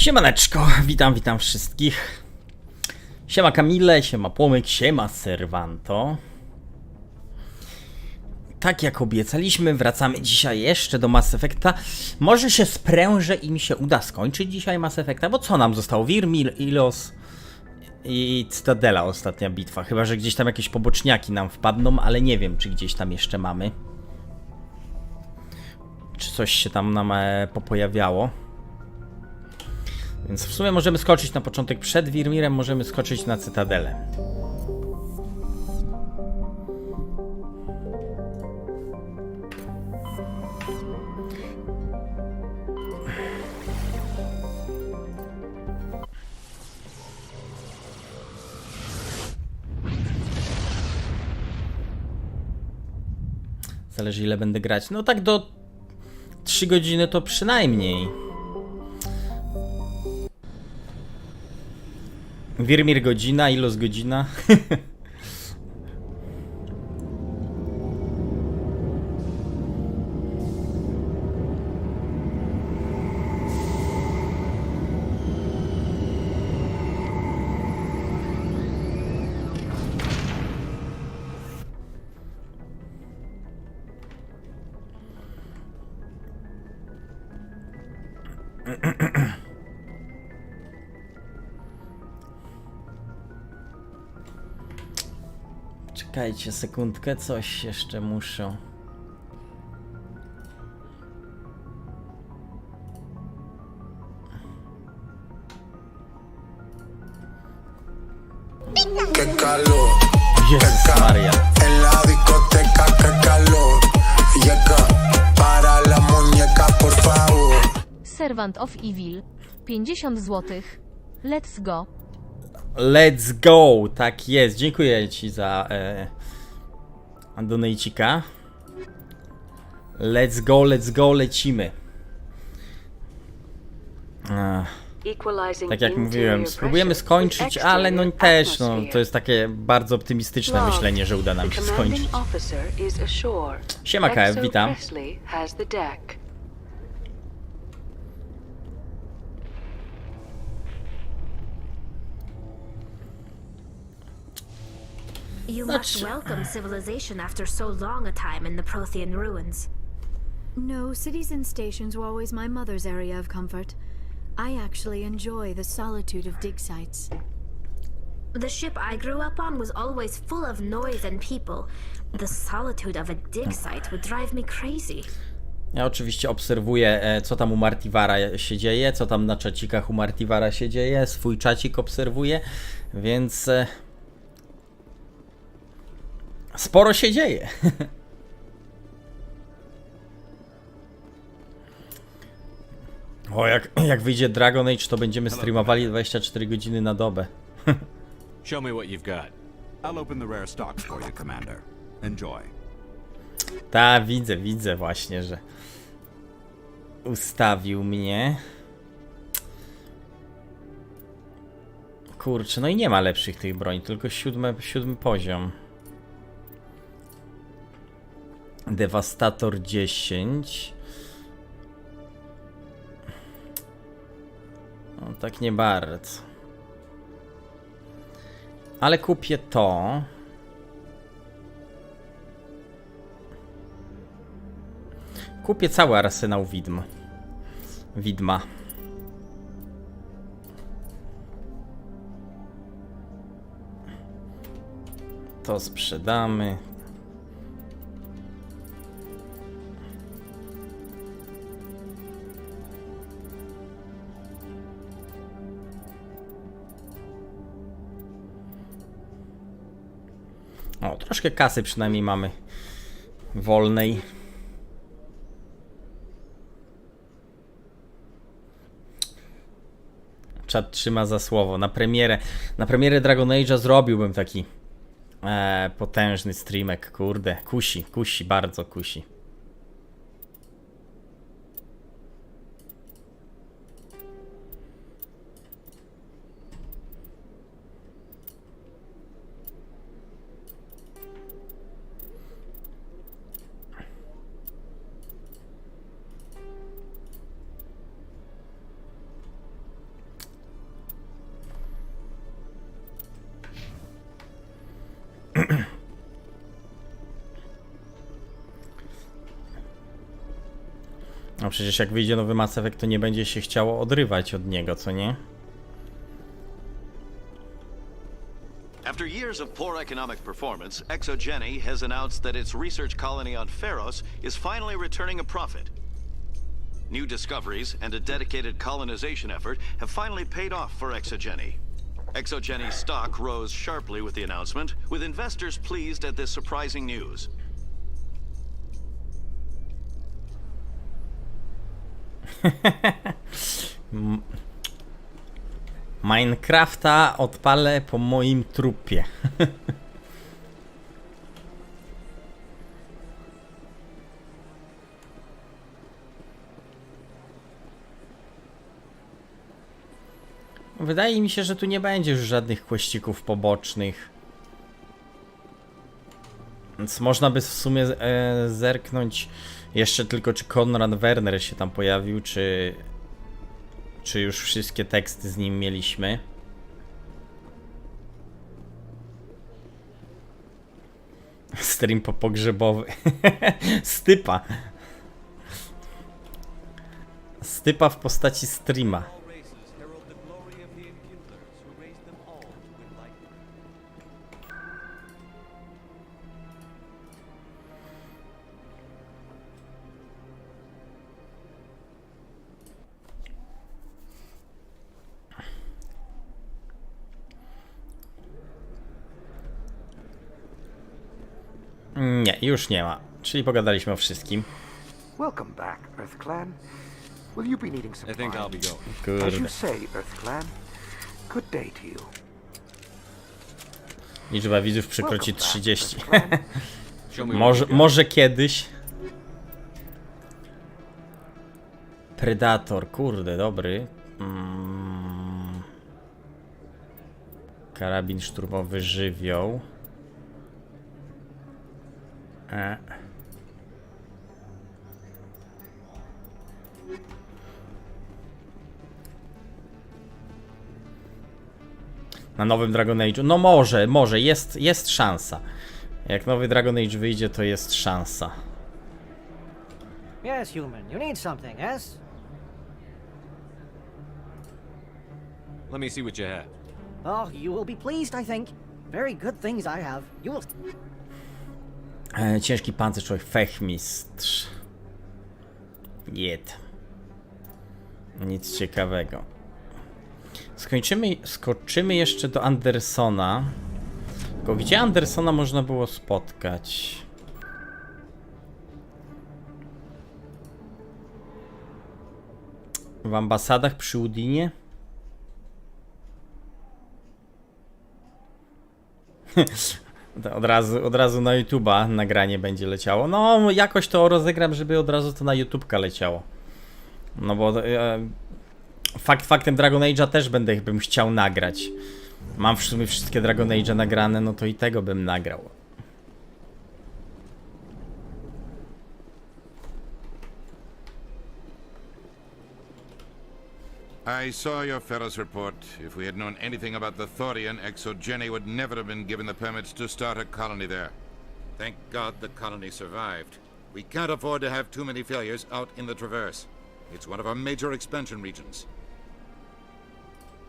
Siemaneczko, witam wszystkich. Siema Kamile, siema Płomyk, siema Serwanto. Tak jak obiecaliśmy, wracamy dzisiaj jeszcze do Mass Effecta. Może się sprężę i mi się uda skończyć dzisiaj Mass Effecta, bo co nam zostało? Virmil, Ilos i Cytadela, ostatnia bitwa. Chyba że gdzieś tam jakieś poboczniaki nam wpadną, ale nie wiem, czy gdzieś tam jeszcze mamy. Czy coś się tam nam popojawiało. Więc w sumie możemy skoczyć na początek przed Virmirem, możemy skoczyć na Cytadelę. Zależy ile będę grać. No tak do 3 godziny to przynajmniej. Virmir godzina, Ilos godzina. Czekajcie sekundkę, coś jeszcze muszę. Jezus Maria. Servant of Evil 50 zł. Let's go. Let's go, tak jest. Dziękuję ci za donajcika. Let's go, lecimy. Tak jak mówiłem, spróbujemy skończyć, ale no też, no, to jest takie bardzo optymistyczne myślenie, że uda nam się skończyć. Siema KF, witam. You must welcome civilization after so long a time in the Prothean ruins. No, cities and stations were always my mother's area of comfort. I actually enjoy the solitude of dig sites. The ship I grew up on was always full of noise and people. The solitude of a dig site would drive me crazy. Ja oczywiście obserwuję, co tam u Martivara się dzieje, co tam na czacikach u Martivara się dzieje, swój czacik obserwuję, więc sporo się dzieje. O, jak wyjdzie Dragon Age, to będziemy streamowali 24 godziny na dobę. Show me what you've got. I'll open the rare stocks for you, Commander. Enjoy. Ta, widzę właśnie, że ustawił mnie. Kurczę, no i nie ma lepszych tych broni, tylko siódmy poziom. Devastator 10. No tak nie bardzo. Ale kupię to. Kupię cały arsenał widma. To sprzedamy. O, troszkę kasy przynajmniej mamy wolnej. Czat trzyma za słowo. Na premierę Dragon Age'a zrobiłbym taki potężny streamek, kurde. Kusi, bardzo kusi. No przecież jak wyjdzie nowy Mass Effect, to nie będzie się chciało odrywać od niego, co nie? After years of poor economic performance, ExoGeni has announced that its research colony on Pharos is finally returning a profit. New discoveries and a dedicated colonization effort have finally paid off for ExoGeni. ExoGeni's stock rose sharply with the announcement, with investors pleased at this surprising news. Minecrafta odpalę po moim trupie. Wydaje mi się, że tu nie będzie już żadnych questików pobocznych. Więc można by w sumie zerknąć jeszcze tylko, czy Konrad Werner się tam pojawił, czy już wszystkie teksty z nim mieliśmy. Stream pogrzebowy. Stypa. Stypa w postaci streama. Nie, już nie ma. Czyli pogadaliśmy o wszystkim. Welcome back, Earth Clan. Will you be needing some I think I'll be going. As you Kurde. say, Earth Clan. Good day to you. Liczba widzów przekroczy Welcome back, 30. Earth Clan. Show me what you got. Może kiedyś. Predator, kurde, dobry. Karabin szturmowy, żywioł. Na nowym Dragon Age'u? No może, jest szansa. Jak nowy Dragon Age wyjdzie, to jest szansa. Yes, human. You need something, yes? Let me see what you have. Oh, you will be pleased, I think. Very good things I have. You will... Ciężki pancerz, człowiek, fechmistrz. Jed. Nic ciekawego. Skoczymy jeszcze do Andersona. Tylko gdzie Andersona można było spotkać? W ambasadach przy Udinie? Od razu na YouTube'a nagranie będzie leciało. No, jakoś to rozegram, żeby od razu to na YouTube'ka leciało. No bo faktem Dragon Age'a też bym chciał nagrać. Mam w sumie wszystkie Dragon Age'a nagrane, no to i tego bym nagrał. I saw your Ferris report. If we had known anything about the Thorian, ExoGeni would never have been given the permits to start a colony there. Thank God the colony survived. We can't afford to have too many failures out in the Traverse. It's one of our major expansion regions.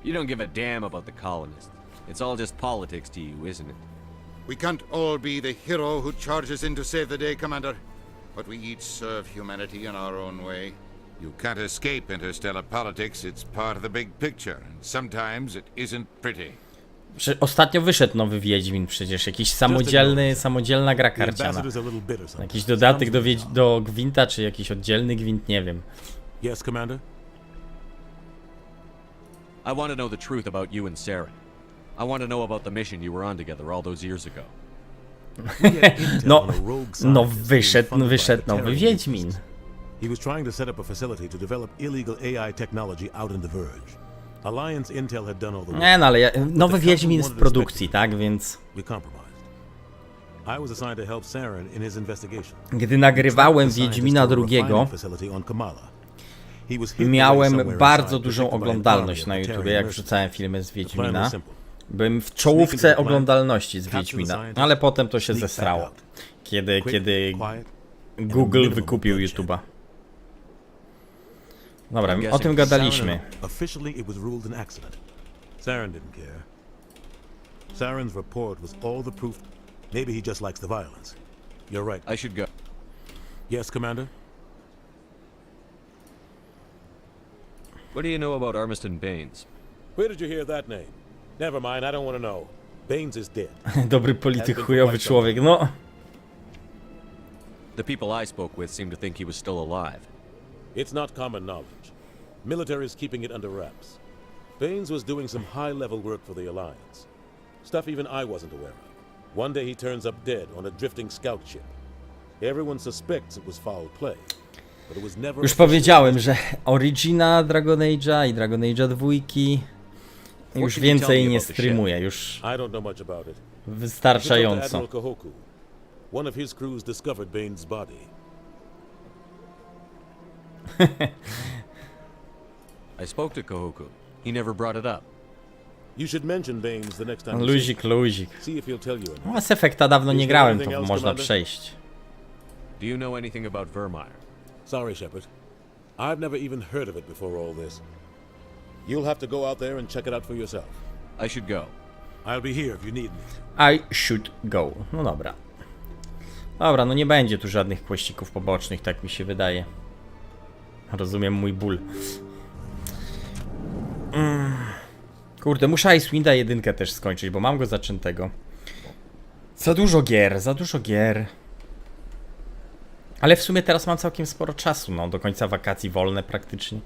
You don't give a damn about the colonists. It's all just politics to you, isn't it? We can't all be the hero who charges in to save the day, Commander. But we each serve humanity in our own way. You can't escape interstellar politics. It's part of the big picture. And sometimes it isn't pretty. Ostatnio wyszedł nowy Wiedźmin przecież, jakiś samodzielna gra karciana. Jakiś dodatek do Gwinta, czy jakiś oddzielny Gwint, nie wiem. Yes, Commander? I want to know the truth about you and Sarah. I want to know about the mission you were on together all those years ago. No wyszedł nowy Wiedźmin. He was trying to set up a facility to develop illegal AI technology out in the Verge. Alliance Intel had done all the work. Nie, no ale nowy Wiedźmin jest w produkcji, tak, więc... We compromised. I was assigned to help Saren in his investigation. Gdy nagrywałem Wiedźmina drugiego, miałem bardzo dużą oglądalność na YouTubie, jak wrzucałem filmy z Wiedźmina. Byłem w czołówce oglądalności z Wiedźmina, ale potem to się zesrało, kiedy Google wykupił YouTube'a. Dobra, o tym gadaliśmy. Officially, it was ruled an accident. Saren didn't care. Saren's report was all the proof. Maybe he just likes the violence. You're right. I should go. Yes, Commander? What do you know about Armiston Baines? Where did you hear that name? Never mind, I don't want to know. Baines is dead. Dobry polityk, chujowy człowiek, no. The people I spoke with seem to think he was still alive. It's not common knowledge. Military is keeping it under wraps. Baines was doing some high-level work for the Alliance. Stuff even I wasn't aware of. One day he turns up dead on a drifting scout ship. Everyone suspects it was foul play, but it was never... Już powiedziałem, że Origina Dragon Age'a i Dragon Age'a 2 już więcej nie streamuję, już I don't know much about it. wystarczająco. Admiral Kahoku. One of his crews discovered Baines' body. I spoke to Kahoku. He never brought it up. You should mention Baines the next time you see him. Luzik. See if he'll tell you anything. Mass Effecta dawno nie grałem, anything to else, można Commander? przejść. Do you know anything about Vermeer? Sorry, Shepard. I've never even heard of it before all this. You'll have to go out there and check it out for yourself. I should go. I'll be here if you need me. I should go. No dobra. Dobra, no nie będzie tu żadnych kłościków pobocznych, tak mi się wydaje. Rozumiem mój ból. Kurde, muszę Icewinda 1 też skończyć, bo mam go zaczętego. Za dużo gier, za dużo gier. Ale w sumie teraz mam całkiem sporo czasu, no, do końca wakacji wolne praktycznie.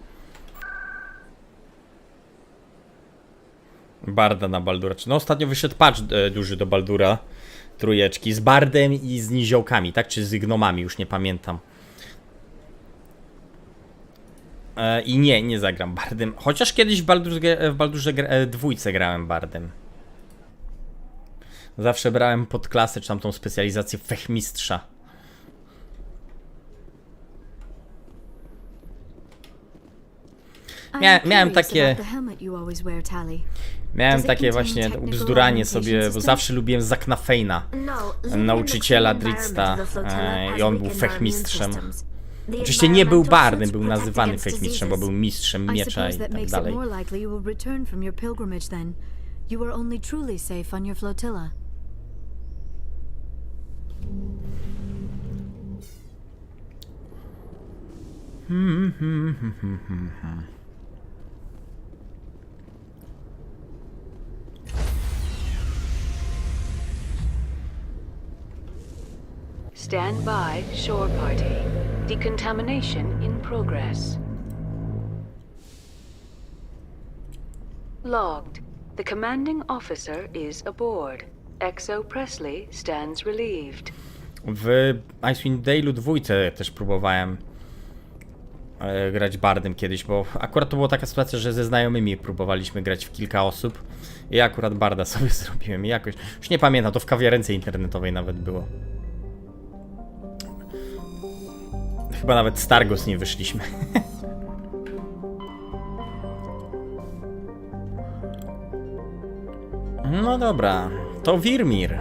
Barda na Baldura. No ostatnio wyszedł patch duży do Baldura trójeczki z Bardem i z niziołkami, tak? Czy z gnomami, już nie pamiętam. I nie zagram Bardem. Chociaż kiedyś w Baldurze 2 grałem Bardem. Zawsze brałem pod klasę, czy tam tą specjalizację fechmistrza. Miałem takie... Miałem takie właśnie bzduranie sobie, bo zawsze lubiłem Zakna Feina, nauczyciela Dritsta, i on był fechmistrzem. Oczywiście nie był bardem, był nazywany fechmistrzem, bo był mistrzem miecza i tak dalej. Stand by, shore party. Decontamination in progress. Logged. The commanding officer is aboard. Exo Presley stands relieved. W Icewind Dale'u 2 też próbowałem grać bardem kiedyś, bo akurat to była taka sytuacja, że ze znajomymi próbowaliśmy grać w kilka osób i akurat barda sobie zrobiłem i jakoś, już nie pamiętam, to w kawiarence internetowej nawet było. Chyba nawet z Targos nie wyszliśmy. No dobra, to Virmir.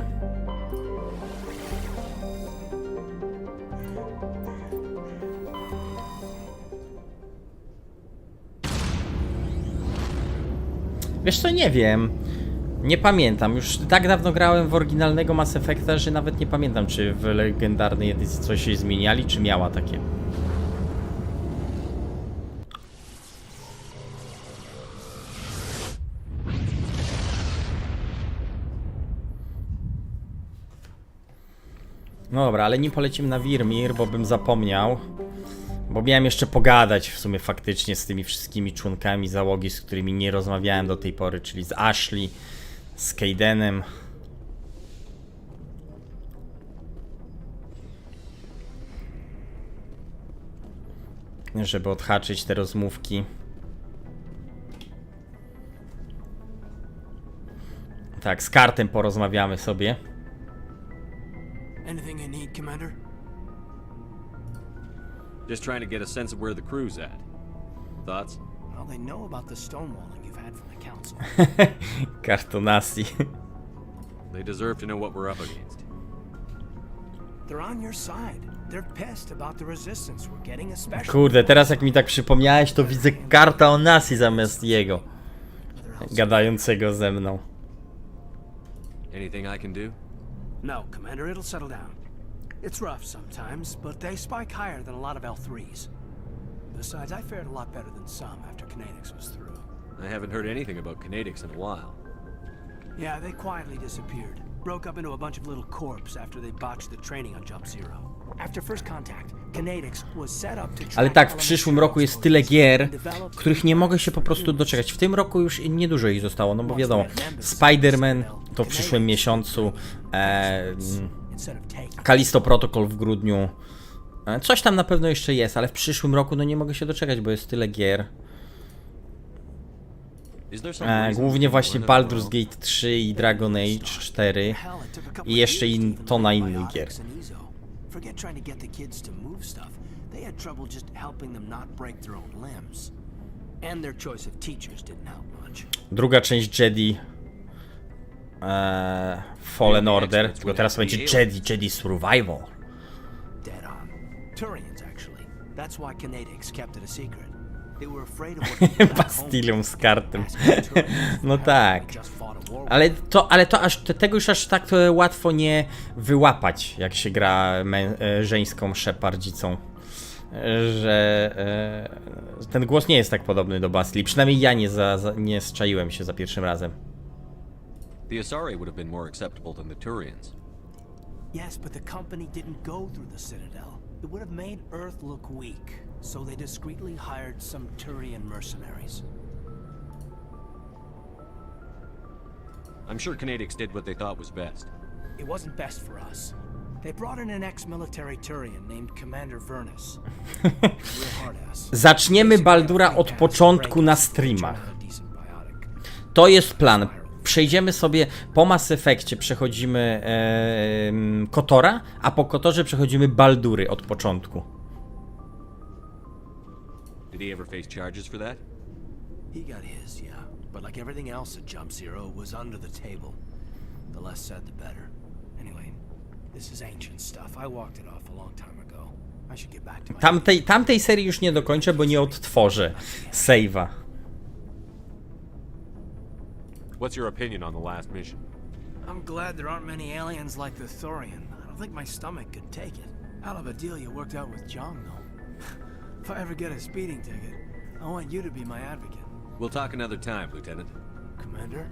Wiesz co, nie wiem. Nie pamiętam. Już tak dawno grałem w oryginalnego Mass Effecta, że nawet nie pamiętam, czy w legendarnej edycji coś się zmieniali, czy miała takie. No dobra, ale nim polecimy na Virmir, bo bym zapomniał. Bo miałem jeszcze pogadać w sumie faktycznie z tymi wszystkimi członkami załogi, z którymi nie rozmawiałem do tej pory, czyli z Ashley, z Kaidenem. Żeby odhaczyć te rozmówki. Tak, z Kartem porozmawiamy sobie. Anything you need, Commander? Just trying to get a sense of where the crew's at. Thoughts? Well, they know about the stonewalling you've had from the council. Kartonasi. They deserve to know what we're up against. They're on your side. they're pissed about the resistance we're getting, especially. Kurde, teraz jak mi tak przypomniałeś, to widzę karta o Nasi zamiast jego. Gadającego ze mną. Anything I can do? No, Commander, it'll settle down. It's rough sometimes, but they spike higher than a lot of L3s. Besides, I fared a lot better than some after Kinetics was through. I haven't heard anything about Kinetics in a while. Yeah, they quietly disappeared. Broke up into a bunch of little corps after they botched the training on Jump Zero. After first contact, Kinetics was set up to. Ale tak, w przyszłym roku jest tyle gier, których nie mogę się po prostu doczekać. W tym roku już niedużo ich zostało, no bo wiadomo, Spider-Man to w przyszłym miesiącu, Callisto Protocol w grudniu, coś tam na pewno jeszcze jest, ale w przyszłym roku no nie mogę się doczekać, bo jest tyle gier. Głównie właśnie Baldur's Gate 3 i Dragon Age 4 i jeszcze tona innych gier. Forget trying to get the kids to move stuff. They had trouble just helping them not break their own limbs. And their choice of teachers didn't help much. Druga część Jedi Fallen Order, tylko teraz będzie Jedi Survival. Dead on. Turians, actually. That's why Kinetics kept it a secret. They were afraid of what Pastilią z kartem. No tak. Ale to aż tego już aż tak łatwo nie wyłapać, jak się gra żeńską szepardzicą. Że ten głos nie jest tak podobny do Bastili. Przynajmniej ja nie zczaiłem się za pierwszym razem. The Asari would have been more acceptable than the Turians. Yes, but the company didn't go through the Citadel. It would have made Earth look weak, so they discreetly hired some Turian mercenaries. I'm sure Kinetics did what they thought was best. It wasn't best for us. They brought in an ex-military Turian named Commander Vernus. Zaczniemy Baldura od początku na streamach. To jest plan. Przejdziemy sobie po Mass Effectie, przechodzimy Kotora, a po Kotorze przechodzimy Baldury od początku. Did he ever face charges for that? He got his, yeah. But like everything else at Jump Zero, it was under the table. The less said, the better. Anyway, this is ancient stuff. I walked it off a long time ago. I should get back to my... Tamtej serii już nie dokończę, bo nie odtworzę save'a. What's your opinion on the last mission? I'm glad there aren't many aliens like the Thorian. I don't think my stomach could take it. Hell of a deal you worked out with John, though. If I ever get a speeding ticket, I want you to be my advocate. We'll talk another time, Lieutenant. Commander?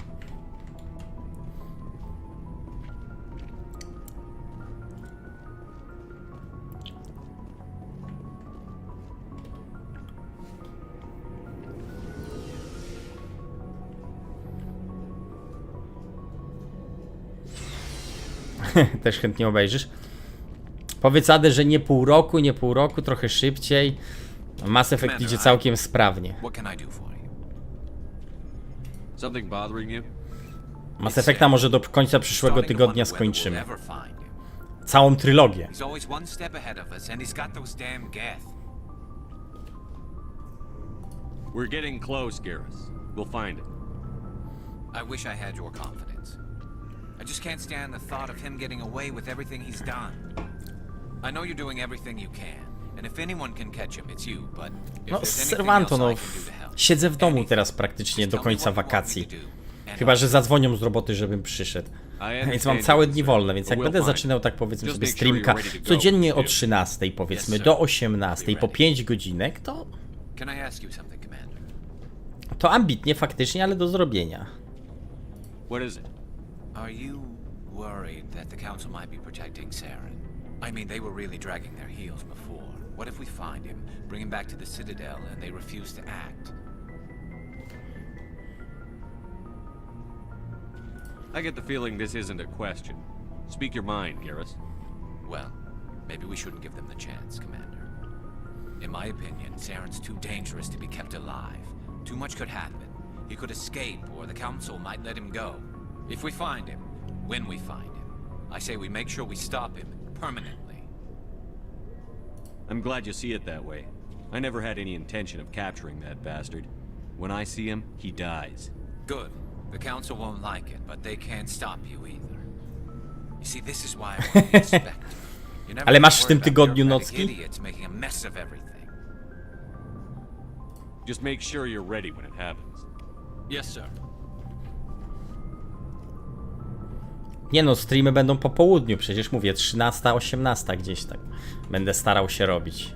Też chętnie obejrzysz. Powiedz Ade, że nie pół roku, trochę szybciej. Mass Effect idzie całkiem sprawnie. Mass Effecta może do końca przyszłego tygodnia skończymy. Całą trylogię. We're getting close, Garrus. We'll find it. I wish I had your confidence. I just can't stand the thought of him getting away with everything he's done. I know you're doing everything you can, and if anyone can catch him, it's you, but if No, there's Serwanto, anything no, else I can do to help. siedzę w domu teraz praktycznie do końca wakacji. Chyba że zadzwonią z roboty, żebym przyszedł. Więc mam całe dni wolne, więc jak będę zaczynał tak powiedzmy sobie streamka codziennie o 13, powiedzmy do 18, po 5 godzinek, to ambitnie faktycznie, ale do zrobienia. What is it? Are you worried that the Council might be protecting Saren? I mean, they were really dragging their heels before. What if we find him, bring him back to the Citadel, and they refuse to act? I get the feeling this isn't a question. Speak your mind, Garrus. Well, maybe we shouldn't give them the chance, Commander. In my opinion, Saren's too dangerous to be kept alive. Too much could happen. He could escape, or the Council might let him go. If we find him, when we find him, I say we make sure we stop him permanently. I'm glad you see it that way. I never had any intention of capturing that bastard. When I see him, he dies. Good. The Council won't like it, but they can't stop you either. You see, this is why I want the Inspector. You never Ale masz w worry tym about tygodniu bureaucratic nocki? idiots making a mess of everything. Just make sure you're ready when it happens. Yes, sir. Nie no, streamy będą po południu, przecież mówię 13, 18 gdzieś tak. Będę starał się robić.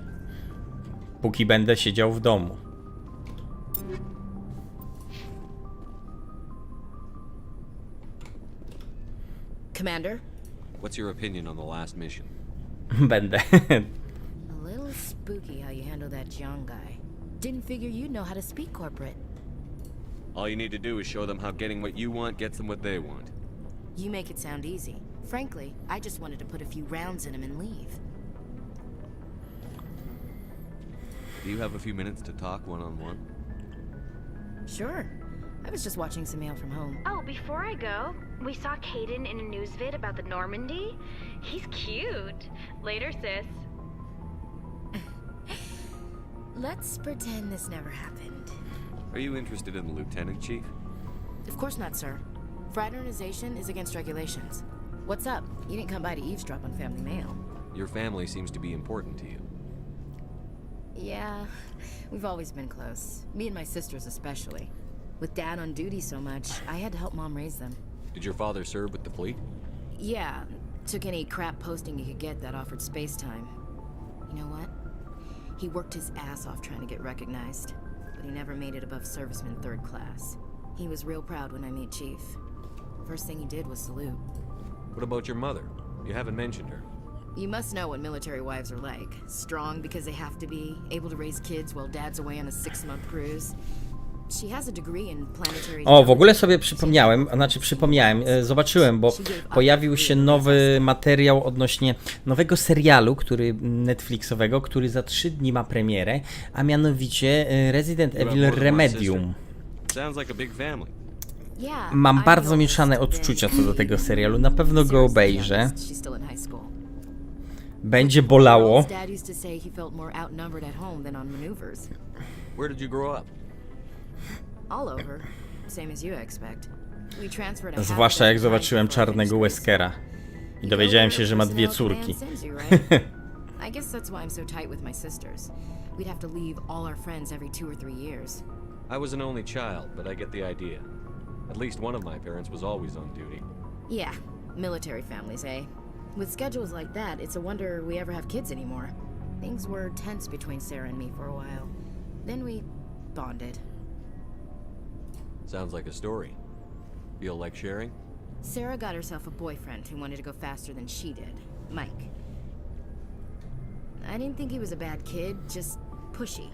Póki będę siedział w domu. Commander? What's your opinion on the last mission? Będę. A little spooky how you handle that young guy. Didn't figure you'd know how to speak corporate. All you need to do is show them how getting what you want gets them what they want. You make it sound easy. Frankly, I just wanted to put a few rounds in him and leave. Do you have a few minutes to talk one-on-one? Sure. I was just watching some mail from home. Oh, before I go, we saw Caden in a news vid about the Normandy. He's cute. Later, sis. Let's pretend this never happened. Are you interested in the lieutenant, Chief? Of course not, sir. Fraternization is against regulations. What's up? You didn't come by to eavesdrop on family mail. Your family seems to be important to you. Yeah, we've always been close. Me and my sisters especially. With Dad on duty so much, I had to help Mom raise them. Did your father serve with the fleet? Yeah, took any crap posting he could get that offered space time. You know what? He worked his ass off trying to get recognized, but he never made it above serviceman 3rd class. He was real proud when I met Chief. First thing he did was salute. What about your mother? You haven't mentioned her. You must know what military wives are like. Strong because they have to be, able to raise kids while Dad's away on a 6-month cruise. She has a degree in planetary... O, w ogóle sobie przypomniałem, zobaczyłem, bo pojawił się nowy materiał odnośnie nowego serialu, Netflixowego, który za 3 dni ma premierę, a mianowicie Resident Evil Remedium. Mam bardzo mieszane odczucia co do tego serialu, na pewno go obejrzę. Będzie bolało. Where did you grow up? All over, same as you expect. We transferred a Zwłaszcza jak zobaczyłem czarnego Weskera i dowiedziałem się, że ma 2 córki. I guess that's why I'm so tight with my sisters. We'd have to leave all our friends every 2 or 3 years. I was an only child, but I get the idea. At least one of my parents was always on duty. Yeah, military families, eh? With schedules like that, it's a wonder we ever have kids anymore. Things were tense between Sarah and me for a while. Then we bonded. Sounds like a story. Feel like sharing? Sarah got herself a boyfriend who wanted to go faster than she did, Mike. I didn't think he was a bad kid, just pushy.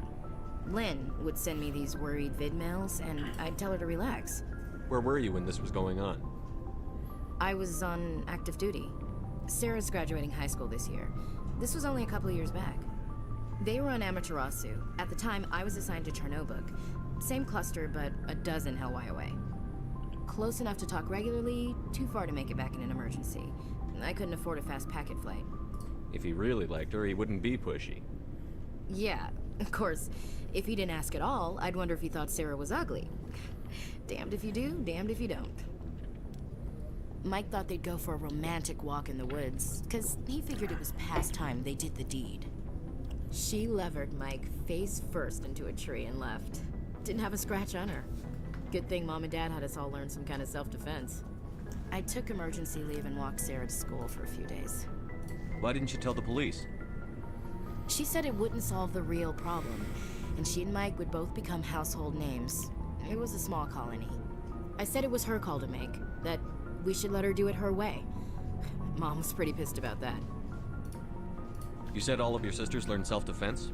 Lynn would send me these worried vid mails, and I'd tell her to relax. Where were you when this was going on? I was on active duty. Sarah's graduating high school this year. This was only a couple of years back. They were on Amaterasu. At the time, I was assigned to Chernobog. Same cluster, but a dozen Hellwire away. Close enough to talk regularly, too far to make it back in an emergency. I couldn't afford a fast packet flight. If he really liked her, he wouldn't be pushy. Yeah, of course. If he didn't ask at all, I'd wonder if he thought Sarah was ugly. Damned if you do, damned if you don't. Mike thought they'd go for a romantic walk in the woods, because he figured it was past time they did the deed. She levered Mike face first into a tree and left. Didn't have a scratch on her. Good thing Mom and Dad had us all learn some kind of self-defense. I took emergency leave and walked Sarah to school for a few days. Why didn't you tell the police? She said it wouldn't solve the real problem, and she and Mike would both become household names. It was a small colony. I said it was her call to make, that we should let her do it her way. Mom was pretty pissed about that. You said all of your sisters learned self-defense?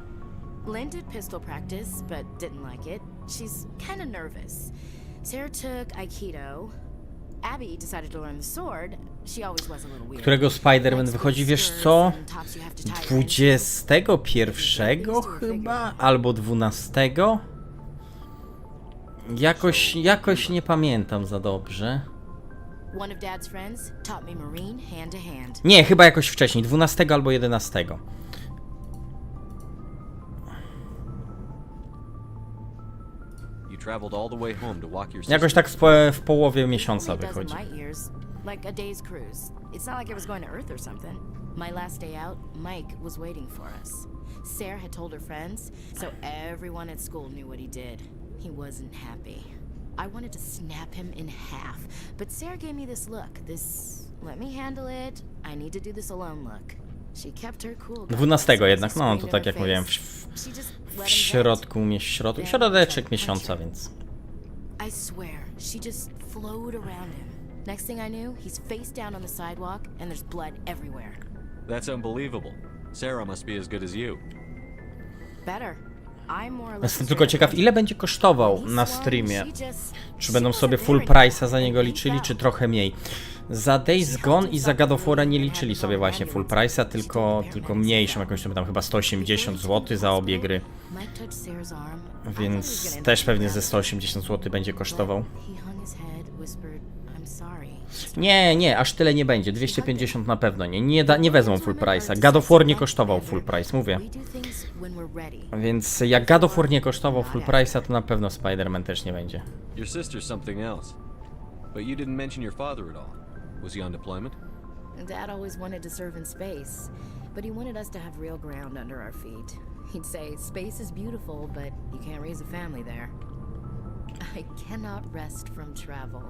Lynn did pistol practice, but didn't like it. She's kind of nervous. Sarah took Aikido. Abby decided to learn the sword. She always was a little weird. Którego Spider-Man wychodzi, wiesz co? 21 chyba? Albo 12? Jakoś nie pamiętam za dobrze. One of Dad's friends taught me marine hand to hand. Nie, chyba jakoś wcześniej, 12 albo 11. Jakoś tak w połowie miesiąca wychodzi. Like a day's cruise. It's not like I was going to Earth or something. My last day out, Mike was waiting for us. Sarah had told her friends, so everyone at school knew what he did. He wasn't happy. I wanted to snap him in half, but Sarah gave me this look, this let me handle it, I need to do this alone look. She kept her cool. 12 jednak, no to tak jak mówiłem, w środeczek miesiąca, więc... I swear, she just flowed around him. Next thing I knew, he's face down on the sidewalk and there's blood everywhere. That's unbelievable. Sarah must be as good as you. Better. Jestem tylko ciekaw, ile będzie kosztował na streamie. Czy będą sobie full price'a za niego liczyli, czy trochę mniej. Za Days Gone i za God of War'a nie liczyli sobie właśnie full price'a, tylko mniejszą, jakąś tam chyba 180 zł za obie gry. Więc też pewnie ze 180 zł będzie kosztował. Nie, aż tyle nie będzie. 250 na pewno nie. Nie wezmą full price'a. God of War nie kosztował full price, mówię. Więc jak God of War nie kosztował full price'a, to na pewno Spider-Man też nie będzie. Your sister's something else. But you didn't mention your father at all. Was he on deployment? Dad always wanted to serve in space, but he wanted us to have real ground under our feet. He'd say, space is beautiful, but you can't raise a family there. I cannot rest from travel.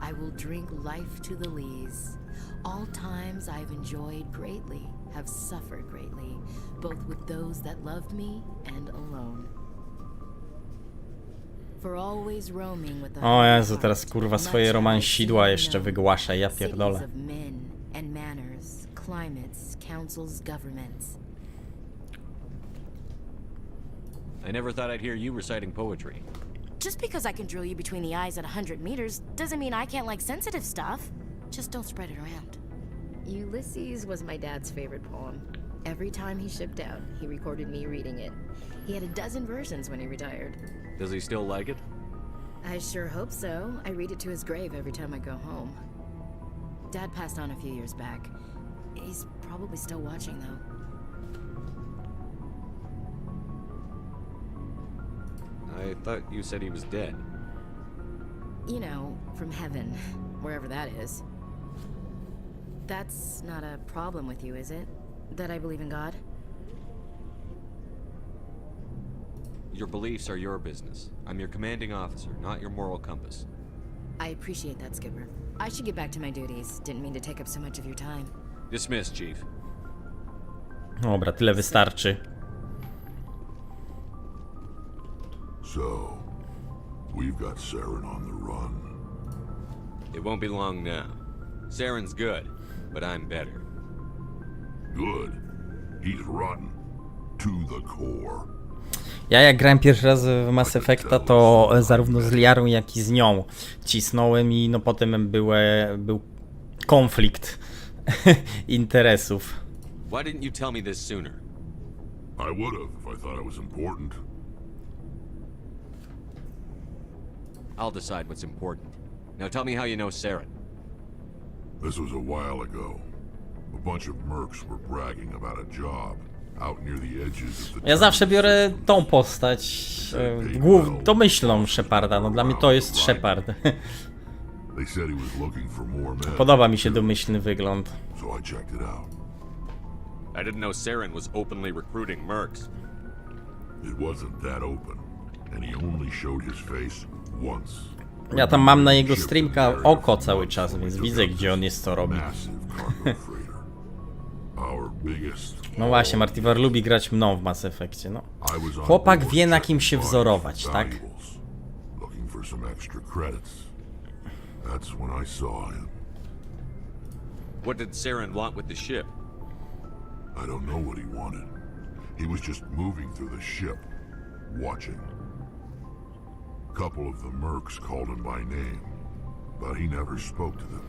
I will drink life to the lees. All times I've enjoyed greatly, have suffered greatly, both with those that loved me and alone. For always roaming with the O Jezu, teraz kurwa swoje romansidła jeszcze wygłasza, ja pierdolę. cities of men and manners, climates, councils, governments. I never thought I'd hear you reciting poetry. Just because I can drill you between the eyes at 100 meters doesn't mean I can't like sensitive stuff. Just don't spread it around. Ulysses was my dad's favorite poem. Every time he shipped out, he recorded me reading it. He had a dozen versions when he retired. Does he still like it? I sure hope so. I read it to his grave every time I go home. Dad passed on a few years back. He's probably still watching, though. I thought you said he was dead. You know, from heaven, wherever that is. That's not a problem with you, is it? That I believe in God? Your beliefs are your business. I'm your commanding officer, not your moral compass. I appreciate that, Skipper. I should get back to my duties. Didn't mean to take up so much of your time. Dismissed, Chief. Dobra, tyle wystarczy. So, we've got Saren on the run. It won't be long now. Saren's good, but I'm better. Good. He's rotten. To the core. Ja jak grałem pierwszy raz w Mass Effecta, to zarówno z Liarą, jak i z nią cisnąłem i no potem był konflikt interesów. Why didn't you tell me this sooner? I would have if I thought it was important. I'll decide what's important. Now tell me how you know Saren. This was a while ago. A bunch of mercs were bragging about a job out near the edges of the... Ja zawsze biorę tą postać domyślną Sheparda, no dla mnie to jest Shepard. They said he was looking for more men. Podoba mi się domyślny wygląd. So I checked it out. I didn't know Saren was openly recruiting mercs. It wasn't that open, and he only showed his face once. Ja tam mam na jego streamka oko cały czas, więc widzę, gdzie on jest, co robi. No właśnie, Martivar lubi grać mną w Mass Effectie, no. Chłopak wie, na kim się wzorować, tak? What did Saren want with the ship? I don't know what he wanted. He was just moving through the ship, watching. A couple of the mercs called him by name, but he never spoke to them.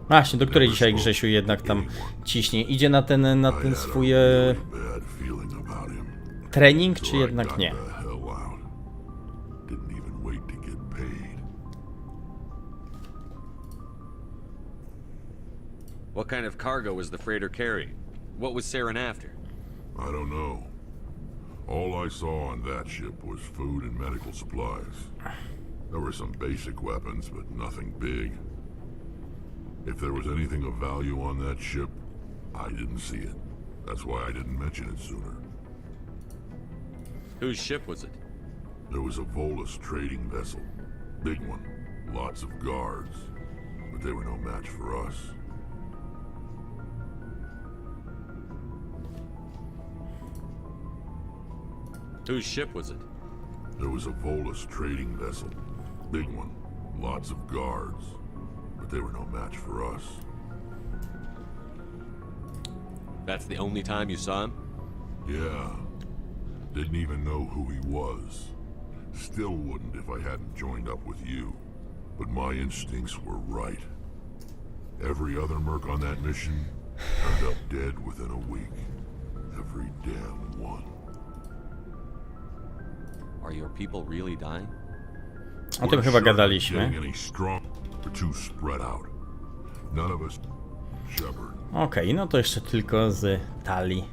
Właśnie, do której dzisiaj Grzesiu jednak tam ciśnie? Idzie na ten swój trening, czy jednak nie? What kind of cargo was the freighter carrying? What was Saren after? I don't know. All I saw on that ship was food and medical supplies. There were some basic weapons, but nothing big. If there was anything of value on that ship, I didn't see it. That's why I didn't mention it sooner. Whose ship was it? There was a Volus trading vessel. Big one. Lots of guards. But they were no match for us. Whose ship was it? There was a Volus trading vessel. Big one. Lots of guards. But they were no match for us. That's the only time you saw him? Yeah. Didn't even know who he was. Still wouldn't if I hadn't joined up with you. But my instincts were right. Every other merc on that mission turned up dead within a week. Every damn one. Are your people really dying? O tym chyba gadaliśmy. Okej, no to jeszcze tylko z talii.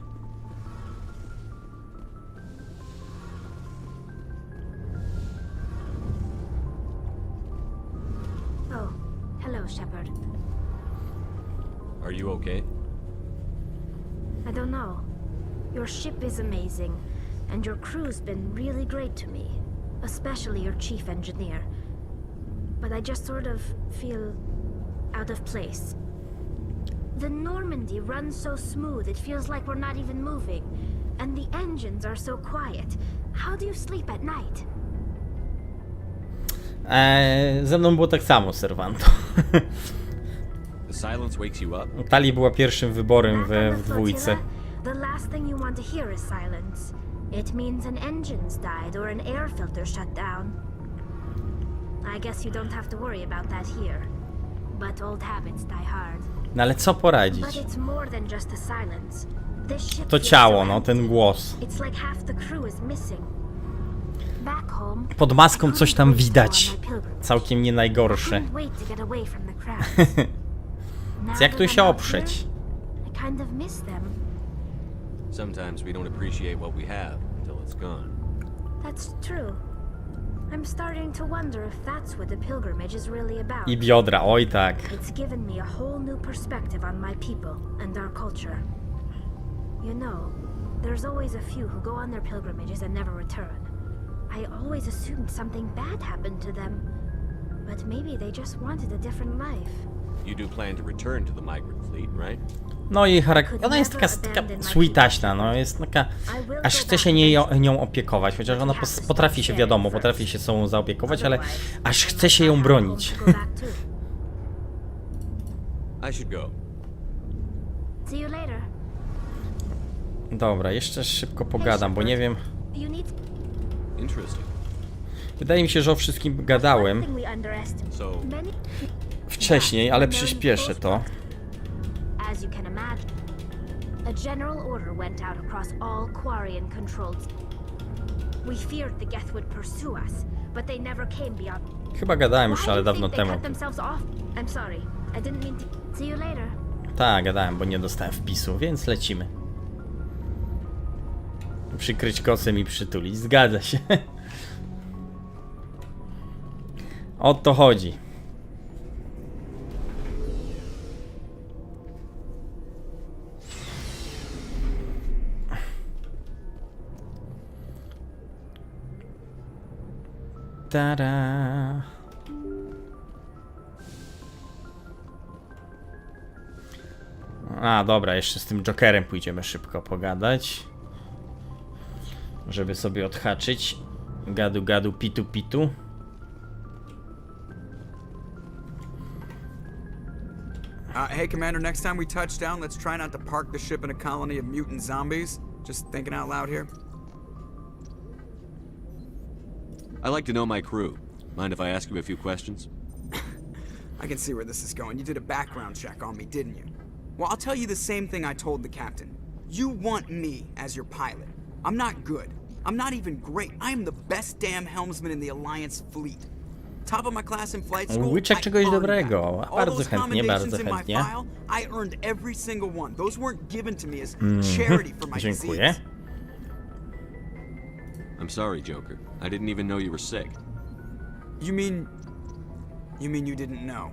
Oh, hello, Shepard. Are you okay? I don't know. Your ship is amazing, and your crew's been really great to me, especially your chief engineer. But I just sort of feel out of place. The Normandy runs so smooth, it feels like we're not even moving. And the engines are so quiet. How do you sleep at night? Ze mną było tak samo, Servanto. The silence wakes you up? Tali była pierwszym wyborem w dwójce. The last thing you want to hear is silence. It means an engine's died or an air filter shut down. I guess you don't have to worry about that here. But old habits die hard. No ale co poradzić? But it's more than just the silence. This ship To ciało, no, ten głos. It's like half the crew is missing. Back home, Pod maską coś tam widać. Całkiem nie najgorsze. I couldn't wait to get away from the crowds. Now Jak tu that się I'm out oprzeć? here, I kind of miss them. Sometimes we don't appreciate what we have until it's gone. That's true. I'm starting to wonder if that's what the pilgrimage is really about. I biodra, oj tak. It's given me a whole new perspective on my people and our culture. You know, there's always a few who go on their pilgrimages and never return. I always assumed something bad happened to them, but maybe they just wanted a different life. You do plan to return to the migrant fleet, right? No i ona jest taka sweetaśna, no jest taka, aż chce się nią opiekować, chociaż ona potrafi się, wiadomo, potrafi się sobą zaopiekować, ale aż chce się ją bronić. I should go. See you later. Dobra, jeszcze szybko pogadam, bo nie wiem. You need Interesting. Wydaje mi się, że o wszystkim gadałem wcześniej, ale przyspieszę to. As you can imagine, a general order went out across all Quarian-controlled. We feared the Geth would pursue us, but they never came beyond. Chyba gadałem już, ale dawno They temu. cut themselves off. I'm sorry. I didn't mean to. See you later. Tak, gadałem, bo nie dostałem wpisu, więc lecimy. Przykryć kosem i przytulić, zgadza się. O to chodzi. Tada. A, dobra, jeszcze z tym Jokerem pójdziemy szybko pogadać. Żeby sobie odhaczyć. Gadu, gadu, pitu, pitu. Hey, Commander, next time we touch down, let's try not to park the ship in a colony of mutant zombies. Just thinking out loud here. I like to know my crew. Mind if I ask you a few questions? I can see where this is going. You did a background check on me, didn't you? Well, I'll tell you the same thing I told the captain. You want me as your pilot. I'm not good. I'm not even great. I am the best damn helmsman in the Alliance fleet. Top of my class in flight school. Łyczek czegoś dobrego. Bardzo chętnie, bardzo chętnie. I earned every single one. Those weren't given to me as charity for my Dziękuję. I'm sorry, Joker. I didn't even know you were sick. You mean you didn't know?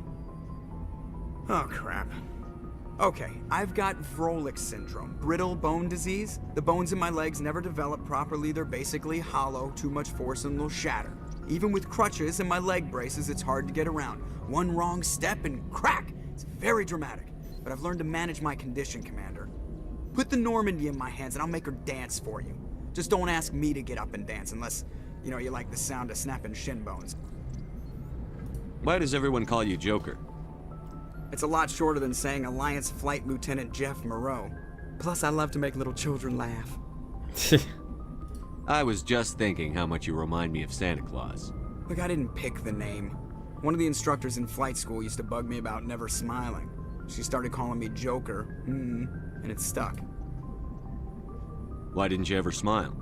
Oh, crap. Okay, I've got Vrolik syndrome, brittle bone disease. The bones in my legs never develop properly. They're basically hollow, too much force and they'll shatter. Even with crutches and my leg braces, it's hard to get around. One wrong step and crack! It's very dramatic. But I've learned to manage my condition, Commander. Put the Normandy in my hands and I'll make her dance for you. Just don't ask me to get up and dance unless, you know, you like the sound of snapping shin bones. Why does everyone call you Joker? It's a lot shorter than saying Alliance Flight Lieutenant Jeff Moreau. Plus, I love to make little children laugh. I was just thinking how much you remind me of Santa Claus. Look, I didn't pick the name. One of the instructors in flight school used to bug me about never smiling. She started calling me Joker, and it stuck. Why didn't you ever smile?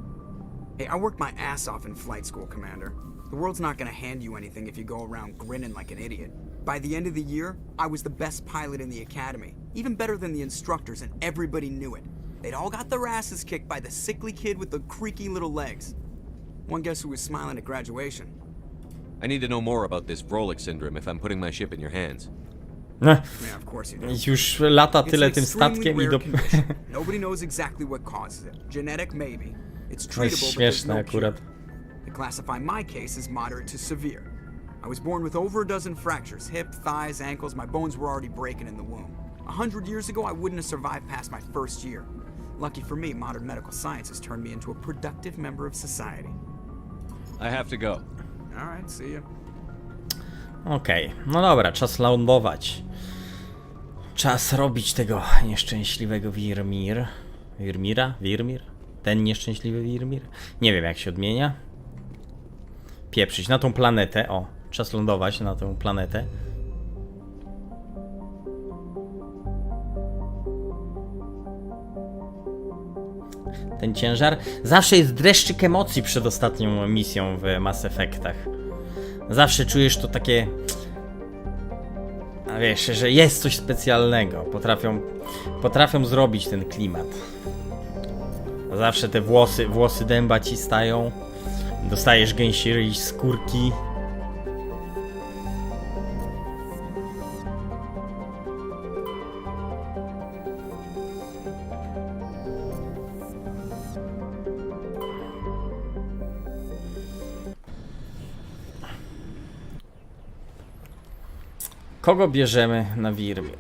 Hey, I worked my ass off in flight school, Commander. The world's not gonna hand you anything if you go around grinning like an idiot. By the end of the year, I was the best pilot in the academy, even better than the instructors, and everybody knew it. They'd all got their asses kicked by the sickly kid with the creaky little legs. One guess who was smiling at graduation? I need to know more about this Vrolik syndrome if I'm putting my ship in your hands. Yeah, of course you do. Już lata tyle tym It's an statkiem i extremely do... rare condition. Nobody knows exactly what causes it. Genetic, maybe. It's To jest treatable, but there's śmieszne no akurat. cure. They classify my case as moderate to severe. I was born with over a dozen fractures, hip, thighs, ankles. My bones were already breaking in the womb. 100 years ago, I wouldn't have survived past my first year. Lucky for me, modern medical science has turned me into a productive member of society. I have to go. All right, see you. Okej, no dobra, czas lądować. Czas robić tego nieszczęśliwego Wirmir? Ten nieszczęśliwy Wirmir? Nie wiem jak się odmienia. Pieprzyć na tą planetę. O, czas lądować na tę planetę. Ten ciężar. Zawsze jest dreszczyk emocji przed ostatnią misją w Mass Effectach. Zawsze czujesz to takie... A wiesz, że jest coś specjalnego. Potrafią zrobić ten klimat. Zawsze te włosy dęba ci stają. Dostajesz gęsiej skórki. Kogo bierzemy na Wirmir?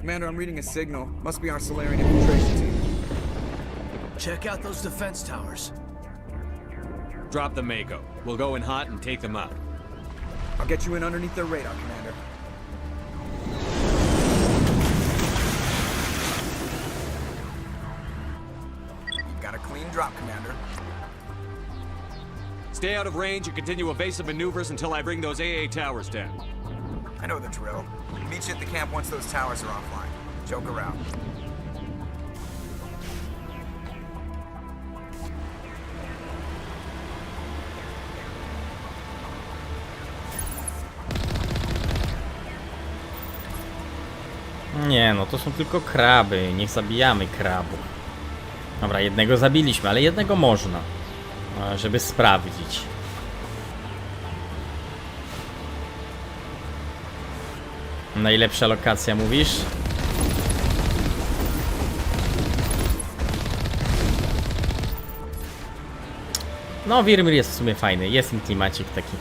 Commander, I'm reading a signal. Must be our Solarian infiltration team. Check out those defense towers. Drop the Mako. We'll go in hot and take them out. I'll get you in underneath their radar, Commander. Got a clean drop, Commander. Stay out of range and continue evasive maneuvers until I bring those AA towers down. I know the drill. Meet you at the camp once those towers are offline. Joker out. Nie no, to są tylko kraby. Niech zabijamy krabów. Dobra, jednego zabiliśmy, ale jednego można. Żeby sprawdzić. Najlepsza lokacja, mówisz? No, Wirmir jest w sumie fajny. Jest im klimacik taki.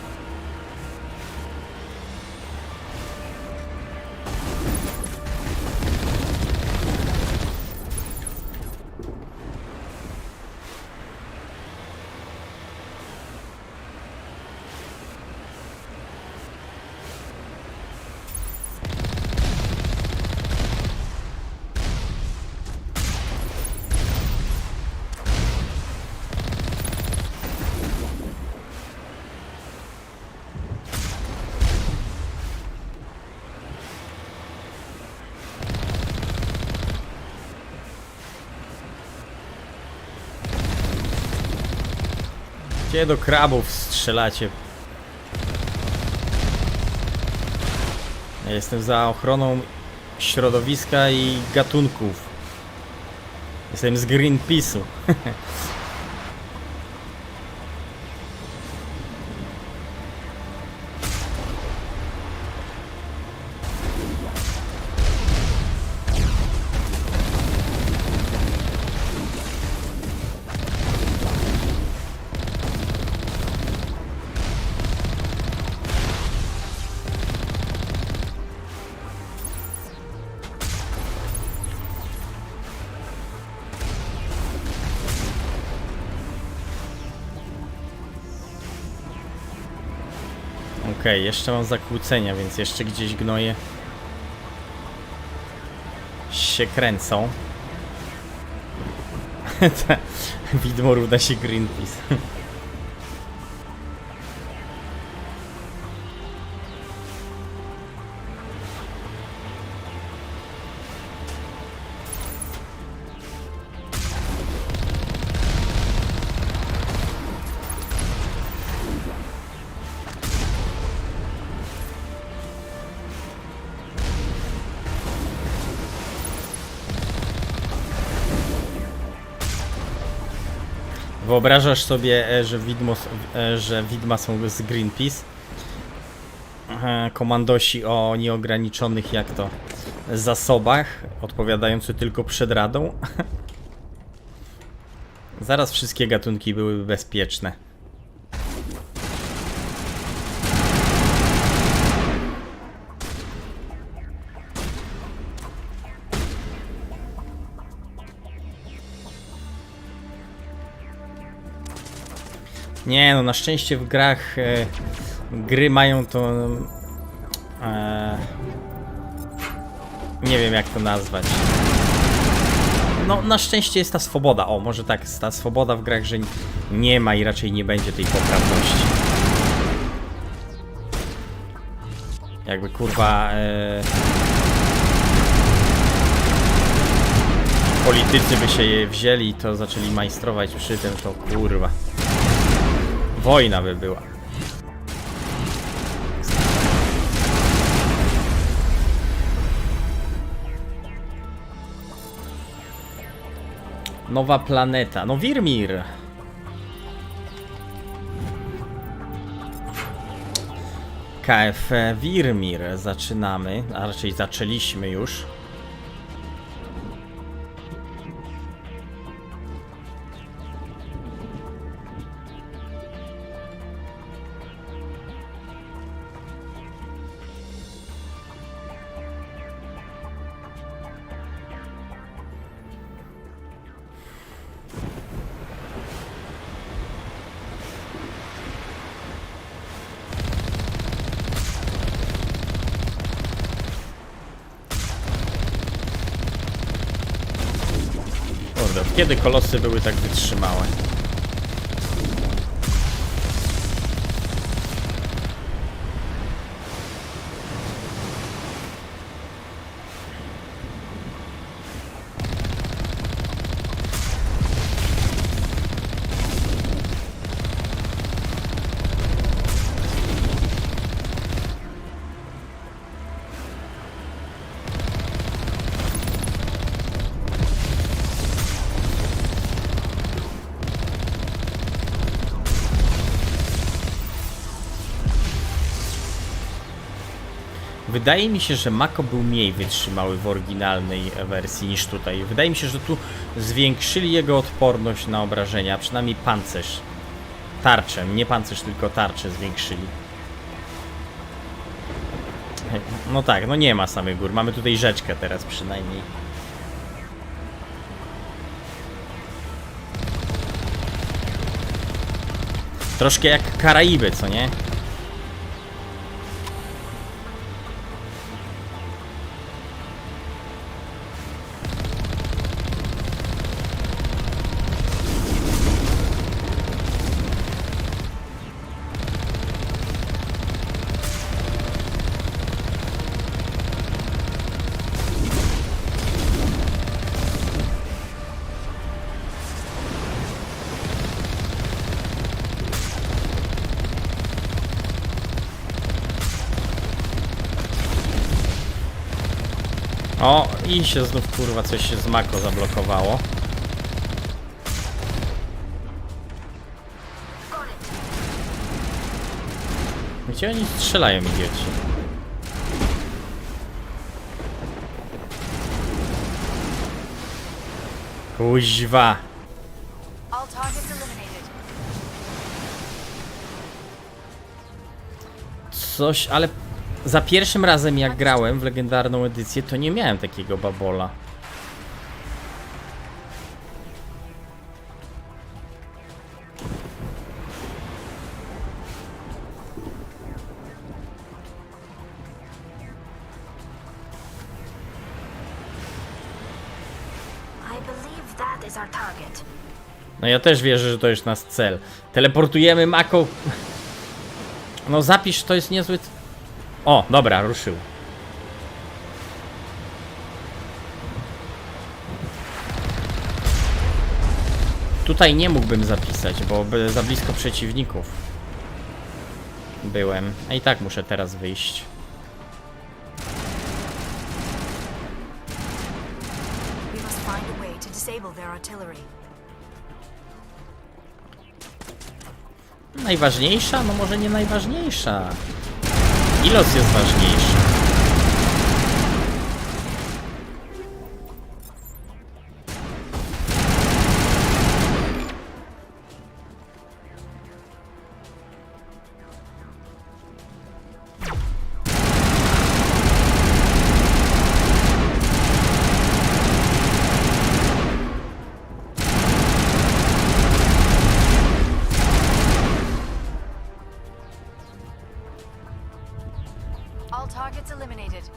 Gdzie do krabów strzelacie? Ja jestem za ochroną środowiska i gatunków. Jestem z Greenpeace'u. Okej, jeszcze mam zakłócenia, więc jeszcze gdzieś gnoje się kręcą. Widmo równa się Greenpeace. Wyobrażasz sobie, że widma są z Greenpeace? Komandosi o nieograniczonych, jak to, zasobach, odpowiadający tylko przed radą? Zaraz wszystkie gatunki byłyby bezpieczne. Nie no, na szczęście w grach gry mają to... nie wiem jak to nazwać. No na szczęście jest ta swoboda. O, może tak, ta swoboda w grach, że nie ma i raczej nie będzie tej poprawności. Jakby kurwa... politycy by się je wzięli, to zaczęli majstrować przy tym, to kurwa. Wojna by była. Nowa planeta. No Wirmir. KF Wirmir. Zaczynamy, a raczej zaczęliśmy już. Kiedy kolosy były tak wytrzymałe? Wydaje mi się, że Mako był mniej wytrzymały w oryginalnej wersji niż tutaj. Wydaje mi się, że tu zwiększyli jego odporność na obrażenia, przynajmniej pancerz. Tarczę, nie pancerz, tylko tarczę zwiększyli. No tak, no nie ma samych gór. Mamy tutaj rzeczkę teraz przynajmniej. Troszkę jak Karaiby, co nie? O, i się znów kurwa coś się z Mako zablokowało. Gdzie oni strzelają, idioci? Kuźwa. Coś, ale za pierwszym razem jak grałem w legendarną edycję, to nie miałem takiego babola. That is our target. No ja też wierzę, że to jest nasz cel. Teleportujemy Mako. No zapisz, to jest niezły... O, dobra, ruszył. Tutaj nie mógłbym zapisać, bo za blisko przeciwników byłem. A i tak muszę teraz wyjść. We must find a way to disable their artillery. Najważniejsza? No może nie najważniejsza. Ilos jest ważniejszy. All targets eliminated.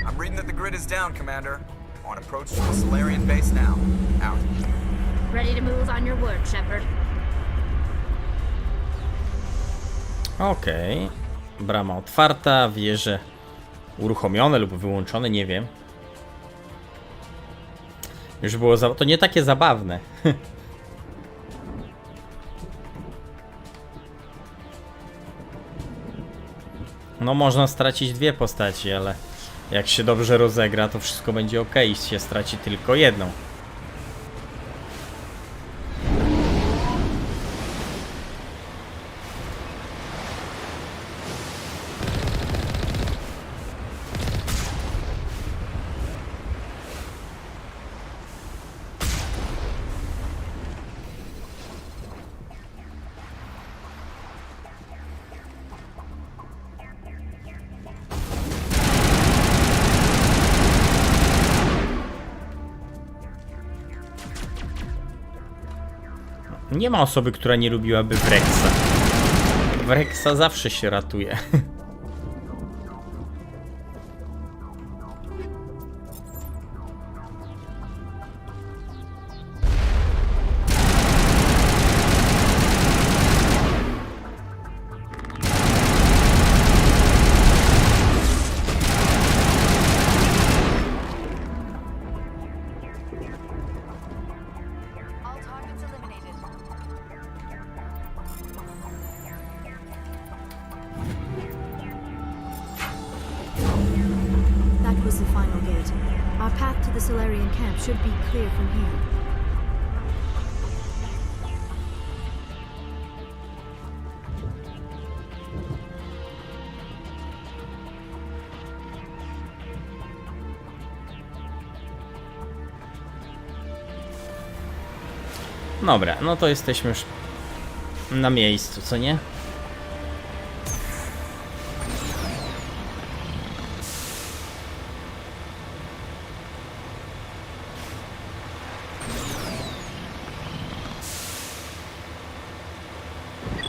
I'm reading that the grid is down, Commander. On approach to the Solarian base now. Out. Ready to move on your word, Shepard. Okej. Brama otwarta, wieże uruchomione lub wyłączone, nie wiem. Już było to nie takie zabawne. No można stracić dwie postaci, ale jak się dobrze rozegra, to wszystko będzie ok, się straci tylko jedną. Nie ma osoby, która nie lubiłaby Wrexa. Wrexa zawsze się ratuje. That was the final gate. Our path to the Solarian camp should be clear from here. Dobra, no to jesteśmy już na miejscu, co nie?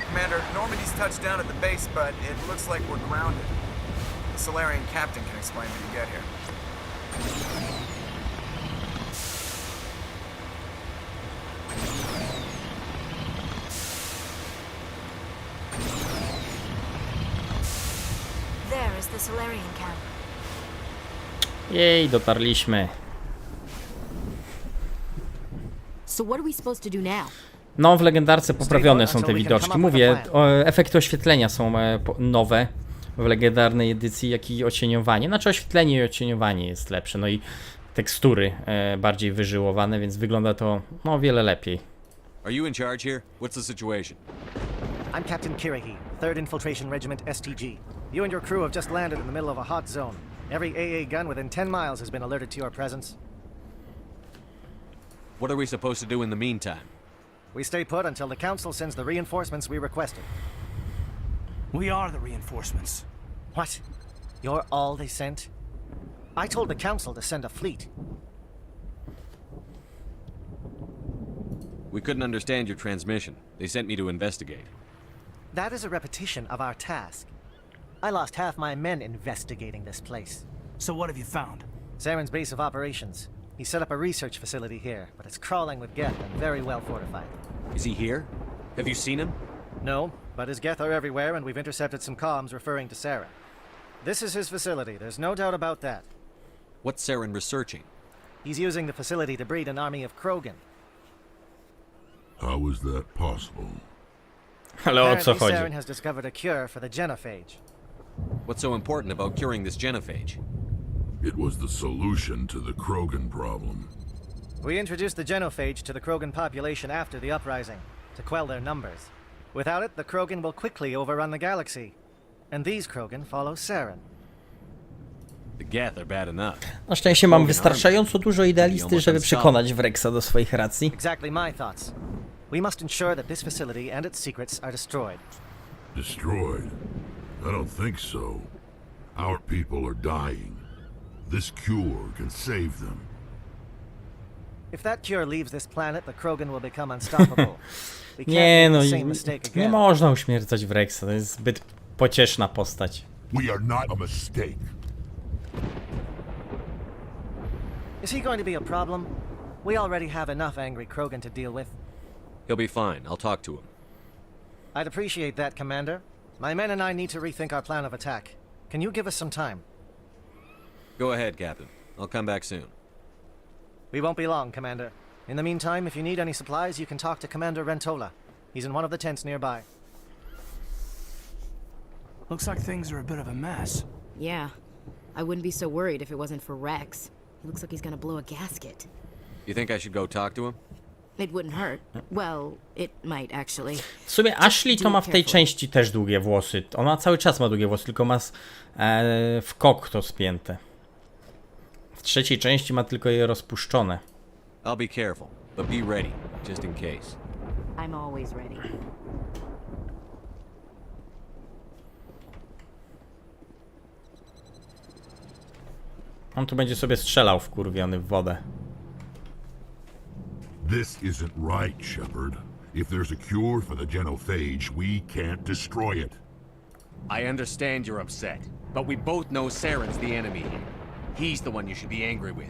Commander, Normandy's touched down at the base, but it looks like we're grounded. The Solarian captain can explain when you get here. There is the Solarian camp. Jej, dotarliśmy. So what are we supposed to do now? No, w legendarce poprawione są te widoczki. Mówię, efekty oświetlenia są nowe w legendarnej edycji, jak i ocieniowanie. Znaczy oświetlenie i ocieniowanie jest lepsze. No i tekstury bardziej wyżyłowane, więc wygląda to no, o wiele lepiej. Are you in charge here? What's the situation? I'm Captain Kirihi, 3rd Infiltration Regiment STG. You and your crew have just landed in the middle of a hot zone. Every AA gun within 10 miles has been alerted to your presence. What are we supposed to do in the meantime? We stay put until the Council sends the reinforcements we requested. We are the reinforcements. What? You're all they sent? I told the Council to send a fleet. We couldn't understand your transmission. They sent me to investigate. That is a repetition of our task. I lost half my men investigating this place. So what have you found? Saren's base of operations. He set up a research facility here, but it's crawling with Geth and very well fortified. Is he here? Have you seen him? No, but his Geth are everywhere, and we've intercepted some comms referring to Saren. This is his facility, there's no doubt about that. What's Saren researching? He's using the facility to breed an army of Krogan. How is that possible? Ale o co Apparently chodzi? Saren has discovered a cure for the genophage. What's so important about curing this genophage? It was the solution to the Krogan problem. We introduced the genophage to the Krogan population after the uprising, to quell their numbers. Without it, the Krogan will quickly overrun the galaxy. And these Krogan follow Saren. The Geth are bad enough. Na szczęście mam wystarczająco dużo idealisty, żeby przekonać Wrexa do swoich racji. Exactly my thoughts. We must ensure that this facility and its secrets are destroyed. Destroyed? I don't think so. Our people are dying. This cure can save them. If that cure leaves this planet, the Krogan will become unstoppable. We Nie can't no, make the same mistake nie again. można uśmiercać Wrexa, to jest zbyt pocieszna postać. We are not a mistake. Is he going to be a problem? We already have enough angry Krogan to deal with. He'll be fine. I'll talk to him. I'd appreciate that, Commander. My men and I need to rethink our plan of attack. Can you give us some time? Go ahead, Captain. I'll come back soon. We won't be long, Commander. In the meantime, if you need any supplies, you can talk to Commander Rentola. He's in one of the tents nearby. Looks like things are a bit of a mess. Yeah. I wouldn't be so worried if it wasn't for Rex. He looks like he's gonna blow a gasket. You think I should go talk to him? It wouldn't hurt. Well, it might actually. W sumie Ashley to ma w tej części też długie włosy. Ona cały czas ma długie włosy, tylko ma w kok to spięte. W trzeciej części ma tylko je rozpuszczone. I'll be careful, but be ready, just in case. I'm always ready. On tu będzie sobie strzelał wkurwiony w wodę. This isn't right, Shepard. If there's a cure for the genophage, we can't destroy it. I understand you're upset, but we both know Saren's the enemy here. He's the one you should be angry with.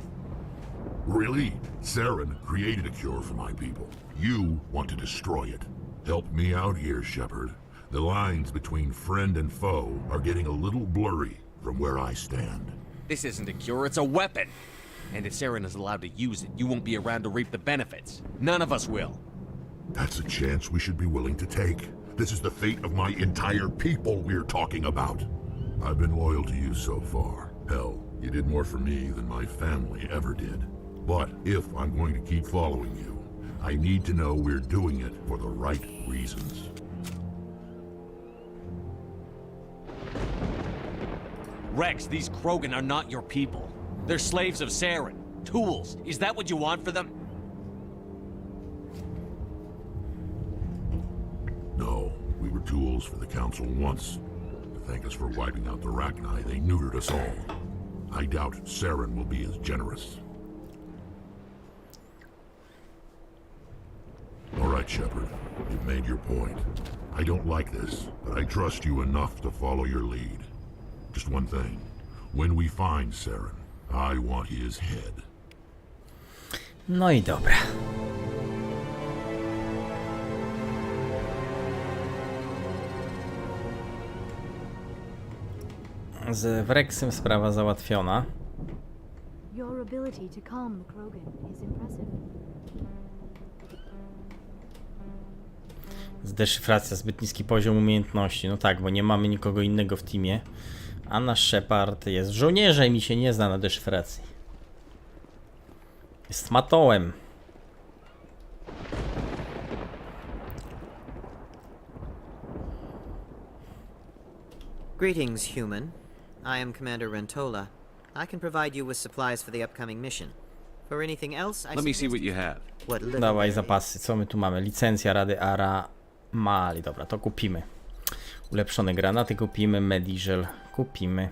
Really? Saren created a cure for my people. You want to destroy it. Help me out here, Shepard. The lines between friend and foe are getting a little blurry from where I stand. This isn't a cure, it's a weapon. And if Saren is allowed to use it, you won't be around to reap the benefits. None of us will. That's a chance we should be willing to take. This is the fate of my entire people we're talking about. I've been loyal to you so far. Hell, you did more for me than my family ever did. But if I'm going to keep following you, I need to know we're doing it for the right reasons. Rex, these Krogan are not your people. They're slaves of Saren. Tools. Is that what you want for them? No, we were tools for the Council once. To thank us for wiping out the Rachni, they neutered us all. I doubt Saren will be as generous. All right, Shepard. You've made your point. I don't like this, but I trust you enough to follow your lead. Just one thing. When we find Saren, I want his head. No i dobra. Z Wrexem sprawa załatwiona. Your ability to calm the Krogan is impressive. Zdeszyfracja, zbyt niski poziom umiejętności. No tak, bo nie mamy nikogo innego w teamie. A nasz Shepard jest żołnierzem i się nie zna na deszyfracji. Jest matołem. Greetings, human. I am Commander Rentola. I can provide you with supplies for the upcoming mission. For anything else, I Let me see what you have. What little Dawaj there zapasy. Co my tu mamy? Licencja Rady Ara Mali. Dobra, to kupimy. Ulepszone granaty kupimy. Mediżel kupimy.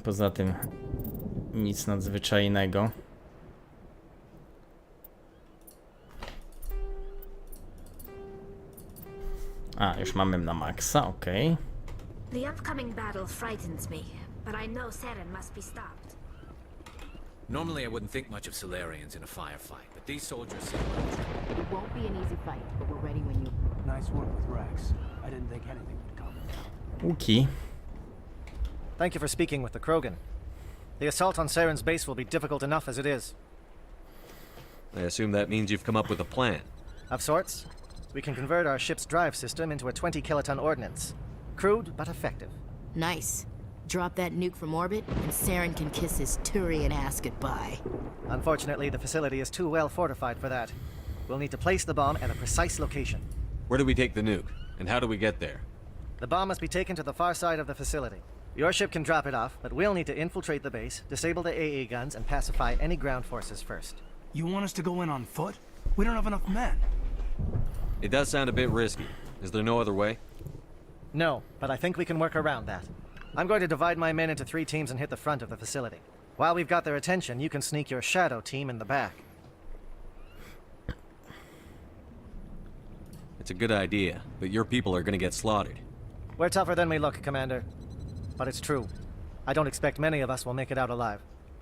Poza tym Nic nadzwyczajnego. A, już mamy na maksa, okej. The upcoming battle frightens me, but I know Seren must be stopped. Normally I wouldn't think much of Solarians in a firefight, but these soldiers seem... It won't be an easy fight, but we're ready when you... Nice work with Rex. I didn't think anything would come. Łuki. Thank you for speaking with the Krogan. The assault on Saren's base will be difficult enough as it is. I assume that means you've come up with a plan. Of sorts. We can convert our ship's drive system into a 20-kiloton ordnance. Crude, but effective. Nice. Drop that nuke from orbit, and Saren can kiss his Turian ass goodbye. Unfortunately, the facility is too well fortified for that. We'll need to place the bomb at a precise location. Where do we take the nuke? And how do we get there? The bomb must be taken to the far side of the facility. Your ship can drop it off, but we'll need to infiltrate the base, disable the AA guns, and pacify any ground forces first. You want us to go in on foot? We don't have enough men. It does sound a bit risky. Is there no other way? No, but I think we can work around that. I'm going to divide my men into 3 teams and hit the front of the facility. While we've got their attention, you can sneak your shadow team in the back. It's a good idea, but your people are gonna get slaughtered. We're tougher than we look, Commander. But it's true. I don't expect many of us will make it out alive.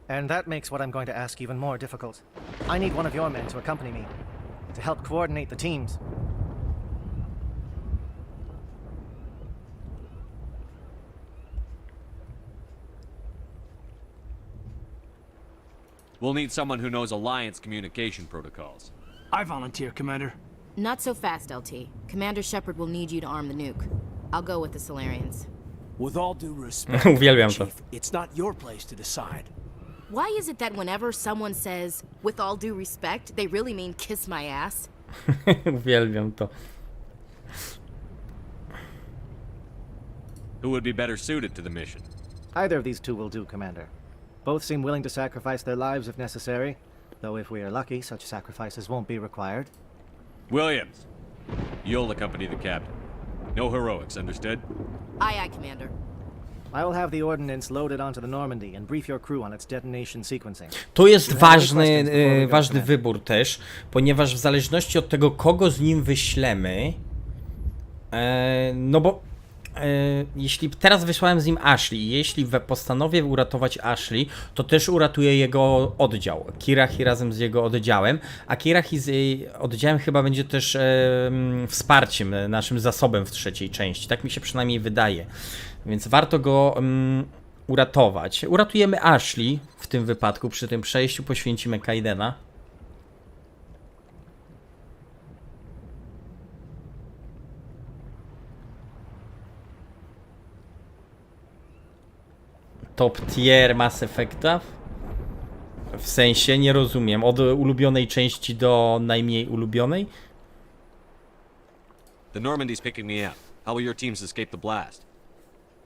And that makes what I'm going to ask even more difficult. I need one of your men to accompany me, to help coordinate the teams. We'll need someone who knows Alliance communication protocols. I volunteer, Commander. Not so fast, LT. Commander Shepard will need you to arm the nuke. I'll go with the Solarians. With all due respect, Uwielbiam to. Chief, it's not your place to decide. Why is it that whenever someone says, with all due respect, they really mean kiss my ass? Uwielbiam to. Who would be better suited to the mission? Either of these 2 will do, Commander. Both seem willing to sacrifice their lives if necessary, though if we are lucky, such sacrifices won't be required. Williams, you'll accompany the captain. No heroics, understood? Aye, aye, Commander. I will have the ordnance loaded onto the Normandy and brief your crew on its detonation sequencing. To jest ważny wybór też, ponieważ w zależności od tego, kogo z nim wyślemy, no bo jeśli teraz wysłałem z nim Ashley, jeśli postanowię uratować Ashley, to też uratuję jego oddział, Kirahi razem z jego oddziałem, a Kirahi z jej oddziałem chyba będzie też wsparciem, naszym zasobem w 3. części, tak mi się przynajmniej wydaje, więc warto go uratować. Uratujemy Ashley w tym wypadku, przy tym przejściu poświęcimy Kaidena. Top tier Mass Effecta? W sensie, nie rozumiem. Od ulubionej części do najmniej ulubionej? The Normandy's picking me up. How will your teams escape the blast?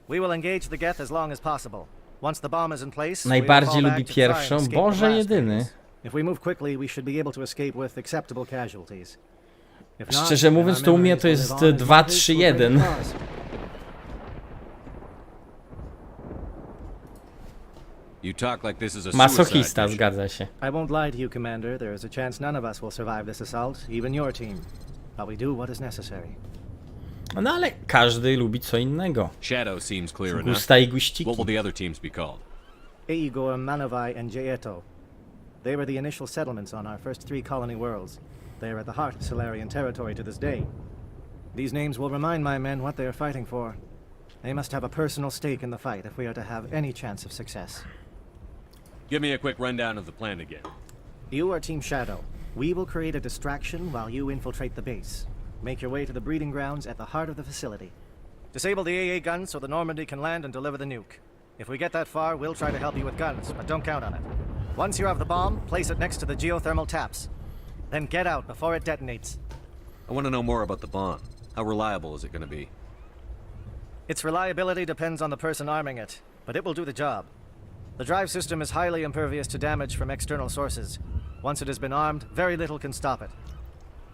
We will engage the Geth as long as possible. Once the bomb is in place, Najbardziej lubi pierwszą. Boże jedyny. If we move quickly, we should be able to escape with acceptable casualties. Szczerze mówiąc, to u mnie to jest 2-3-1. You talk like this is a Masochista, zgadza się. I won't lie to you, Commander. There is a chance none of us will survive this assault, even your team. But we do what is necessary. No ale każdy lubi co innego. Shadow seems clear enough. Gusta i guściki. What will the other teams be called? Eigor, Manavai, and Jaeto. They were the initial settlements on our first 3 colony worlds. They are at the heart of Solarian territory to this day. These names will remind my men what they are fighting for. They must have a personal stake in the fight if we are to have any chance of success. Give me a quick rundown of the plan again. You are Team Shadow. We will create a distraction while you infiltrate the base. Make your way to the breeding grounds at the heart of the facility. Disable the AA guns so the Normandy can land and deliver the nuke. If we get that far, we'll try to help you with guns, but don't count on it. Once you have the bomb, place it next to the geothermal taps. Then get out before it detonates. I want to know more about the bomb. How reliable is it going to be? Its reliability depends on the person arming it, but it will do the job. The drive system is highly impervious to damage from external sources. Once it has been armed, very little can stop it.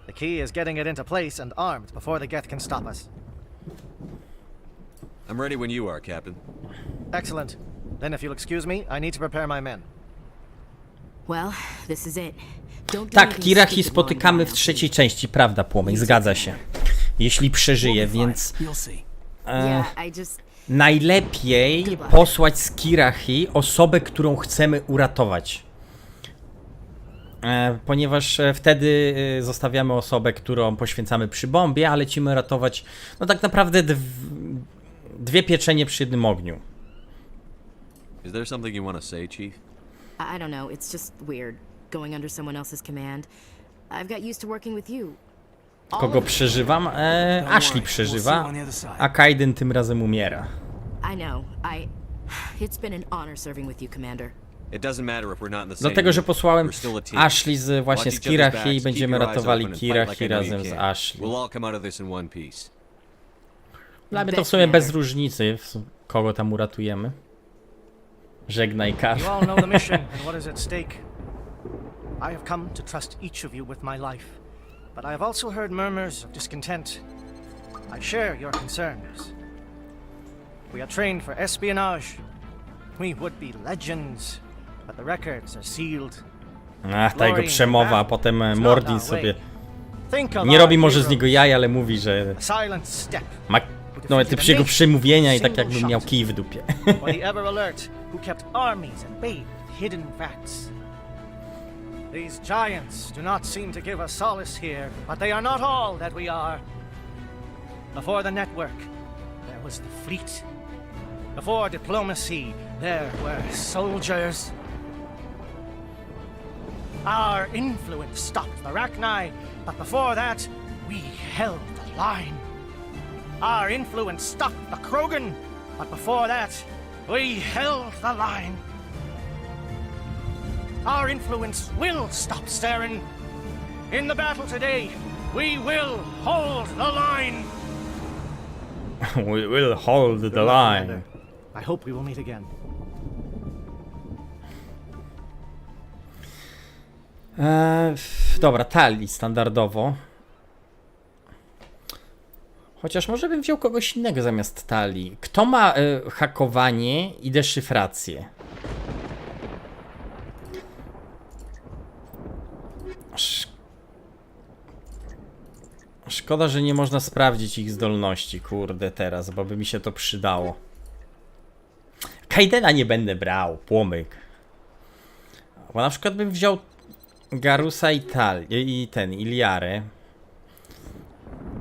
The key is getting it into place and armed before the Geth can stop us. I'm ready when you are, Captain. Excellent. Then if you'll excuse me, I need to prepare my men. Well, this is it. Don't do Tak, anything Kirahi stupid spotykamy while w I'm trzeciej części, prawda, Płomek, zgadza się. Jeśli przeżyje, więc... Yeah, I just... Najlepiej posłać z Kirahi osobę, którą chcemy uratować. Ponieważ wtedy zostawiamy osobę, którą poświęcamy przy bombie, a lecimy ratować, no tak naprawdę dwie pieczenie przy jednym ogniu. Is there something you want to say, Chief? I don't know, it's just weird, going under someone else's command. I've got used to working with you. Kogo przeżywam? Ashley przeżywa, a Kaiden tym razem umiera. I know, It's been an honor serving with you, Commander. It doesn't matter if we're not in the same Dlatego, że group. posłałem We're still a team. Ashley z właśnie z Watch each other's Kirahi i backs, będziemy keep your eyes ratowali open and fight Kirahi like I know razem you z can. Ashley. We'll all come out of this in one piece. Dla mnie to w sumie bez różnicy, kogo tam uratujemy. Żegnaj, Karl. You all know the mission and what is at stake. I have come to trust each of you with my life, but I have also heard murmurs of discontent. I share your concerns. We are trained for espionage. We would be legends, but the records are sealed. Ach, ta jego przemowa, a potem Mordin sobie nie robi może z niego jaja, ale mówi, że ma no te jego przemówienia i tak jakby miał kij w dupie. These giants do not seem to give us solace here, but they are not all that we are. Before the network, there was the fleet. Before diplomacy, there were soldiers. Our influence stopped the Rachni, but before that, we held the line. Our influence stopped the Krogan, but before that, we held the line. Our influence will stop Saren. In the battle today, we will hold the line. We will hold the line. I hope we will meet again. Dobra, Tali standardowo. Chociaż może bym wziął kogoś innego zamiast Tali. Kto ma hakowanie i deszyfrację? Szkoda, że nie można sprawdzić ich zdolności, kurde, teraz, bo by mi się to przydało. Kaidena nie będę brał, Płomyk. Bo na przykład bym wziął Garusa i Iliarę.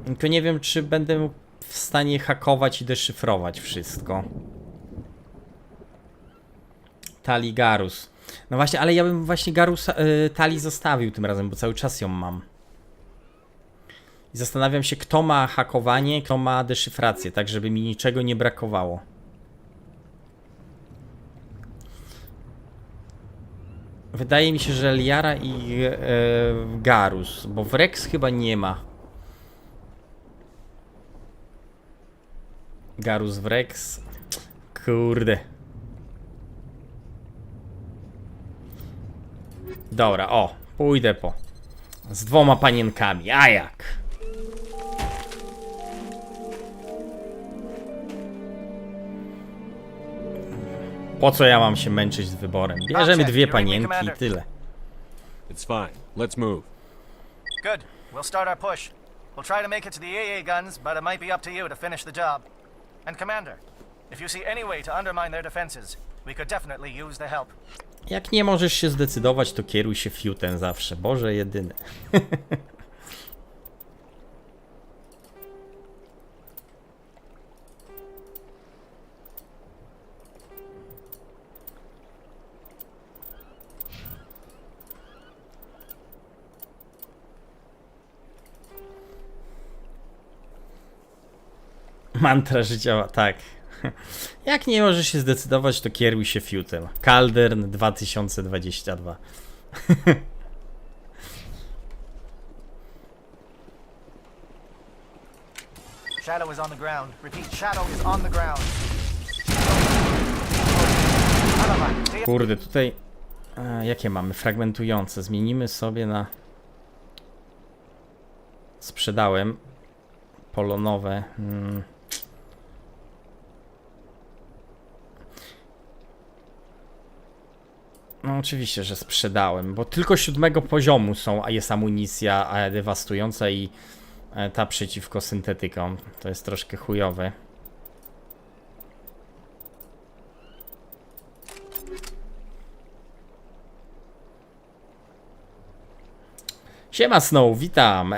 Tylko nie wiem, czy będę w stanie hakować i deszyfrować wszystko. Tali Garus. No właśnie, ale ja bym właśnie Garusa, Tali zostawił tym razem, bo cały czas ją mam. I zastanawiam się, kto ma hakowanie, kto ma deszyfrację, tak żeby mi niczego nie brakowało. Wydaje mi się, że Liara i Garus, bo w Rex chyba nie ma. Garus w Rex. Kurde. Dobra, o, pójdę z 2 panienkami, a jak? Po co ja mam się męczyć z wyborem? Bierzemy 2 panienki i tyle. It's fine. Let's move. Good. We'll start our push. We'll try to make it to the AA guns, but it might be up to you to finish the job. And Commander, if you see any way to undermine their defenses, we could definitely use the help. Jak nie możesz się zdecydować, to kieruj się fiutem zawsze. Boże jedyny. Mantra życiowa, tak. Jak nie możesz się zdecydować, to kieruj się fiutem. Kaldern 2022. Shadow is on the ground. Repeat, Shadow is on the ground. Kurde, tutaj jakie mamy? Fragmentujące. Zmienimy sobie na... Sprzedałem. Polonowe. No oczywiście, że sprzedałem, bo tylko 7 poziomu jest amunicja dewastująca i ta przeciwko syntetykom. To jest troszkę chujowe. Siema Snow, witam.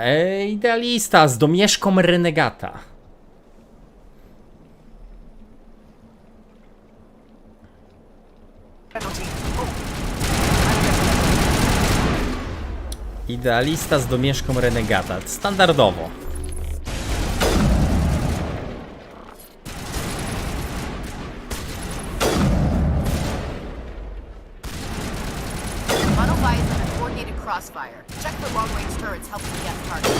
Idealista z domieszką renegata. Idealista z domieszką renegata. Standardowo. Crossfire. Check for long-range turrets helps me get target.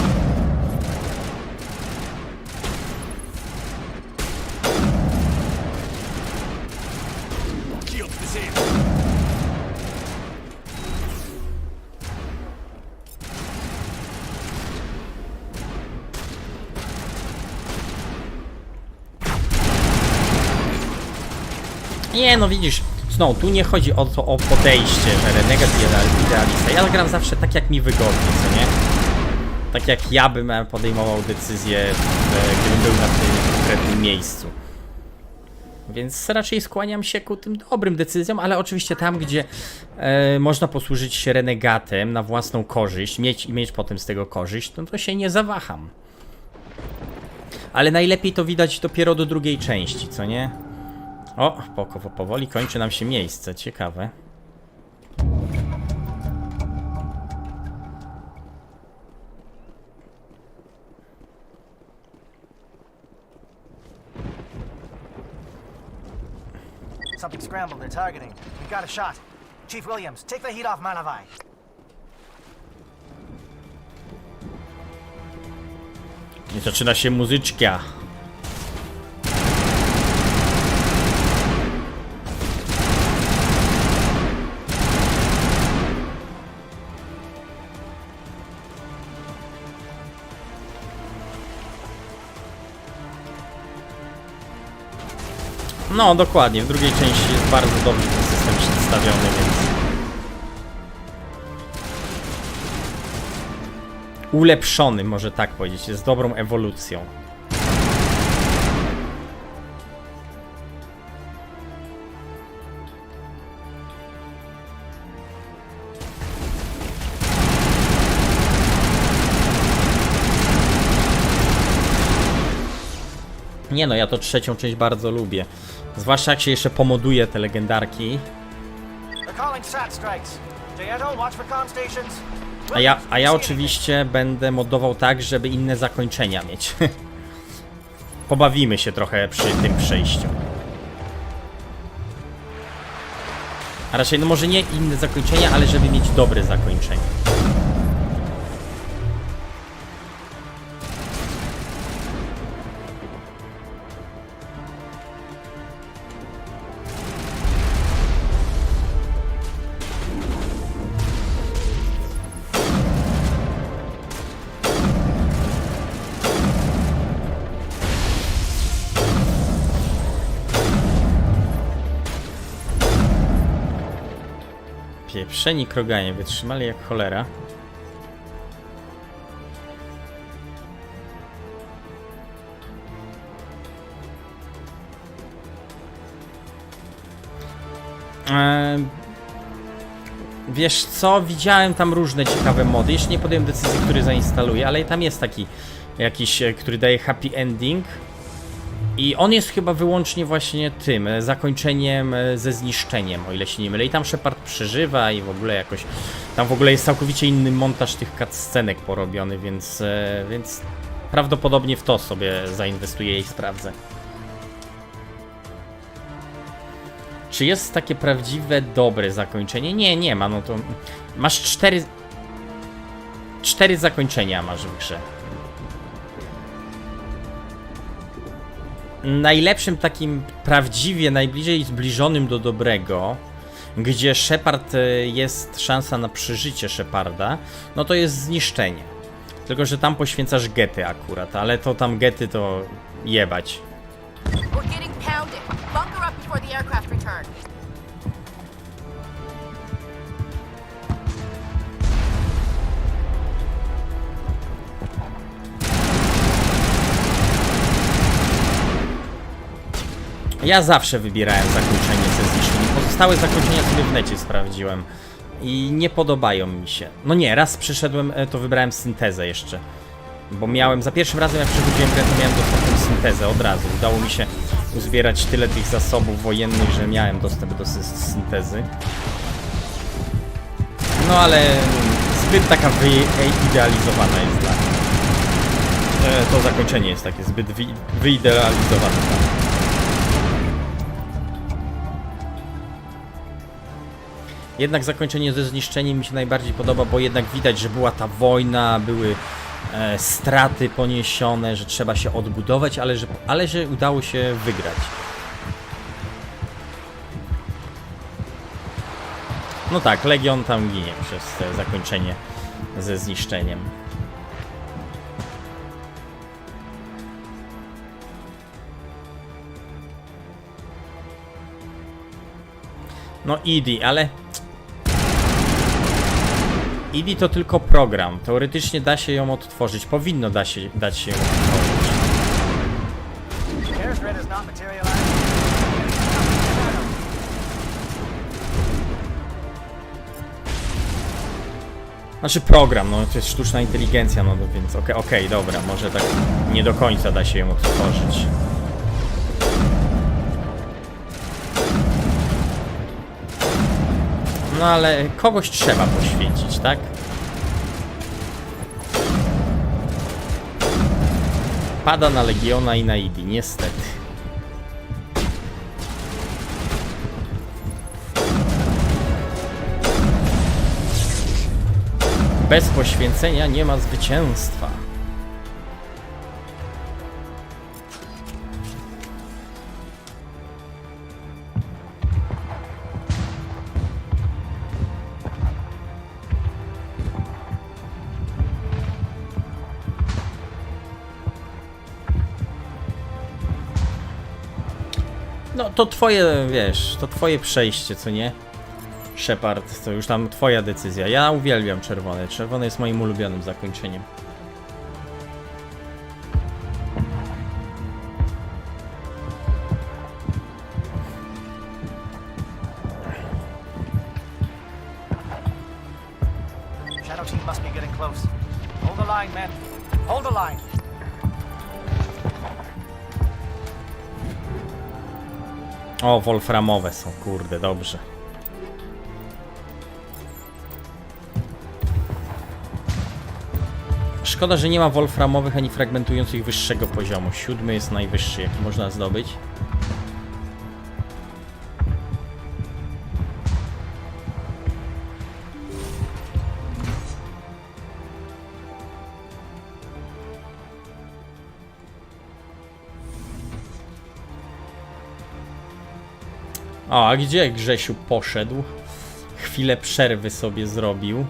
Shields disabled. Nie, no widzisz, Snow, tu nie chodzi o to, o podejście, że renegat i idealista. Ja gram zawsze tak, jak mi wygodnie, co nie? Tak jak ja bym podejmował decyzję, gdybym był na tym konkretnym miejscu. Więc raczej skłaniam się ku tym dobrym decyzjom, ale oczywiście tam, gdzie można posłużyć się renegatem na własną korzyść, mieć potem z tego korzyść, no to się nie zawaham. Ale najlepiej to widać dopiero do drugiej części, co nie? O, powoli kończy nam się miejsce, ciekawe. Something scrambled. They're targeting. We got a shot. Chief Williams, take the heat off Manavai. I zaczyna się muzyczka. No, dokładnie, w drugiej części jest bardzo dobrze ten system przedstawiony, więc... Ulepszony, może tak powiedzieć, jest dobrą ewolucją. Nie no, ja to trzecią część bardzo lubię. Zwłaszcza jak się jeszcze pomoduje te legendarki. A ja oczywiście będę modował tak, żeby inne zakończenia mieć. Pobawimy się trochę przy tym przejściu. A raczej, no może nie inne zakończenia, ale żeby mieć dobre zakończenie. Pieprzeni kroganie wytrzymali jak cholera. Wiesz co, widziałem tam różne ciekawe mody. Jeszcze nie podjąłem decyzji, który zainstaluję, ale tam jest taki jakiś, który daje happy ending. I on jest chyba wyłącznie właśnie tym zakończeniem ze zniszczeniem, o ile się nie mylę. I tam Shepard przeżywa i w ogóle jakoś... Tam w ogóle jest całkowicie inny montaż tych cutscenek porobiony, więc prawdopodobnie w to sobie zainwestuję i sprawdzę. Czy jest takie prawdziwe, dobre zakończenie? Nie, nie ma, no to... Masz 4 zakończenia masz w grze. Najlepszym takim prawdziwie najbliżej zbliżonym do dobrego, gdzie Shepard jest szansa na przeżycie Sheparda, no to jest zniszczenie. Tylko że tam poświęcasz gety akurat, ale to tam gety to jebać. Ja zawsze wybierałem zakończenie ze zniszczeniem. Pozostałe zakończenia sobie w necie sprawdziłem. I nie podobają mi się. No nie, raz przyszedłem, to wybrałem syntezę jeszcze. Bo miałem, za pierwszym razem jak przechodziłem grę, to miałem dostęp do syntezę od razu. Udało mi się uzbierać tyle tych zasobów wojennych, że miałem dostęp do syntezy. No ale zbyt taka wyidealizowana jest dla mnie. To zakończenie jest takie zbyt wyidealizowane. Jednak zakończenie ze zniszczeniem mi się najbardziej podoba, bo jednak widać, że była ta wojna, były straty poniesione, że trzeba się odbudować, ale że udało się wygrać. No tak, Legion tam ginie przez zakończenie ze zniszczeniem. No Edy, ale... Edy to tylko program. Teoretycznie da się ją odtworzyć. Powinno dać się ją odtworzyć. Znaczy program, no to jest sztuczna inteligencja, no więc okej, dobra, może tak nie do końca da się ją odtworzyć. No ale kogoś trzeba poświęcić, tak? Pada na Legiona i na Edy, niestety. Bez poświęcenia nie ma zwycięstwa. No to twoje, wiesz, to twoje przejście, co nie? Shepard, to już tam twoja decyzja. Ja uwielbiam czerwone. Czerwone jest moim ulubionym zakończeniem. Shadow team must be getting close. Hold the line, men. Hold the line. O, wolframowe są, kurde, dobrze. Szkoda, że nie ma wolframowych ani fragmentujących wyższego poziomu. 7 jest najwyższy, jaki można zdobyć. O, a gdzie Grzesiu poszedł? Chwilę przerwy sobie zrobił.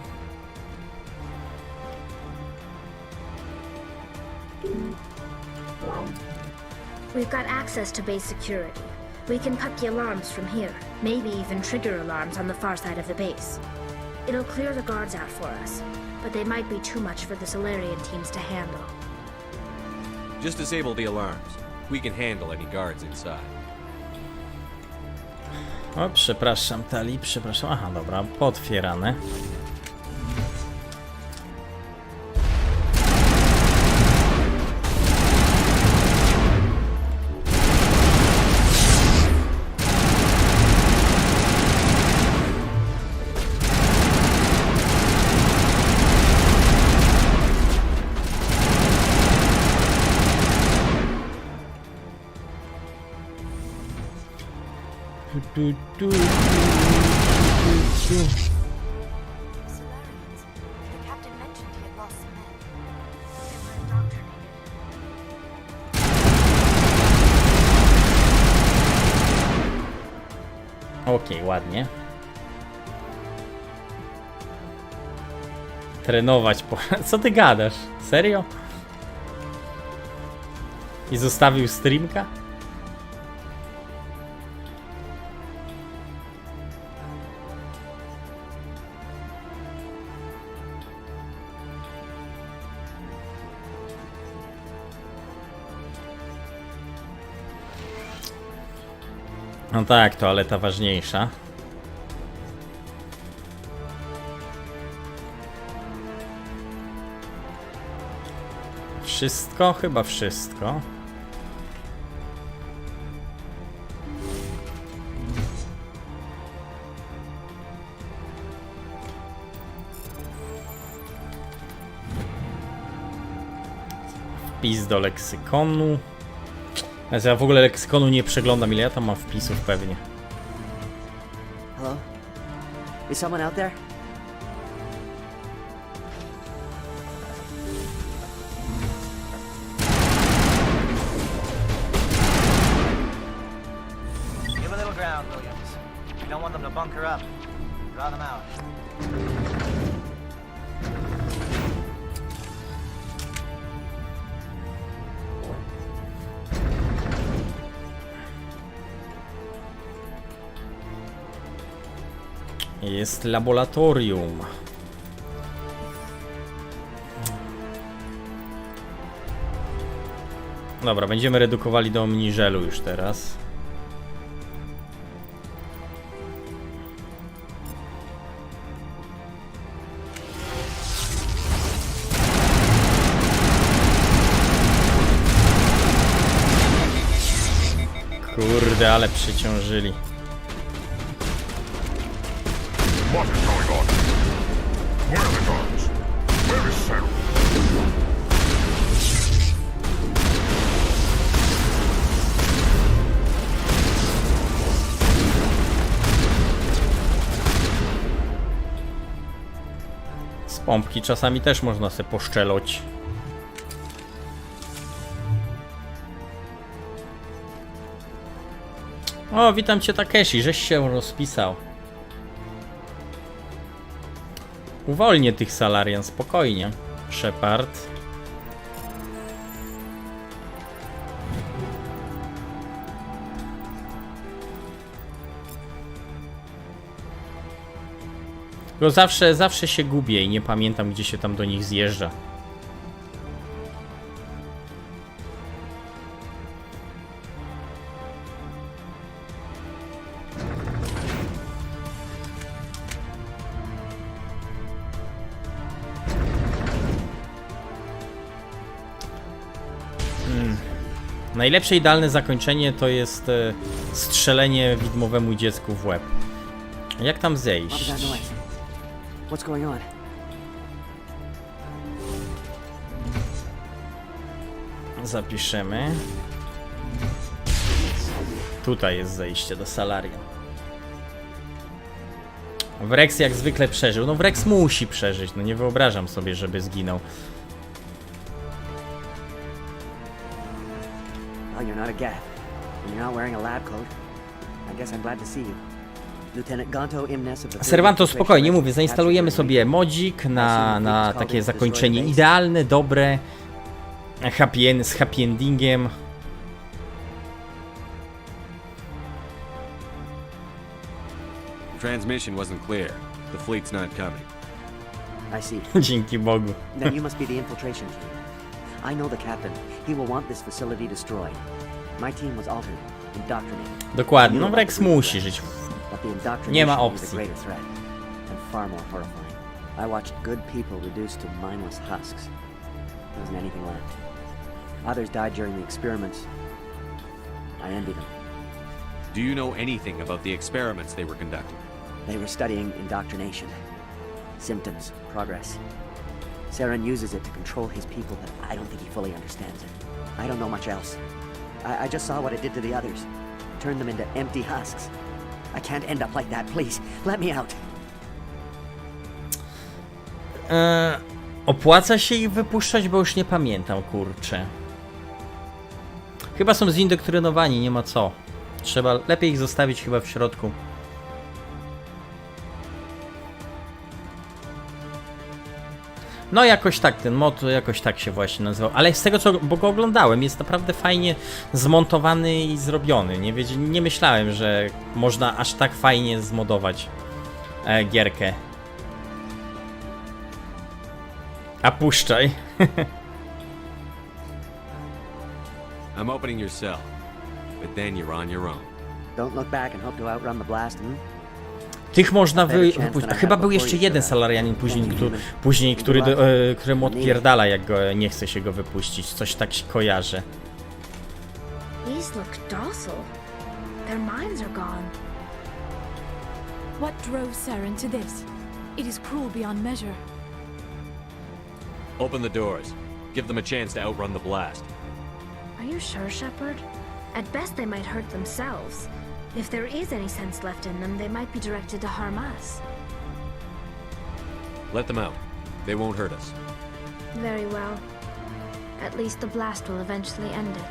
We've got access to base security. We can cut the alarms from here, maybe even trigger alarms on the far side of the base. It'll clear the guards out for us, but they might be too much for the Solarian teams to handle. Just disable the alarms. We can handle any guards inside. O, przepraszam, Tali, przepraszam. Aha, dobra, potwierane. Okej, ładnie. Trenować po... Co ty gadasz? Serio? I zostawił streamka? No tak, toaleta ważniejsza. Wszystko? Chyba wszystko. Wpis do leksykonu. Ja w ogóle leksykonu nie przeglądam, ile ja tam mam wpisów pewnie. Hello? Is someone out there? Give a little ground, Williams. You don't want them to bunker up. Draw them out. Jest laboratorium. Dobra, będziemy redukowali do omniżelu już teraz. Kurde, ale przyciążyli. What is going on? Where are the guns? Where is Sarah? Z pompki czasami też można sobie poszczeloć. O, witam cię Takeshi, żeś się rozpisał. Uwolnię tych Salarian, spokojnie. Shepard. Bo zawsze się gubię i nie pamiętam, gdzie się tam do nich zjeżdża. Najlepsze idealne zakończenie to jest strzelenie widmowemu dziecku w łeb. Jak tam zejść? What's going on? Zapiszemy. Tutaj jest zejście do Salarian. Wrex jak zwykle przeżył. No Wrex musi przeżyć, no nie wyobrażam sobie, żeby zginął. Oh, you're not a Gath. And you're not wearing a lab coat. I guess I'm glad to see you. Lieutenant Gonto Imnes of the Servanto, spokojnie, mówię, zainstalujemy sobie modzik na takie zakończenie idealne, dobre, z happy endingiem. Transmission wasn't clear. The fleet's not coming. I see. Dzięki Bogu. Then you must be the infiltration team. I know the captain. He will want this facility destroyed. My team was altered, indoctrinated. Dokładnie, no Wrex musi żyć. Nie ma opcji. And far more horrifying. I watched good people reduced to mindless husks. There wasn't anything left. Others died during the experiments. I envy them. Do you know anything about the experiments they were conducting? They were studying indoctrination. Symptoms, progress. Saren uses it to control his people, but I don't think he fully understands it. I don't know much else. I just saw what it did to the others. Turned them into empty husks. I can't end up like that, please. Let me out. Opłaca się ich wypuszczać, bo już nie pamiętam, kurczę. Chyba są zindoktrynowani, nie ma co. Trzeba lepiej ich zostawić chyba w środku. No jakoś tak, ten mod jakoś tak się właśnie nazywał. Ale z tego co, bo go oglądałem, jest naprawdę fajnie zmontowany i zrobiony. Nie myślałem, że można aż tak fajnie zmodować gierkę. A puszczaj. I'm opening your cell, but then you're on your own. Don't look back and hope to outrun the blast, Tych można wypuścić. Chyba był jeszcze jeden Salarianin później, któremu odpierdala, jak go nie chce się go wypuścić. Coś tak się kojarzy. These look docile. Their minds are gone. What drove Saren to this? It is cruel beyond measure. Open the doors. Give them a chance to outrun the blast. Are you sure, Shepard? At best, they might hurt themselves. If there is any sense left in them, they might be directed to harm us. Let them out. They won't hurt us. Very well. At least the blast will eventually end it.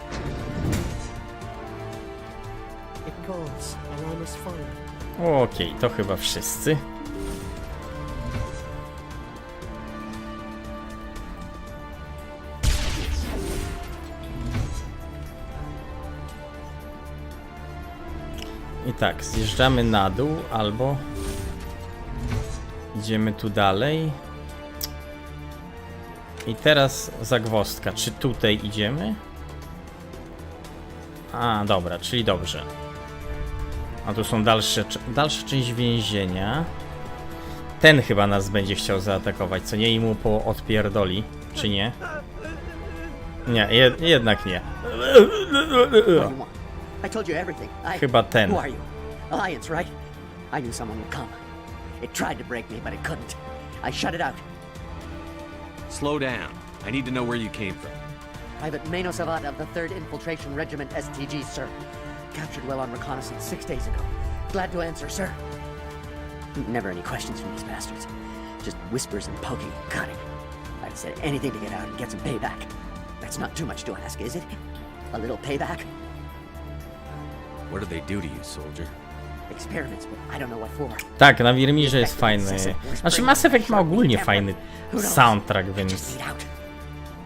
It calls, and I must follow. Okej, to chyba wszyscy. I tak, zjeżdżamy na dół, albo idziemy tu dalej. I teraz zagwozdka, czy tutaj idziemy? A, dobra, czyli dobrze. A tu są dalsza część więzienia. Ten chyba nas będzie chciał zaatakować, co nie? I mu odpierdoli, czy nie? Nie, jednak nie. I told you everything. Chyba ten. Who are you? Alliance, right? I knew someone would come. It tried to break me, but it couldn't. I shut it out. Slow down. I need to know where you came from. Private Mano Savat of the 3rd Infiltration Regiment STG, sir. Captured well on reconnaissance 6 days ago. Glad to answer, sir. Never any questions from these bastards. Just whispers and poking and cutting. I'd said anything to get out and get some payback. That's not too much to ask, is it? A little payback? What did they do to you, soldier? Experiments, but I don't know what for. Tak, na Wirmirze jest fajny. Znaczy Mass Effect ma ogólnie fajny soundtrack, więc...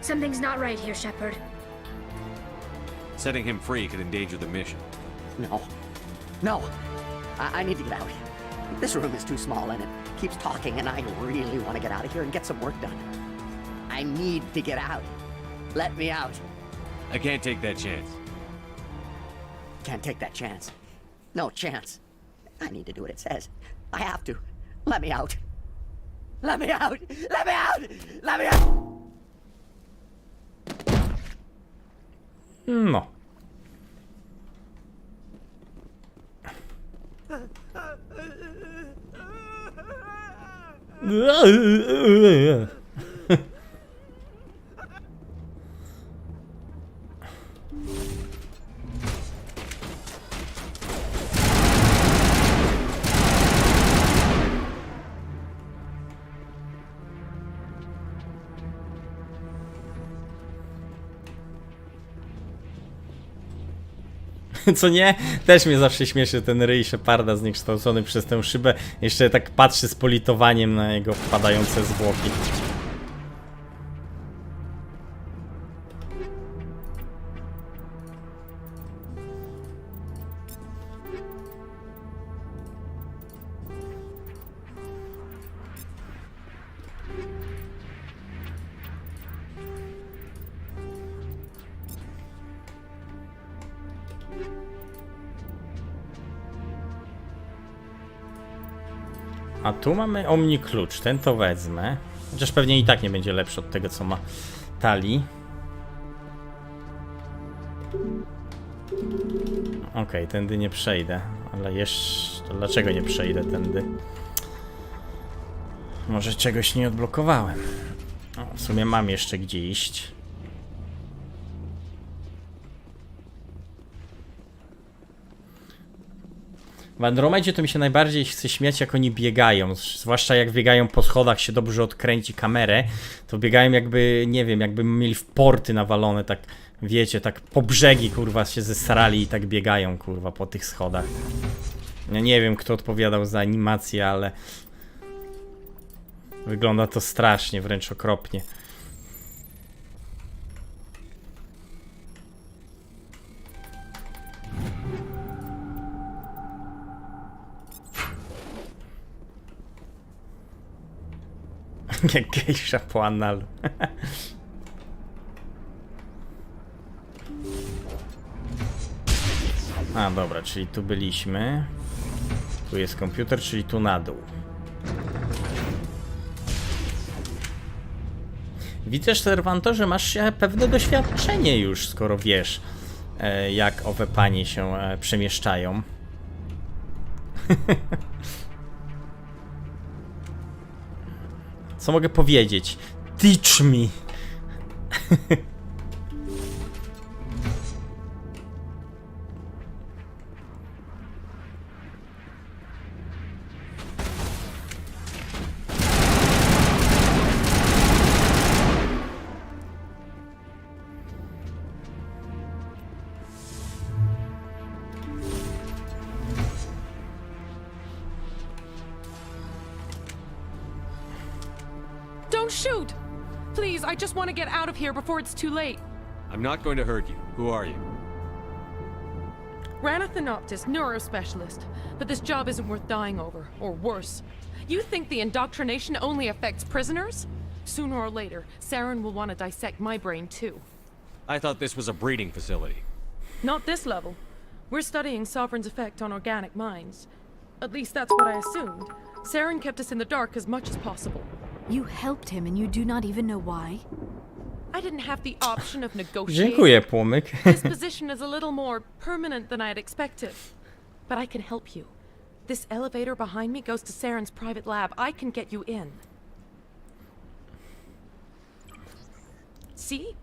Something's not right here, Shepard. Setting him free could endanger the mission. No. I need to get out. This room is too small and it keeps talking and I really want to get out of here and get some work done. I need to get out. Let me out. I can't take that chance. Can't take that chance. No chance. I need to do what it says. I have to. Let me out. Let me out. Let me out. Let me out. No. Co nie? Też mnie zawsze śmieszy ten ryj Sheparda zniekształcony przez tę szybę. Jeszcze tak patrzy z politowaniem na jego wpadające zwłoki. A tu mamy Omni klucz, ten to wezmę. Chociaż pewnie i tak nie będzie lepszy od tego, co ma Tali. Okej, tędy nie przejdę, ale jeszcze... Dlaczego nie przejdę tędy? Może czegoś nie odblokowałem. O, w sumie mam jeszcze gdzie iść. W Andromedzie to mi się najbardziej chce śmiać, jak oni biegają, zwłaszcza jak biegają po schodach, się dobrze odkręci kamerę, to biegają jakby, nie wiem, jakby mieli w porty nawalone, tak, wiecie, tak po brzegi, kurwa, się zesrali i tak biegają, kurwa, po tych schodach. Ja nie wiem, kto odpowiadał za animację, ale wygląda to strasznie, wręcz okropnie. Jak gejsza po analu. A, dobra, czyli tu byliśmy. Tu jest komputer, czyli tu na dół. Widzę, Serwanto, że masz pewne doświadczenie już, skoro wiesz, jak owe panie się przemieszczają. Co mogę powiedzieć? Teach me! Don't shoot! Please, I just want to get out of here before it's too late. I'm not going to hurt you. Who are you? Ranathanoptis, neurospecialist. But this job isn't worth dying over, or worse. You think the indoctrination only affects prisoners? Sooner or later, Saren will want to dissect my brain too. I thought this was a breeding facility. Not this level. We're studying Sovereign's effect on organic minds. At least that's what I assumed. Saren kept us in the dark as much as possible. You helped him and you do not even know why? I didn't have the option of negotiating. Dziękuję, Płomyk. This position is a little more permanent than I had expected. But I can help you. This elevator behind me goes to Saren's private lab. I can get you in. See?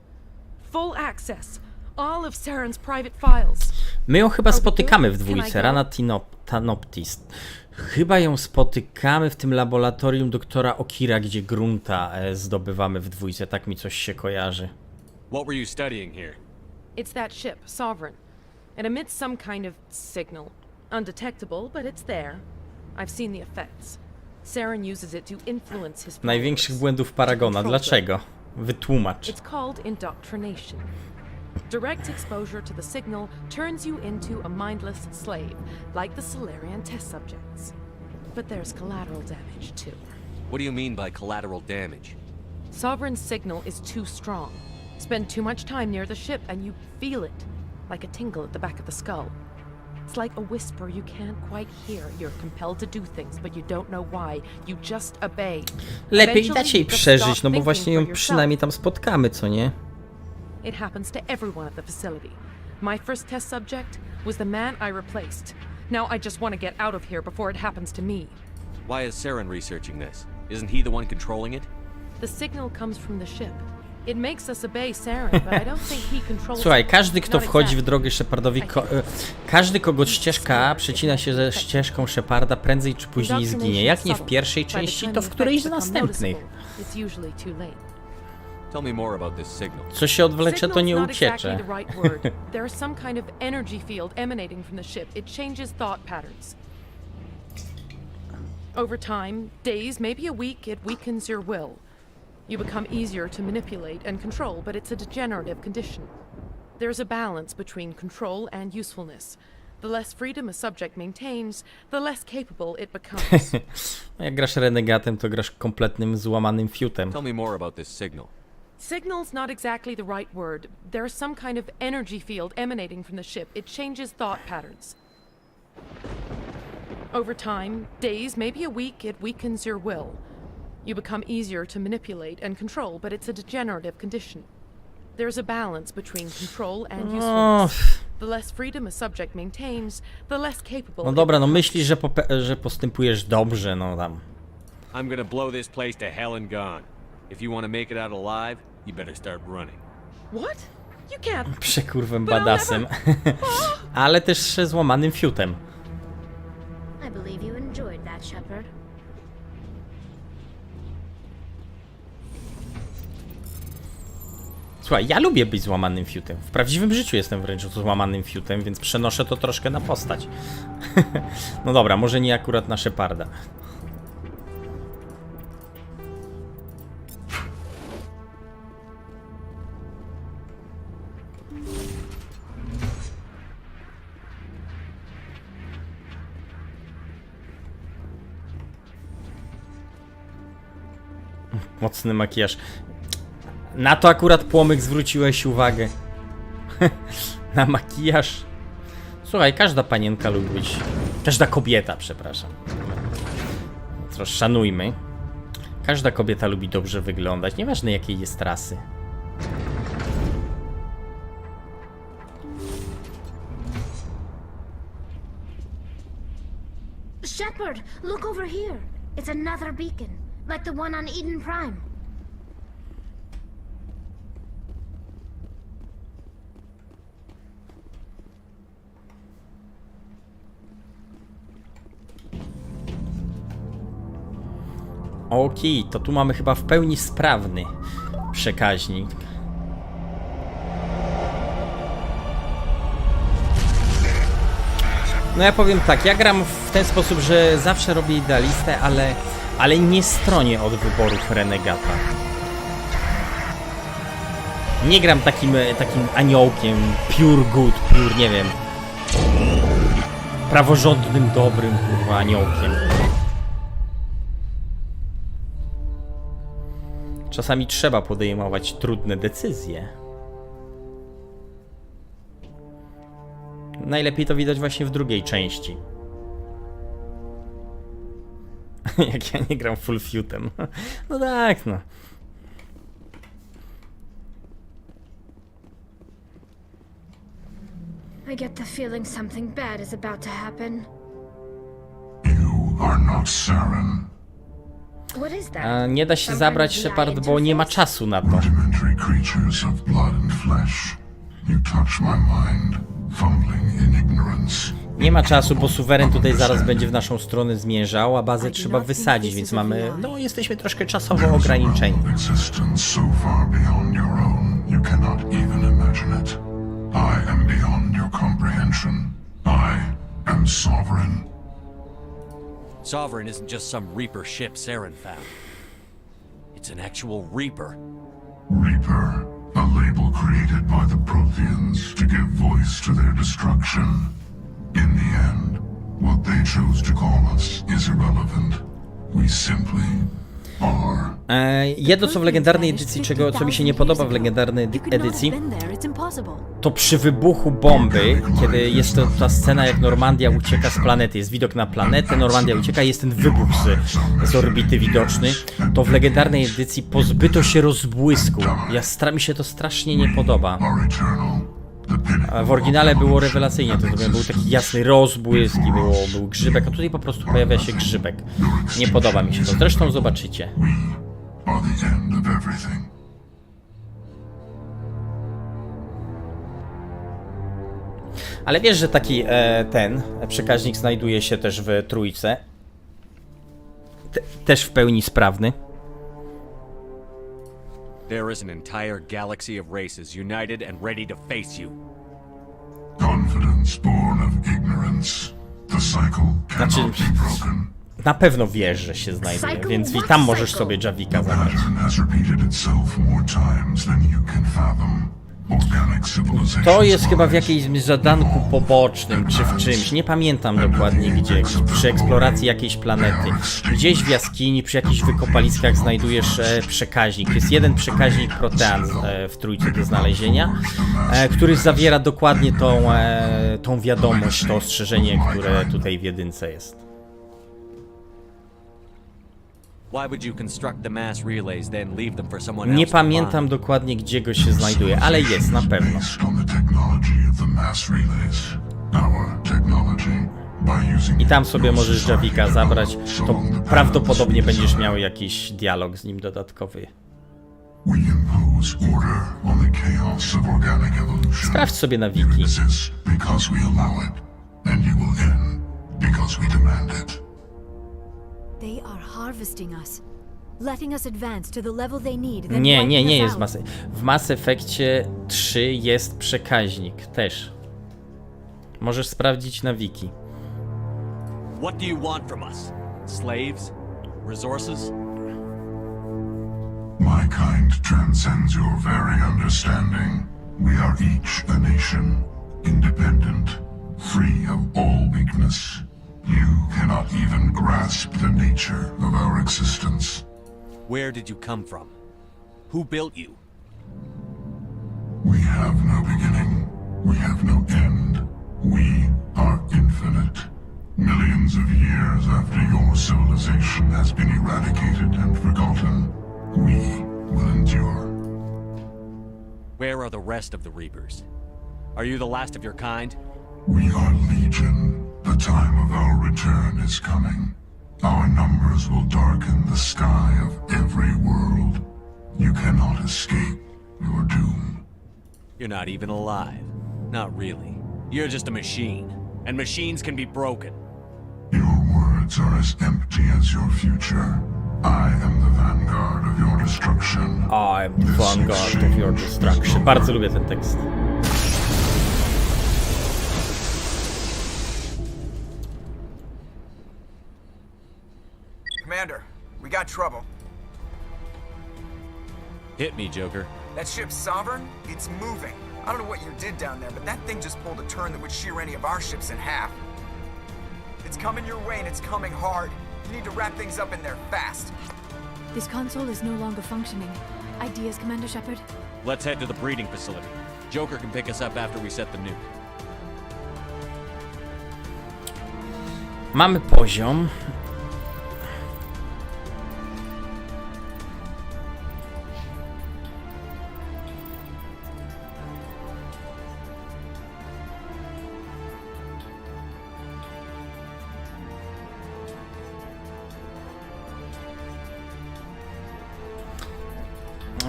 Full access. All of Saren's private files. My ją chyba spotykamy w dwójce, Ranathanoptis. Chyba ją spotykamy w tym laboratorium doktora Okira, gdzie grunta zdobywamy w dwójce. Tak mi coś się kojarzy. What were you studying here? It's that ship, Sovereign. It emits some kind of signal. Undetectable, but it's there. I've seen the effects. Saren uses it to influence his followers. Największych błędów Paragona. Dlaczego? Wytłumacz. It's called indoctrination. Direct exposure to the signal turns you into a mindless slave, like the Solarian test subjects. But there's collateral damage, too. What do you mean by collateral damage? Sovereign's signal is too strong. Spend too much time near the ship and you feel it, like a tingle at the back of the skull. It's like a whisper you can't quite hear. You're compelled to do things, but you don't know why. You just obey. Lepiej dać jej przeżyć, no bo właśnie ją przynajmniej tam spotkamy, co nie? It happens to everyone at the facility. My first test subject was the man I replaced. Now I just want to get out of here before it happens to me. Why is Saren researching this? Isn't he the one controlling it? The signal comes from the ship. It makes us obey Saren, but I don't think he controls. Słuchaj, każdy kto wchodzi w drogę Shepardowi, każdy kogo ścieżka przecina się ze ścieżką Sheparda, prędzej czy później zginie. Jak nie w pierwszej części, to w którejś z następnych. Tell me more about this signal. Co się odwlecze, to nie uciecze. There is some kind of energy field emanating from the ship. It changes thought patterns. Over time, days, maybe a week, it weakens your will. You become easier to manipulate and control, but it's a degenerative condition. There's a balance between control and usefulness. The less freedom a subject maintains, the less capable it becomes. Jak grasz renegatem, to grasz kompletnym złamanym fiutem. Tell me more about this signal. Signal's not exactly the right word. There's some kind of energy field emanating from the ship. It changes thought patterns. Over time, days, maybe a week, it weakens your will. You become easier to manipulate and control, but it's a degenerative condition. There's a balance between control and usefulness. The less freedom a subject maintains, the less capable. No dobra, no myślisz, że postępujesz dobrze, no tam. I'm gonna blow this place to hell and gone. If you want to make it out alive, you better start running. What? You can't. Przekurwym badasem. Ale też złamanym fiutem. I believe you enjoyed that, Shepard. Słuchaj, ja lubię być złamanym fiutem. W prawdziwym życiu jestem wręcz złamanym fiutem, więc przenoszę to troszkę na postać. No dobra, może nie akurat na Sheparda. Mocny makijaż. Na to akurat, Płomyk, zwróciłeś uwagę. Na makijaż. Słuchaj, każda panienka lubi być... Każda kobieta, przepraszam. Rozszanujmy. Każda kobieta lubi dobrze wyglądać, nieważne jakiej jest rasy. Shepard, look over here. It's another beacon, like the one on Eden Prime. Okej, to tu mamy chyba w pełni sprawny przekaźnik. No ja powiem tak, ja gram w ten sposób, że zawsze robię idealistę, ale nie stronię od wyborów renegata. Nie gram takim aniołkiem, pure good, pure, nie wiem, praworządnym, dobrym, kurwa, aniołkiem. Czasami trzeba podejmować trudne decyzje. Najlepiej to widać właśnie w drugiej części. Jak ja nie gram full fiutem. No tak, no. I get the feeling something bad is about to happen. You are not Saren. What is that? Nie da się zabrać Shepard, bo nie ma czasu na to. Rudimentary creatures of blood and flesh. You touch my mind, fumbling in ignorance. Nie ma czasu, bo suweren tutaj zaraz będzie w naszą stronę zmierzał, a bazę trzeba wysadzić, więc mamy... No, jesteśmy troszkę czasowo ograniczeni. Existence so far beyond your own, you cannot even imagine it. I am beyond your comprehension. I am sovereign. Sovereign isn't just some Reaper ship Saren found. It's an actual Reaper. Reaper, a label created by the Protheans to give voice to their destruction. In the end, what they chose to call us is irrelevant. We simply are. Jedno co w legendarnej edycji, co mi się nie podoba w legendarnej edycji, to przy wybuchu bomby, kiedy jest to ta scena, jak Normandia ucieka z planety, jest widok na planetę, Normandia ucieka, jest ten wybuch z orbity widoczny, to w legendarnej edycji pozbyto się rozbłysku. Mi się to strasznie nie podoba. W oryginale było rewelacyjnie, to był taki jasny rozbłysk i był grzybek, a tutaj po prostu pojawia się grzybek. Nie podoba mi się to, zresztą zobaczycie. Ale wiesz, że taki ten przekaźnik znajduje się też w trójce. Też w pełni sprawny. There is an entire galaxy of races united and ready to face you. Confidence born of ignorance. The cycle cannot be broken. Na pewno wiesz, że się znajduje, więc i tam możesz sobie Javika zabrać. To jest chyba w jakimś zadanku pobocznym, czy w czymś, nie pamiętam dokładnie gdzie, przy eksploracji jakiejś planety. Gdzieś w jaskini, przy jakichś wykopaliskach znajdujesz przekaźnik. Jest jeden przekaźnik Protean w trójce do znalezienia, który zawiera dokładnie tą wiadomość, to ostrzeżenie, które tutaj w jedynce jest. Nie pamiętam dokładnie, gdzie go się znajduje, ale jest na pewno. I tam sobie możesz Javika zabrać, to prawdopodobnie będziesz miał jakiś dialog z nim dodatkowy. Sprawdź sobie na wiki. Nie jest w Mass Effectie 3 jest przekaźnik też. Możesz sprawdzić na wiki. What do you want from us? Slaves? Resources? My kind transcends your very understanding. We are each a nation, independent, free of all weakness. You cannot even grasp the nature of our existence. Where did you come from? Who built you? We have no beginning. We have no end. We are infinite. Millions of years after your civilization has been eradicated and forgotten, we will endure. Where are the rest of the Reapers? Are you the last of your kind? We are Legion. The time of our return is coming. Our numbers will darken the sky of every world. You cannot escape your doom. You're not even alive. Not really. You're just a machine. And machines can be broken. Your words are as empty as your future. I am the vanguard of your destruction. I'm the vanguard of your destruction. Bardzo lubię ten tekst. Commander, we got trouble. Hit me, Joker. That ship's Sovereign? It's moving. I don't know what you did down there, but that thing just pulled a turn that would shear any of our ships in half. It's coming your way and it's coming hard. You need to wrap things up in there fast. This console is no longer functioning. Ideas, Commander Shepard? Let's head to the breeding facility. Joker can pick us up after we set the nuke. Mamy poziom.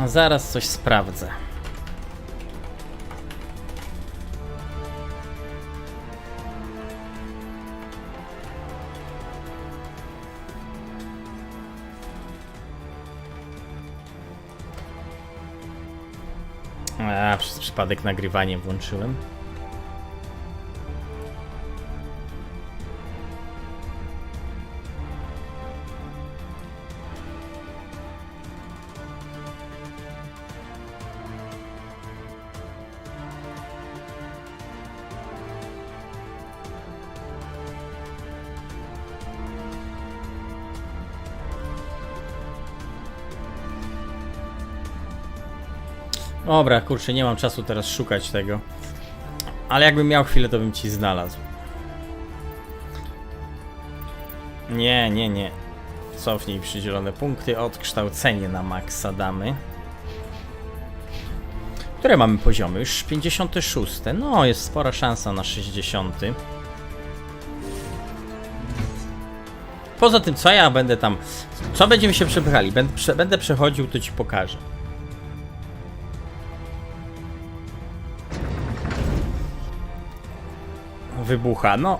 Zaraz coś sprawdzę. Przez przypadek nagrywanie włączyłem. Dobra, kurczę, nie mam czasu teraz szukać tego. Ale jakbym miał chwilę, to bym ci znalazł. Nie. Cofnij przydzielone punkty. Odkształcenie na maksa damy. Które mamy poziomy? Już 56. No, jest spora szansa na 60. Poza tym, co ja będę tam... Co będziemy się przepychali? Będę przechodził, to ci pokażę. Wybucha, no.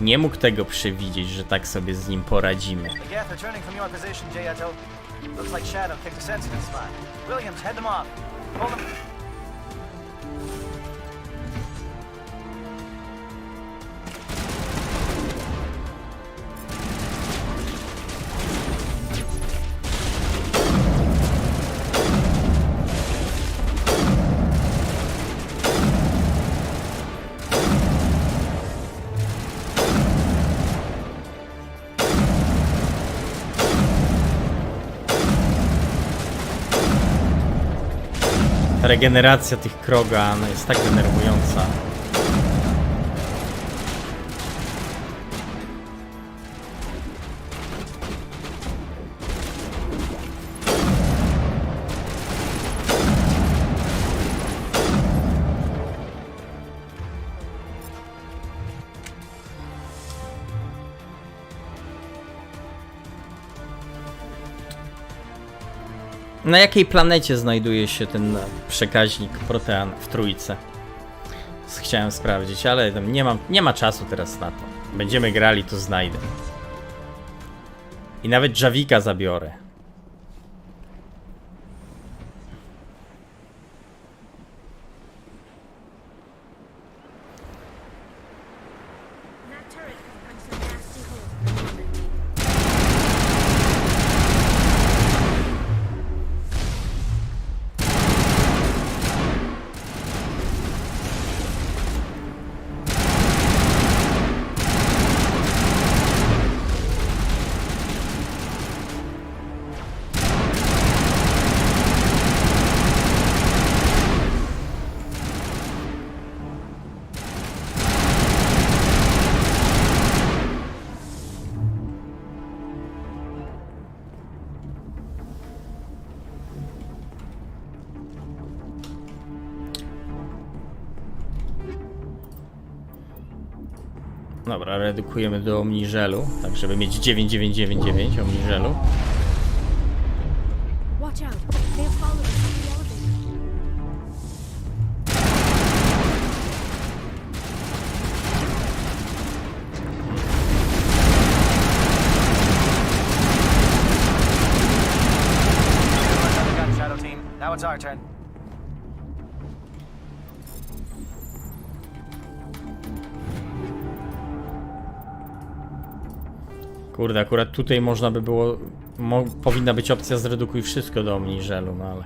Nie mógł tego przewidzieć, że tak sobie z nim poradzimy. Regeneracja tych kroga no jest tak denerwująca. Na jakiej planecie znajduje się ten przekaźnik protean w trójce? Chciałem sprawdzić, ale nie ma czasu teraz na to. Będziemy grali, to znajdę. I nawet Javika zabiorę. Dobra, redukujemy do omniżelu, tak żeby mieć 9999 omniżelu. Watch out. They have followed us up the elevator. Gun, Shadow Team. Now it's our turn. Kurde, akurat tutaj można by było... powinna być opcja zredukuj wszystko do omniżelu, no ale...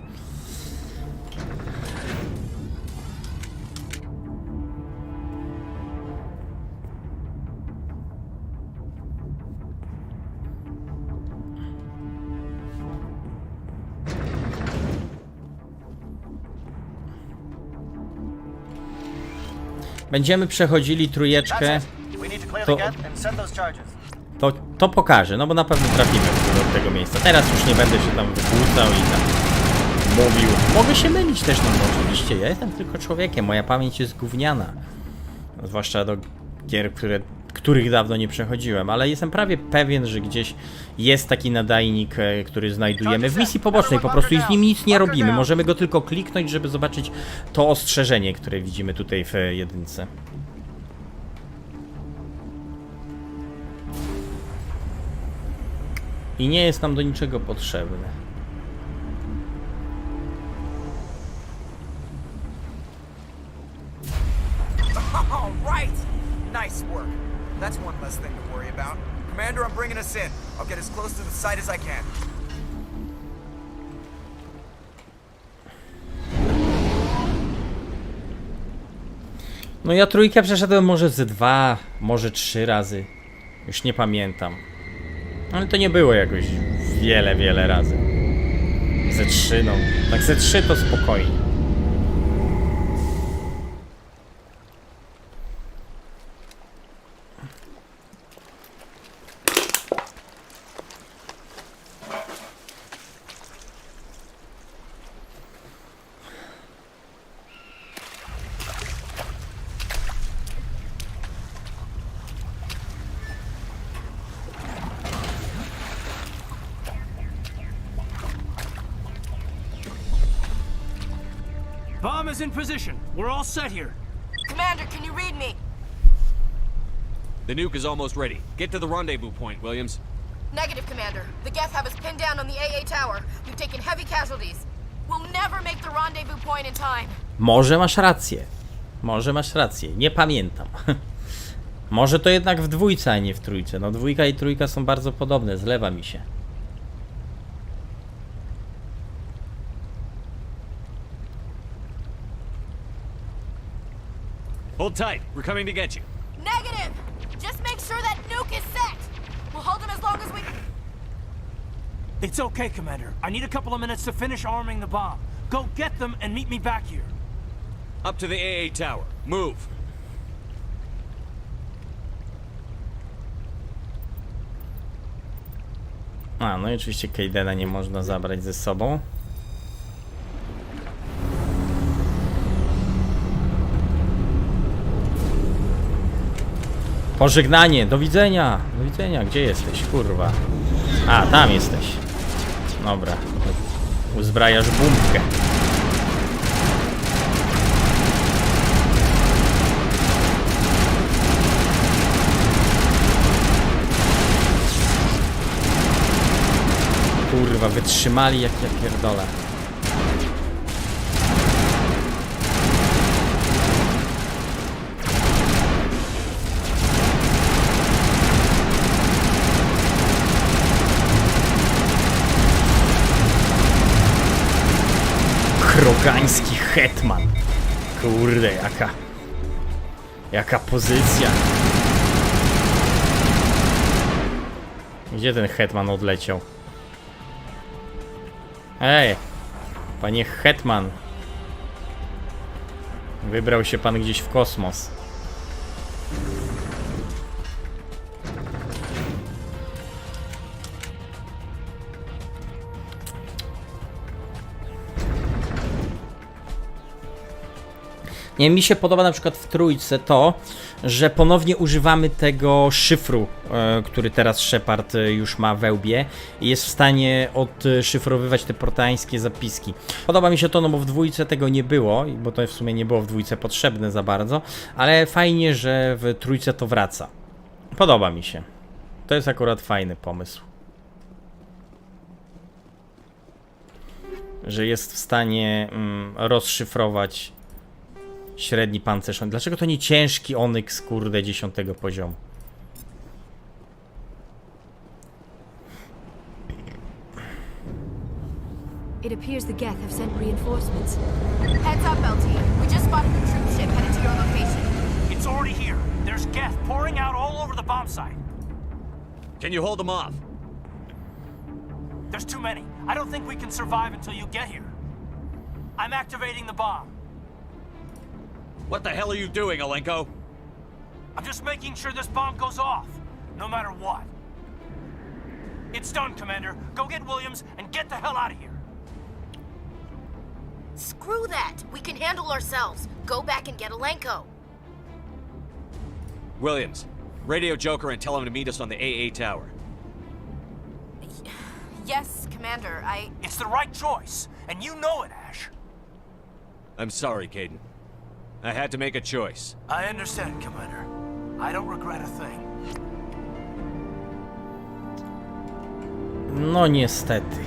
Będziemy przechodzili trójeczkę. To pokażę, no bo na pewno trafimy do tego miejsca. Teraz już nie będę się tam wykłócał i tam mówił. Mogę się mylić też, no oczywiście, ja jestem tylko człowiekiem, moja pamięć jest gówniana. Zwłaszcza do gier, których dawno nie przechodziłem, ale jestem prawie pewien, że gdzieś jest taki nadajnik, który znajdujemy w misji pobocznej, po prostu i z nim nic nie robimy. Możemy go tylko kliknąć, żeby zobaczyć to ostrzeżenie, które widzimy tutaj w jedynce. I nie jest nam do niczego potrzebny. All right! Nice work. That's one less thing to worry about. Commander, I'm bringing us in. I'll get as close to the site as I can. No ja trójkę przeszedłem może ze 2, może 3 razy. Już nie pamiętam. Ale to nie było jakoś wiele razy. Ze 3, no. Tak ze 3 to spokojnie. Bomb is in position. We're all set here. Commander, can you read me? The nuke is almost ready. Get to the rendezvous point, Williams. Negative, Commander. The Geth have us pinned down on the AA tower. We've taken heavy casualties. We'll never make the rendezvous point in time. Może masz rację. Może masz rację. Nie pamiętam. Może to jednak w dwójce, a nie w trójce. No dwójka i trójka są bardzo podobne. Zlewa mi się. Hold tight. We're coming to get you. Negative! Just make sure that nuke is set. We'll hold them as long as we... It's okay, Commander. I need a couple of minutes to finish arming the bomb. Go get them and meet me back here. Up to the AA tower. Move. A, no i oczywiście Kaidena nie można zabrać ze sobą. Pożegnanie, do widzenia! Do widzenia, gdzie jesteś, kurwa? A, tam jesteś. Dobra. Uzbrajasz bombkę. Kurwa, wytrzymali jak ja pierdolę. Krogański hetman. Kurde, jaka pozycja. Gdzie ten hetman odleciał? Ej, panie hetman. Wybrał się pan gdzieś w kosmos. Nie, mi się podoba na przykład w trójce to, że ponownie używamy tego szyfru, który teraz Shepard już ma we łbie i jest w stanie odszyfrowywać te proteańskie zapiski. Podoba mi się to, no bo w dwójce tego nie było, bo to w sumie nie było w dwójce potrzebne za bardzo, ale fajnie, że w trójce to wraca. Podoba mi się. To jest akurat fajny pomysł. Że jest w stanie rozszyfrować średni pancerz. Dlaczego to nie ciężki onyx, kurde, 10. poziomu? It appears the Geth have sent reinforcements. Heads up, LT. We just spotted a troop ship headed to your location. It's already here. There's Geth pouring out all over the bomb site. Can you hold them off? There's too many. I don't think we can survive until you get here. I'm activating the bomb. What the hell are you doing, Alenko? I'm just making sure this bomb goes off, no matter what. It's done, Commander. Go get Williams and get the hell out of here. Screw that! We can handle ourselves. Go back and get Alenko. Williams, radio Joker and tell him to meet us on the AA tower. Yes, Commander, It's the right choice, and you know it, Ash. I'm sorry, Caden. I had to make a choice. I understand, Commander. I don't regret a thing. No niestety.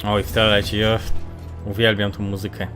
Oj, w tle leci. Uwielbiam tą muzykę.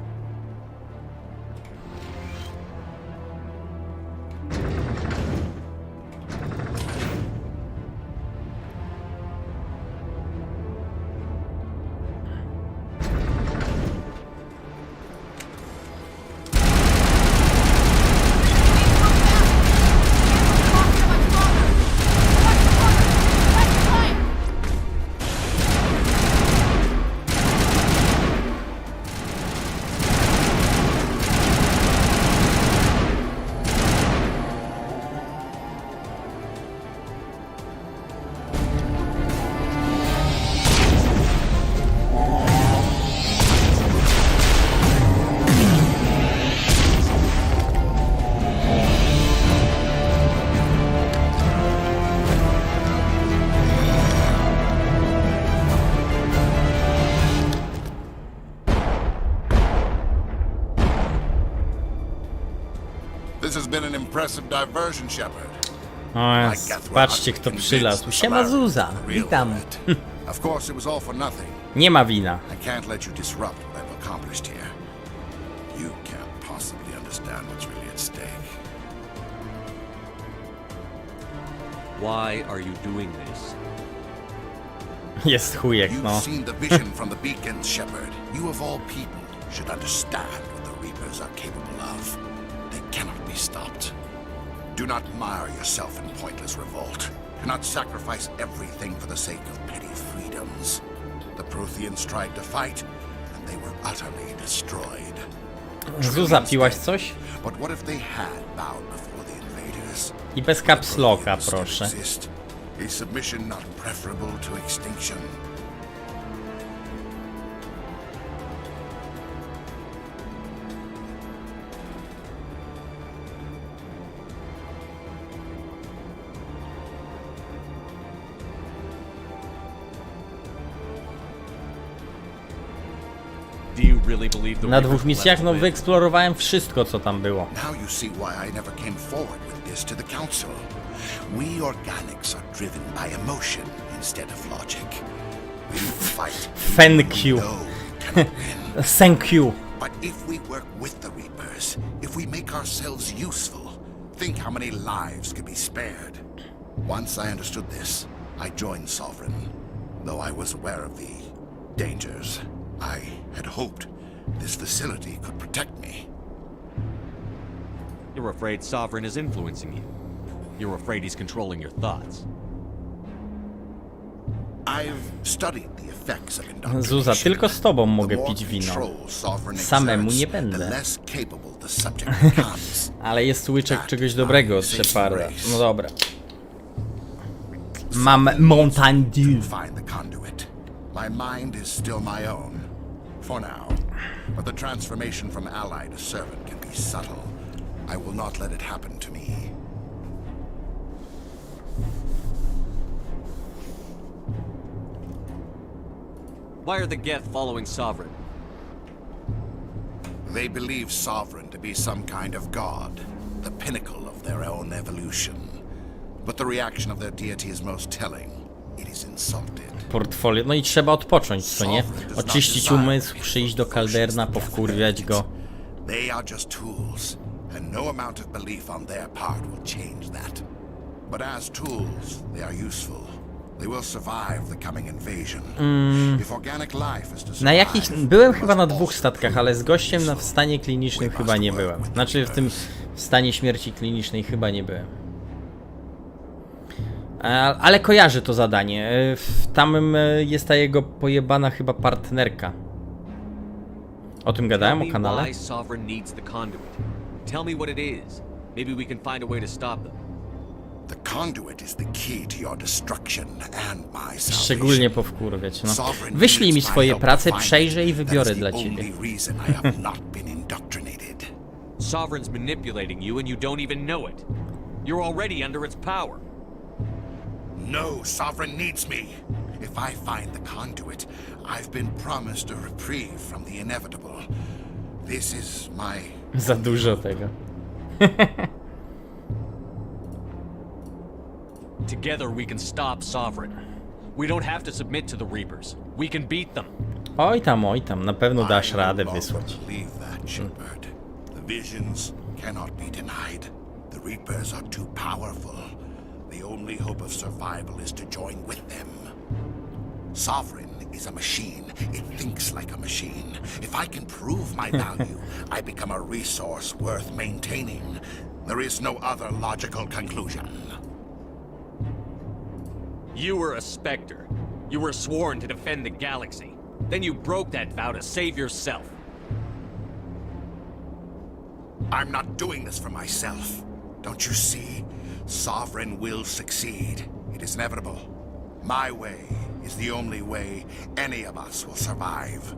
This has been an impressive diversion, Shepard. O, patrzcie kto przylazł. Siema Zuza, witam. Of course, it was all for nothing. Nie ma wina. I can't let you disrupt what I've accomplished here. You can't possibly understand what's really at stake. Why are you doing this? Jest chujek, no. You've seen the vision from the beacons, Shepard. You of all people should understand what the Reapers are capable of. They cannot be stopped. Do not mire yourself in pointless revolt. Do not sacrifice everything for the sake of petty freedoms. The Protheans tried to fight, and they were utterly destroyed. Zuza, piłaś coś? But what if they had bowed before the invaders? I bez caps locka, proszę. A submission not preferable to extinction. Na 2 misjach no wyeksplorowałem wszystko co tam było. Now you see why I never came forward with this to the council. We organics are driven by emotion instead of logic. We fight. Thank you. Thank you. But if we work with the Reapers, if we make ourselves useful, think how many lives could be spared. Once I understood this, I joined Sovereign. Though I was aware of the dangers, I had hoped this facility could protect me. You're afraid Sovereign is influencing you. You're afraid he's controlling your thoughts. I've studied the effects of indoctrination. Zuza, tylko z tobą mogę pić wino. Samemu nie będę. Ale jest łyczek czegoś dobrego od Sheparda. No dobra. Mam Mountain Dew. My mind is still my own, for now. But the transformation from ally to servant can be subtle. I will not let it happen to me. Why are the Geth following Sovereign? They believe Sovereign to be some kind of god, the pinnacle of their own evolution. But the reaction of their deity is most telling. It is insulted. Portfolio. No i trzeba odpocząć, co nie? Oczyścić umysł, przyjść do Kalderna, powkurwiać go. They are just tools, and no amount of belief on their part will change that. But as tools, they are useful. They will survive the coming invasion. If organic life is to survive, na jakich... Byłem chyba na 2 statkach, ale z gościem w stanie klinicznym chyba nie byłem. Znaczy w tym stanie śmierci klinicznej chyba nie byłem. Ale kojarzę to zadanie. Tam jest ta jego pojebana chyba partnerka. O tym gadałem, o kanale. The conduit is the key to your destruction and my salvation. Szczególnie powkurwiać, no. Wyślij mi swoje prace, przejrzę i wybiorę dla ciebie. Sovereign's manipulating you and you don't even know it. You're already under its power. No, Sovereign needs me. If I find the conduit, I've been promised a reprieve from the inevitable. This is my... Za dużo tego. Together we can stop Sovereign. We don't have to submit to the Reapers. We can beat them. Oj tam, na pewno dasz radę wysłać. The visions cannot be denied. The Reapers are too powerful. The only hope of survival is to join with them. Sovereign is a machine. It thinks like a machine. If I can prove my value, I become a resource worth maintaining. There is no other logical conclusion. You were a Spectre. You were sworn to defend the galaxy. Then you broke that vow to save yourself. I'm not doing this for myself. Don't you see? Sovereign will succeed. It is inevitable. My way is the only way any of us will survive.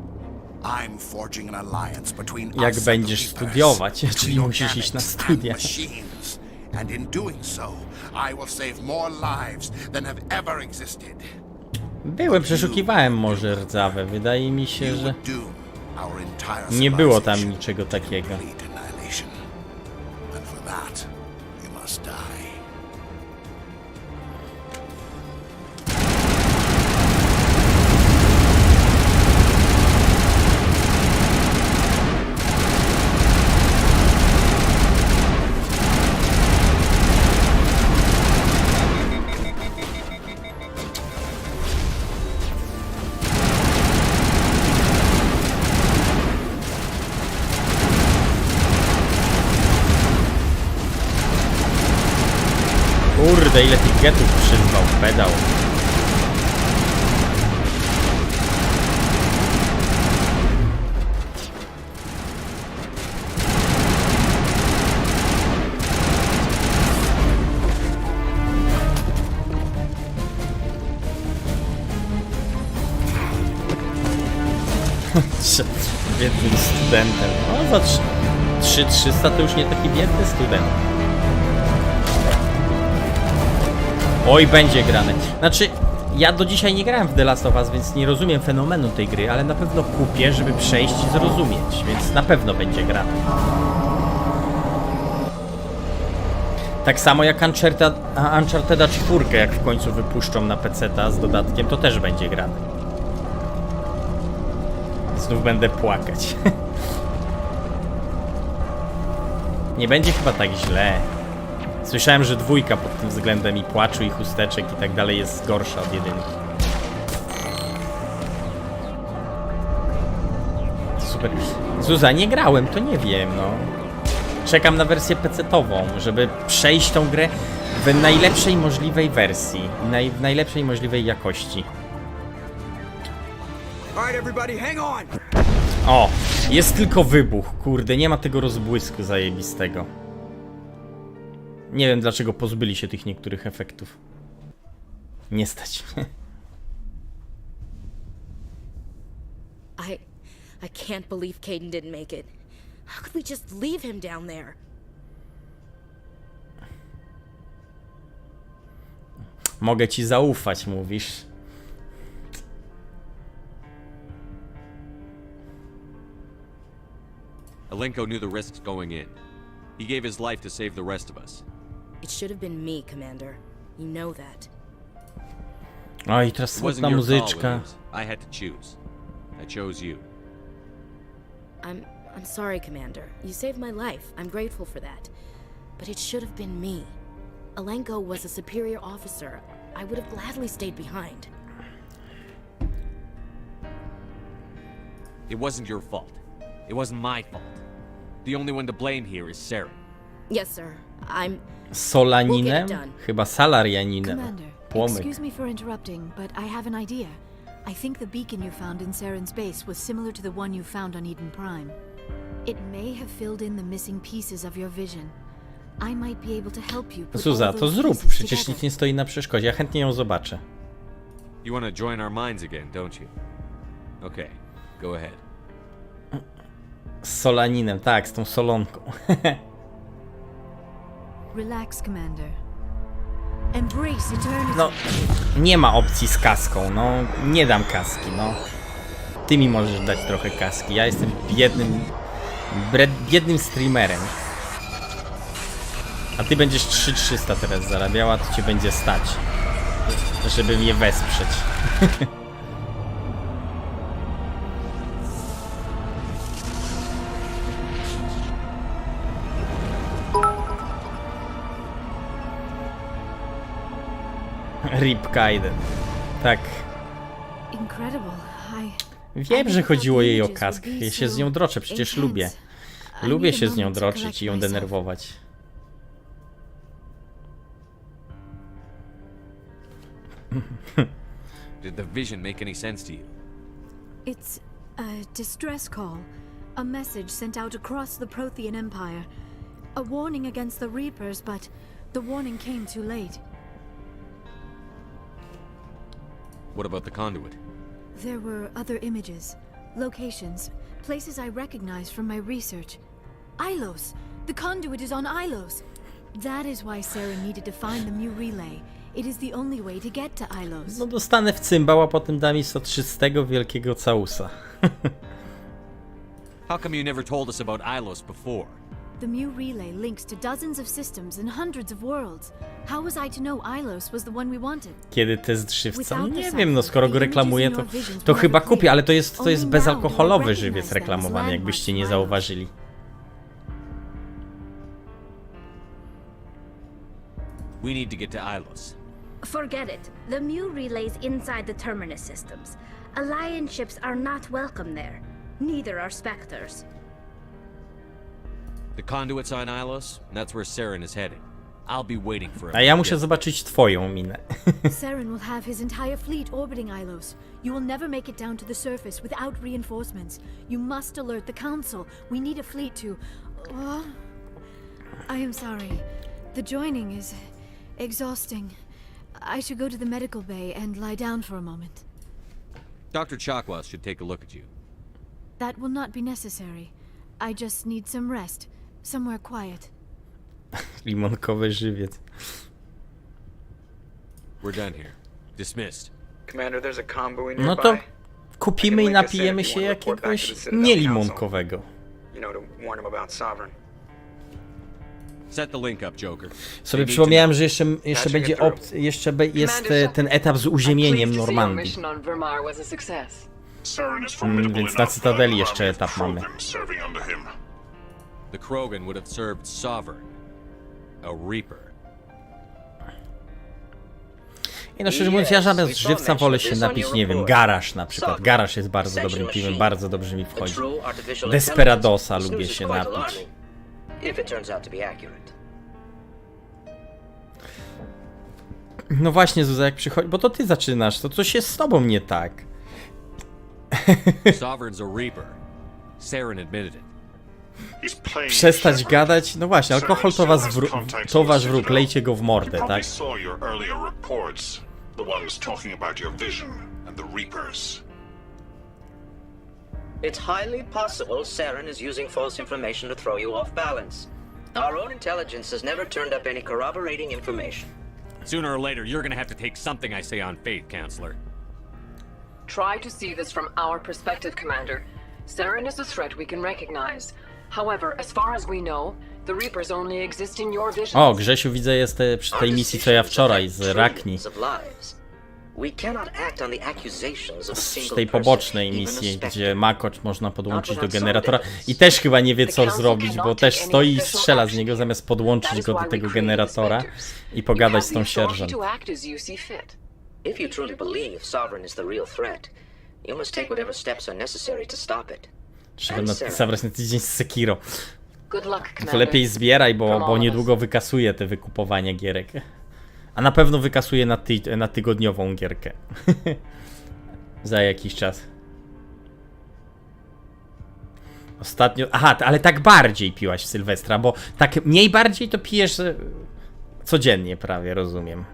I'm forging an alliance between Jak us będziesz studiować, czyli musisz iść na studia. And in doing so, I will save more lives than have ever existed. Przeszukiwałem Morze Rdzawe. Wydaje mi się, że nie było tam niczego takiego. And for that, you must die. Kurde, ile tych getów przyzwał, pedał. Biednym studentem. No za 3300 to już nie taki biedny student. Oj, będzie grane. Znaczy, ja do dzisiaj nie grałem w The Last of Us, więc nie rozumiem fenomenu tej gry, ale na pewno kupię, żeby przejść i zrozumieć, więc na pewno będzie grane. Tak samo jak Uncharted'a 4, jak w końcu wypuszczą na PC-ta z dodatkiem, to też będzie grane. Znów będę płakać. Nie będzie chyba tak źle. Słyszałem, że 2 pod tym względem i płaczu, i chusteczek i tak dalej jest gorsza od 1. Super. Zuza, nie grałem, to nie wiem, no. Czekam na wersję PC-tową, żeby przejść tą grę w najlepszej możliwej wersji, w najlepszej możliwej jakości. O, jest tylko wybuch, kurde, nie ma tego rozbłysku zajebistego. Nie wiem, dlaczego pozbyli się tych niektórych efektów. Nie stać mnie. I can't believe Caden didn't make it. How could we just leave him down there? Mogę ci zaufać, mówisz. Alenko knew the risks going in. He gave his life to save the rest of us. It should have been me, Commander. You know that. Oj, teraz smutna muzyczka. I had to choose. I chose you. I'm sorry, Commander. You saved my life. I'm grateful for that. But it should have been me. Alenko was a superior officer. I would have gladly stayed behind. It wasn't your fault. It wasn't my fault. The only one to blame here is Saren. Yes, sir. I'm... Solaninem? Chyba salarianinem. Commander, Płomyk. excuse me for interrupting, but I have an idea. I think the beacon you found in Saren's base was similar to the one you found on Eden Prime. It may have filled in the missing pieces of your vision. I might be able to help you put Zuza, all to those zrób. pieces Przecież together. nic nie stoi na przeszkodzie. Ja chętnie ją zobaczę. You want to join our minds again, don't you? Okay, go ahead. Z Solaninem, tak, z tą solonką. Relax, Commander. Embrace eternity. No, nie ma opcji z kaską, no. Nie dam kaski, no. Ty mi możesz dać trochę kaski. Ja jestem biednym streamerem. A ty będziesz 3300 teraz zarabiała, to cię będzie stać, żeby mnie wesprzeć. Rip Kaiden. Tak. Wiem, że chodziło jej o kask. Ja się z nią droczę, przecież lubię. Lubię się z nią droczyć i ją denerwować. Did the vision make any sense to you? It's a distress call. A message sent out across the Prothean Empire. A warning against the Reapers, but the warning came too late. What about the conduit? There were other images, locations, places I recognized from my research. Ilos! The conduit is on Ilos! That is why Sarah needed to find the Mu relay. It is the only way to get to Ilos. No dostanę w cymbał, a potem da mi 103 wielkiego całusa. How come you never told us about Ilos before? The Mu relay links to dozens of systems and hundreds of worlds. How was I to know Ilos was the one we wanted? Kiedy test żywca? No nie wiem, no skoro go reklamuję, to chyba kupię, ale to jest bezalkoholowy żywiec reklamowany, jakbyście nie zauważyli. We need to get to Ilos. Forget it. The Mu relay's inside the Terminus systems. Alliance ships are not welcome there. Neither are Spectres. The conduit's on Ilos, and that's where Saren is headed. I'll be waiting for him. A ja muszę zobaczyć twoją minę. Saren will have his entire fleet orbiting Ilos. You will never make it down to the surface without reinforcements. You must alert the Council. We need a fleet to... Oh, I am sorry. The joining is exhausting. I should go to the medical bay and lie down for a moment. Dr. Chakwas should take a look at you. That will not be necessary. I just need some rest. Somewhere quiet. Limonkowy żywiec. We're done here. Dismissed. Commander, there's a convoy No to kupimy i napijemy się jakiegoś nielimonkowego. You know, to warn him about Sovereign. Set the link up, Joker. Sobie przypomniałem, że jeszcze będzie jest ten etap z uziemieniem Normandii. Więc na Cytadeli jeszcze etap mamy. The Krogan would have served Sovereign, a Reaper. I no szczerze mówiąc, ja zamiast żywca wolę się napić, nie wiem, garaż na przykład. Garaż jest bardzo dobrym piwem, bardzo dobrze mi wchodzi. Desperadosa lubię się napić. No właśnie, Zuza, jak przychodzi, bo to ty zaczynasz, to coś jest z tobą nie tak. Sovereign's a Reaper. Saren admitted it. Przestać gadać? No właśnie, alkohol to wasz wróg, lejcie go w mordę, tak? It's highly possible Saren is using false information to throw you off balance. Our own intelligence has never turned up any corroborating information. Sooner or later, you're gonna have to take something I say on faith, Counselor. Try to see this from our perspective, Commander. Saren is a threat we can recognize. However, as far as we know, the Reapers only exist in your vision. O, Grzesiu widzę jest przy tej misji co ja wczoraj z Rakni. Z tej pobocznej misji, gdzie Makocz można podłączyć do generatora i też chyba nie wie co zrobić, bo też stoi i strzela z niego zamiast podłączyć go do tego generatora i pogadać z tą sierżant. If you truly believe Sovereign is the real threat, you must take whatever steps are necessary to stop it. Trzeba zabrać na tydzień z Sekiro. Good luck, To Commander. lepiej zbieraj, bo niedługo wykasuje te wykupowania gierek. A na pewno wykasuje na tygodniową gierkę. Za jakiś czas. Ostatnio... Aha, ale tak bardziej piłaś w Sylwestra, bo tak mniej bardziej to pijesz codziennie prawie, rozumiem.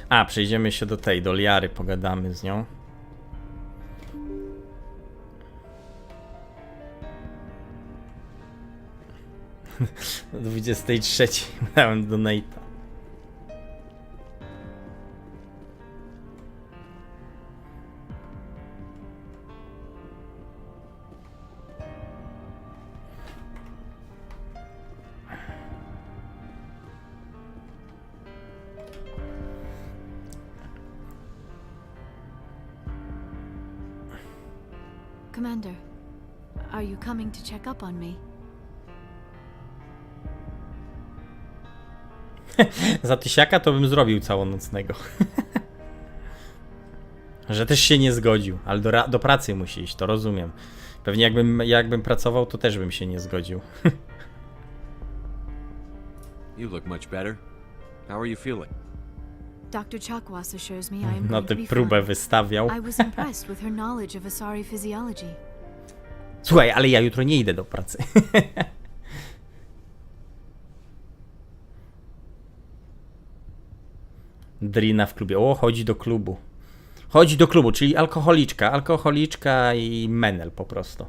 A, przejdziemy się do Liary, pogadamy z nią. Do 23 dałem donate'a. Commander, are you coming to check up on me? Za tysiaka to bym zrobił całonocnego. Że też się nie zgodził, ale do pracy musi iść, to rozumiem. Pewnie jakbym pracował, to też bym się nie zgodził. You look much better. How are you feeling? Dr. Chakwas assures me I am No going tę to be próbę fine. wystawiał. I was impressed with her knowledge of Asari physiology. Słuchaj, ale ja jutro nie idę do pracy. Drina w klubie. O, chodzi do klubu. Chodzi do klubu, czyli alkoholiczka i menel po prostu.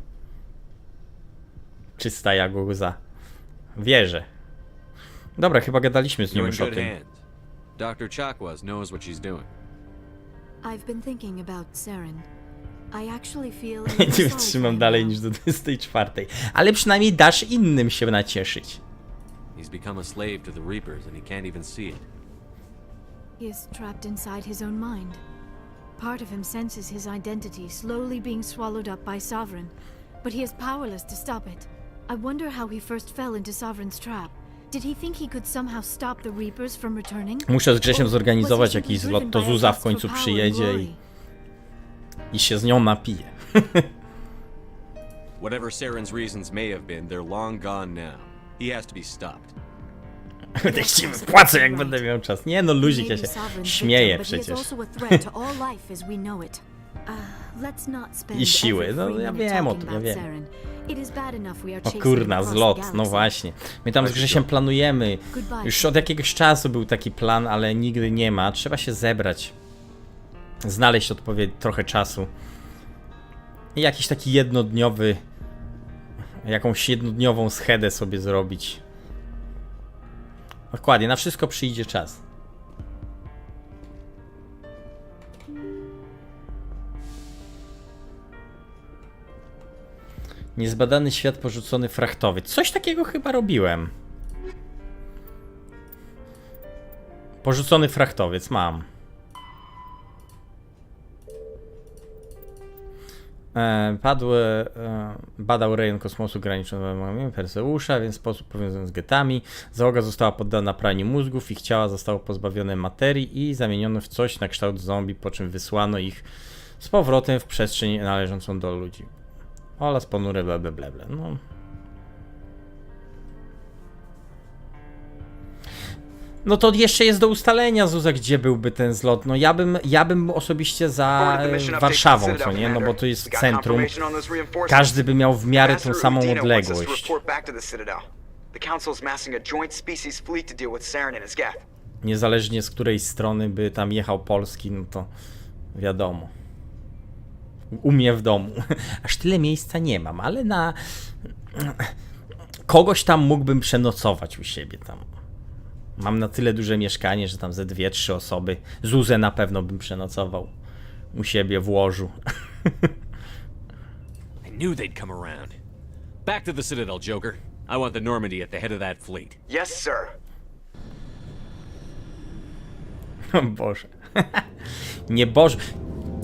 Czysta jak łza. Wierzę. Dobra, chyba gadaliśmy z nią You're in już o good tym. hands. Dr. Chakwas knows what she's doing. I've been thinking about Saren. I actually feel a Nie little sorry wytrzymam for dalej him niż do 24. Ale przynajmniej dasz innym się nacieszyć. He's become a slave to the Reapers and he can't even see it. He is trapped inside his own mind. Part of him senses his identity slowly being swallowed up by Sovereign, but he is powerless to stop it. I wonder how he first fell into Sovereign's trap. Did he think he could somehow stop the Reapers from returning? Muszę z Grzesiem Or zorganizować was he jakiś simply zlot, to driven by Zuza a w lust końcu for power and przyjedzie glory? i się z nią napije. Whatever Saren's reasons may have been, they're long gone now. He has to be stopped. Będę ci płacę, jak będę miał czas. Nie no, luzik, ja się śmieję przecież. I siły, no ja wiem o tym, ja wiem. O kurna, zlot, no właśnie. My tam z Grzesiem planujemy. Już od jakiegoś czasu był taki plan, ale nigdy nie ma. Trzeba się zebrać. Znaleźć trochę czasu. I jakiś taki jednodniowy... Jakąś jednodniową schedę sobie zrobić. Dokładnie, na wszystko przyjdzie czas. Niezbadany świat porzucony frachtowy. Coś takiego chyba robiłem. Porzucony frachtowiec mam. Badał rejon kosmosu granicznego Perseusza, więc w sposób powiązany z getami. Załoga została poddana praniu mózgów, ich ciała zostało pozbawione materii i zamienione w coś na kształt zombie, po czym wysłano ich z powrotem w przestrzeń należącą do ludzi. Oraz ponure bla bla bla bla. No. No to jeszcze jest do ustalenia, Zuza, gdzie byłby ten zlot. No ja bym osobiście za Warszawą, co nie? No bo to jest centrum. Każdy by miał w miarę tą samą odległość. Niezależnie z której strony by tam jechał Polski, no to wiadomo. U mnie w domu. Aż tyle miejsca nie mam, ale na... Kogoś tam mógłbym przenocować u siebie tam. Mam na tyle duże mieszkanie, że tam ze 2-3 osoby. Zuzę na pewno bym przenocował u siebie w łożu. I knew they'd come around. Back to the Citadel, Joker. I want the Normandy at the head of that fleet. Yes, sir. O Boże. Nie Boże.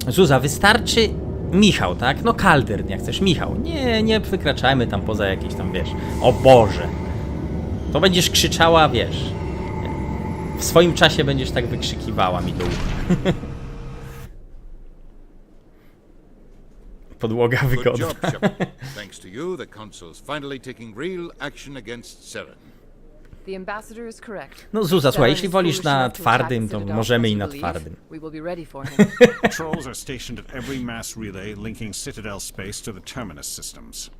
Zuza, wystarczy Michał, tak? No Kaldern, jak chcesz. Michał. Nie wykraczajmy tam poza jakieś tam, wiesz. O Boże. To będziesz krzyczała, wiesz. W swoim czasie będziesz tak wykrzykiwała mi do ucha. Podłoga wygodna. Good job, Shepard. Thanks to you, the Council's finally taking real action against Seren. The ambassador is correct. No Zuza, słuchaj, jeśli Saren is wolisz foolish na enough to twardym, attack to the Citadel możemy as i we na believe. twardym. We will be ready for him. Patrols are stationed at every mass relay linking Citadel space to the terminus systems.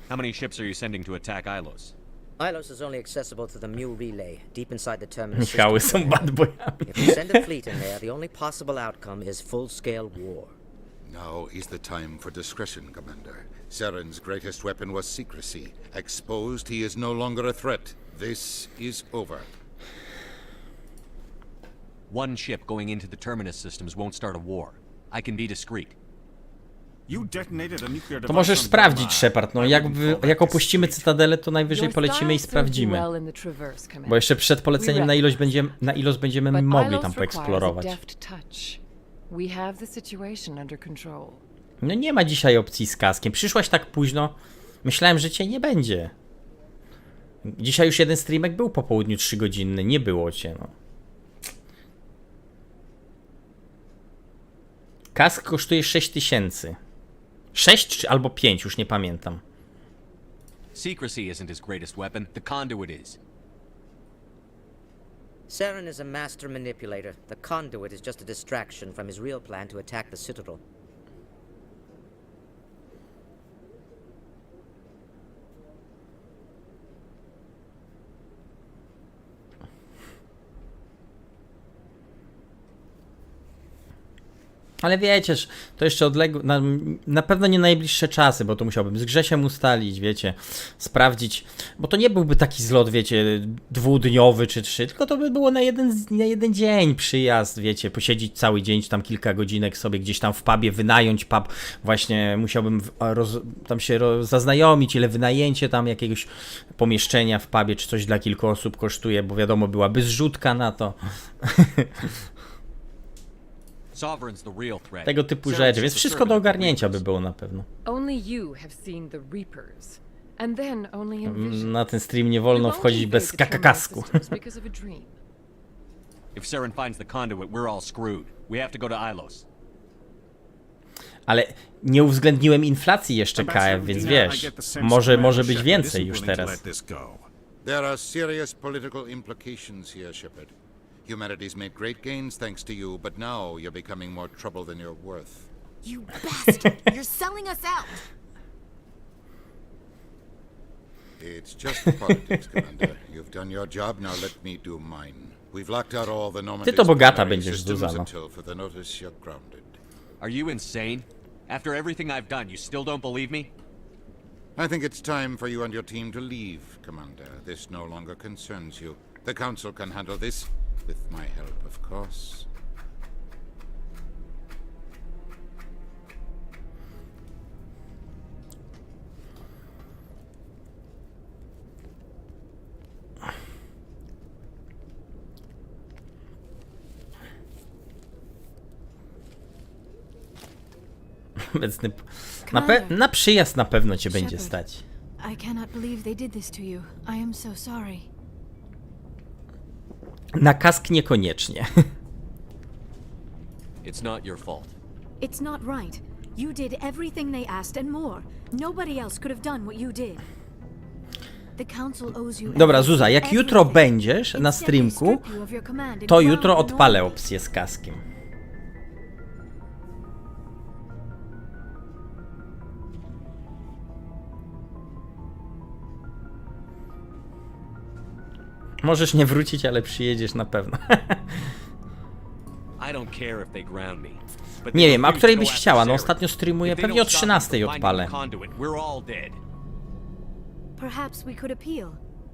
How many ships are you sending to attack Ilos? Ilos is only accessible to the Mu relay, deep inside the terminus Michały system. są bad boyami. If we send a fleet in there, the only possible outcome is full-scale war. Now is the time for discretion, Commander. Seren's greatest weapon was secrecy. Exposed, he is no longer a threat. This is over. One ship going into the terminus systems won't start a war. I can be discreet. You detonated a nuclear To device możesz on sprawdzić, Belmar. Shepard. No jak opuścimy Cytadelę, to najwyżej Your polecimy i style sprawdzimy. served well in the Traverse, Commander. Bo jeszcze przed poleceniem na ilość będziemy But mogli Ilos tam requires a poeksplorować. deft touch. We have the situation under control. No nie ma dzisiaj opcji z kaskiem. Przyszłaś tak późno. Myślałem, że cię nie będzie. Dzisiaj już jeden streamek był po południu 3-godzinny. Nie było cię, no. Kask kosztuje 6000. 6 czy albo 5, już nie pamiętam. Secrecy isn't his greatest weapon. The conduit is. Seren is a master manipulator. The conduit is just a distraction from his real plan to attack the Citadel. Ale wiecie, to jeszcze na pewno nie najbliższe czasy, bo to musiałbym z Grzesiem ustalić, wiecie, sprawdzić, bo to nie byłby taki zlot, wiecie, 2-dniowy czy 3, tylko to by było na jeden dzień przyjazd, wiecie, posiedzieć cały dzień, czy tam kilka godzinek sobie gdzieś tam w pubie, wynająć pub, właśnie musiałbym tam się zaznajomić, ile wynajęcie tam jakiegoś pomieszczenia w pubie, czy coś dla kilku osób kosztuje, bo wiadomo, byłaby zrzutka na to. Tego typu rzeczy, więc wszystko do ogarnięcia by było na pewno. Na ten stream nie wolno wchodzić bez kakakasku. Ale nie uwzględniłem inflacji jeszcze KF, więc wiesz, może być więcej już teraz. There are serious political implications here, Shepard. Humanity's made great gains thanks to you, but now you're becoming more trouble than you're worth. You bastard! You're selling us out! It's just the politics, Commander. You've done your job, now let me do mine. We've locked out all the Normandy's Ty to bogata primary będziesz, systems Zuzano. until further notice you're grounded. Are you insane? After everything I've done, you still don't believe me? I think it's time for you and your team to leave, Commander. This no longer concerns you. The Council can handle this. With my help, of course. Obecny... Na przyjazd na pewno cię będzie stać. I cannot believe they did this to you. I am so sorry. Na kask niekoniecznie. It's not your fault. It's not right. You did everything they asked and more. Nobody else could have done what you did. The council owes you. Dobra, Zuza, jak jutro będziesz na streamku, to jutro odpalę opcję z kaskiem. Możesz nie wrócić, ale przyjedziesz na pewno. Nie wiem, a której byś chciała? No ostatnio streamuję, pewnie o 13 odpalę. Perhaps we could appeal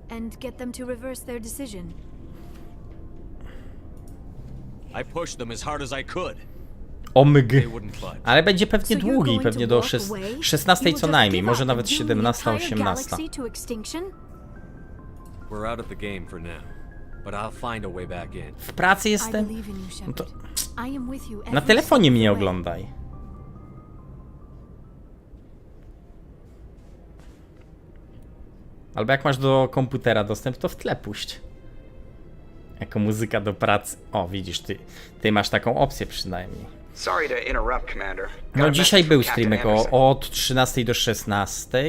and get them to reverse their decision. I pushed them as hard as I could. Omg. Ale będzie pewnie długi, pewnie do 16 co najmniej, może nawet 17, 18. We're out of the game for now, but I'll find a way back in. W pracy jestem? No to na telefonie mnie oglądaj. Albo jak masz do komputera dostęp, to w tle puść. Jako muzyka do pracy. O, widzisz, ty masz taką opcję przynajmniej. Sorry to interrupt, Commander. No dzisiaj był streamek od 13 do 16.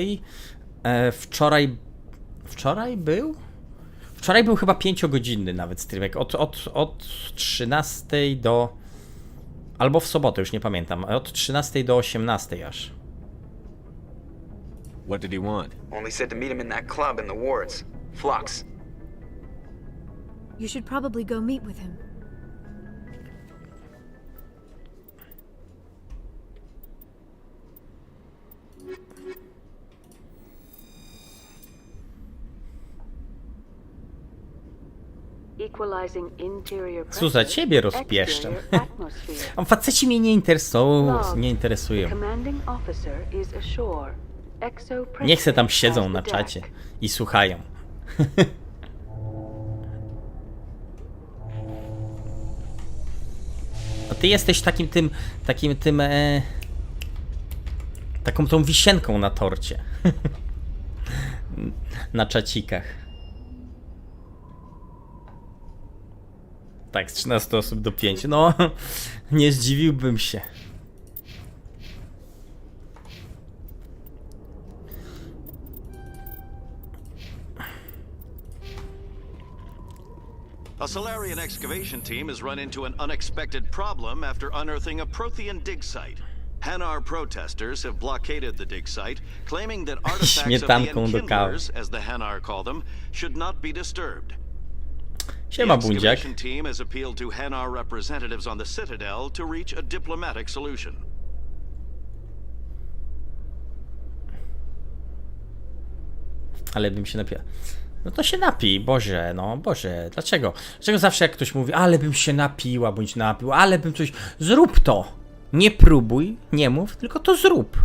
Wczoraj był? Wczoraj był chyba 5-godzinny nawet streamek. Od 13 do... Albo w sobotę, już nie pamiętam. Od 13 do 18 aż. What did he want? Only said to meet him in that club in the wards. Flux. You should probably go meet with him. Co za ciebie rozpieszczam. Faceci mnie nie interesują. Niech se tam siedzą na czacie i słuchają. A ty jesteś taką tą wisienką na torcie. Na czacikach. Tak, z 13 osób do 5. No, nie zdziwiłbym się. A Solarian excavation team has run into an unexpected problem after unearthing a Prothean dig site. Hanar protesters have blockaded the dig site, claiming that artifacts of the Enkindlers, as the Hanar call them, should not be disturbed. Siema, the Bundziak. excavation team has appealed to Hanar representatives on the Citadel to reach a diplomatic solution. Ale bym się napił. No to się napij, Boże, no Boże, dlaczego? Dlaczego zawsze jak ktoś mówi, ale bym się napiła, bądź napił, ale bym coś... Zrób to! Nie próbuj, nie mów, tylko to zrób.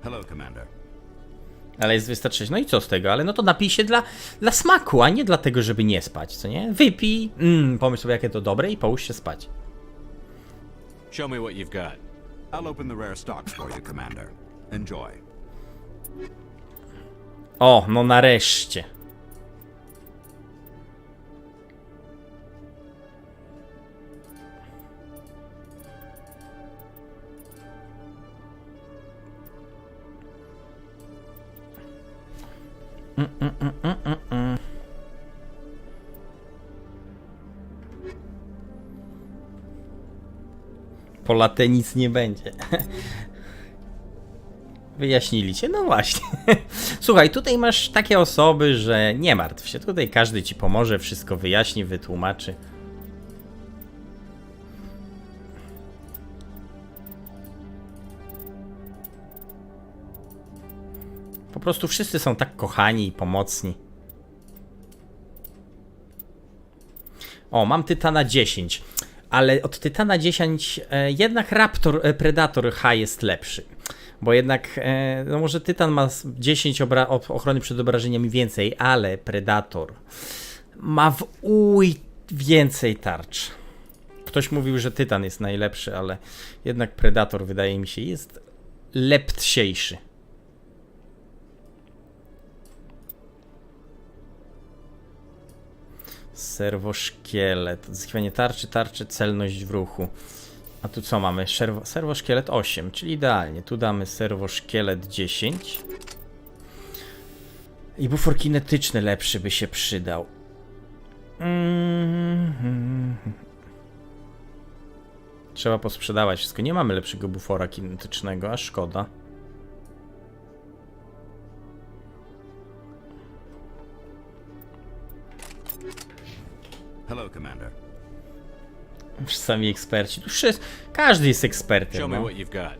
Hello, Commander. Ale jest wystarczająco. No i co z tego? Ale no to napij się dla smaku, a nie dlatego, żeby nie spać, co nie? Wypij, pomyśl sobie, jakie to dobre i połóż się spać. Show me what you've got. I'll open the rare stocks for you, Commander. Enjoy. O, no nareszcie. Po latę nic nie będzie. Wyjaśnili cię? No właśnie. Słuchaj, tutaj masz takie osoby, że nie martw się. Tutaj każdy ci pomoże, wszystko wyjaśni, wytłumaczy. Po prostu wszyscy są tak kochani i pomocni. O, mam Tytana 10. Ale od Tytana 10 jednak Predator H jest lepszy. Bo jednak, no może Tytan ma 10 ochrony przed obrażeniami więcej, ale Predator ma więcej tarcz. Ktoś mówił, że Tytan jest najlepszy, ale jednak Predator wydaje mi się jest lepsiejszy. Serwoszkielet, odzyskiwanie tarczy, celność w ruchu. A tu co mamy? Serwoszkielet 8, czyli idealnie. Tu damy serwoszkielet 10. I bufor kinetyczny lepszy by się przydał. Trzeba posprzedawać wszystko. Nie mamy lepszego bufora kinetycznego, a szkoda. Hello, Commander. Sami eksperci. Każdy jest ekspertem. Show me No. what you've got.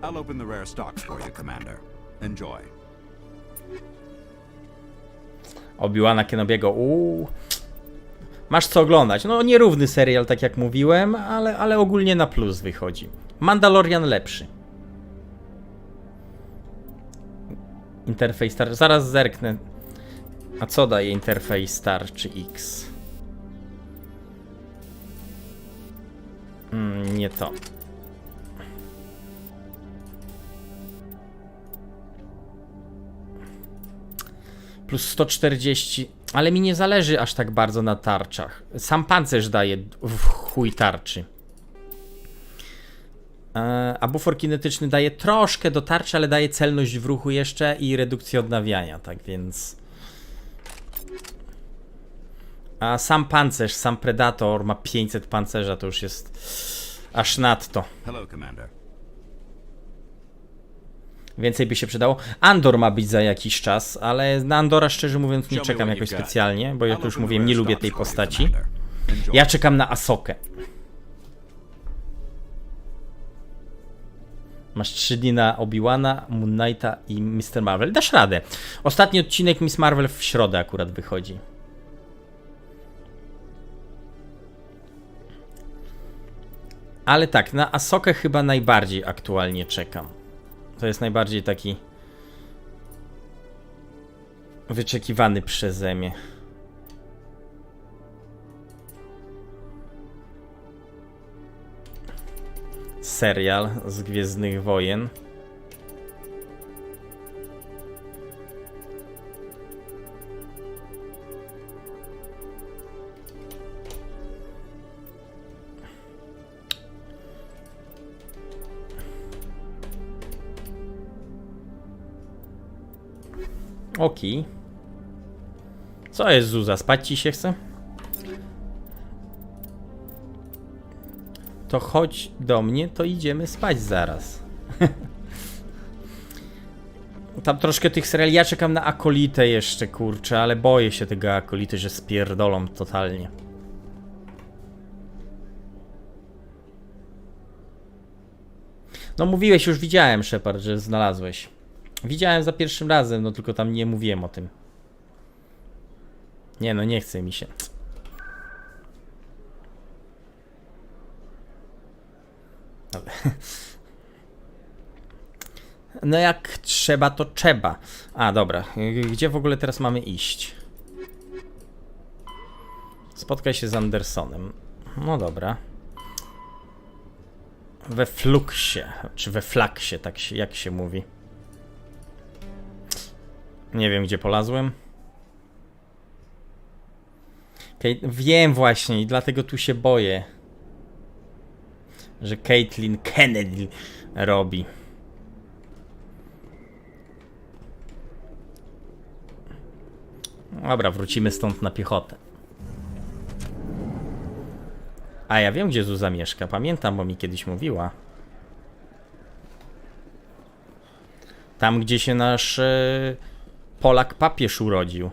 I'll open the rare stocks for you, Commander. Enjoy. Obi-Wana Kenobiego. Masz co oglądać. No nierówny serial, tak jak mówiłem, ale ogólnie na plus wychodzi. Mandalorian lepszy. Interfejs Star. Zaraz zerknę. A co daje interfejs Star czy X? Nie to. Plus 140, ale mi nie zależy aż tak bardzo na tarczach. Sam pancerz daje w chuj tarczy. A bufor kinetyczny daje troszkę do tarczy, ale daje celność w ruchu jeszcze i redukcję odnawiania, tak więc... A sam pancerz, sam Predator ma 500 pancerza, to już jest aż nadto. Hello, Commander. Więcej by się przydało. Andor ma być za jakiś czas, ale na Andora szczerze mówiąc nie czekam jakoś specjalnie, bo jak już mówiłem, nie lubię tej postaci. Ja czekam na Asokę. Masz 3 dni na Obi-Wana, Moon Knighta i Mr. Marvel. Dasz radę. Ostatni odcinek Miss Marvel w środę akurat wychodzi. Ale tak, na Asokę chyba najbardziej aktualnie czekam. To jest najbardziej taki wyczekiwany przeze mnie. Serial z Gwiezdnych Wojen. Okej. Co jest, Zuza? Spać ci się chce? To chodź do mnie, to idziemy spać zaraz. Tam troszkę tych seriali. Ja czekam na Akolitę jeszcze, kurczę, ale boję się tego Akolity, że spierdolą totalnie. No mówiłeś, już widziałem, Shepard, że znalazłeś. Widziałem za pierwszym razem, no tylko tam nie mówiłem o tym. Nie no, nie chce mi się. No jak trzeba, to trzeba. A, dobra. Gdzie w ogóle teraz mamy iść? Spotkaj się z Andersonem. No dobra. We Fluxie, czy we Flaxie, tak się, jak się mówi. Nie wiem, gdzie polazłem. Wiem właśnie i dlatego tu się boję, że Caitlin Kennedy robi. Dobra, wrócimy stąd na piechotę. A ja wiem, gdzie Zuza mieszka. Pamiętam, bo mi kiedyś mówiła. Tam, gdzie się nasz Polak papież urodził.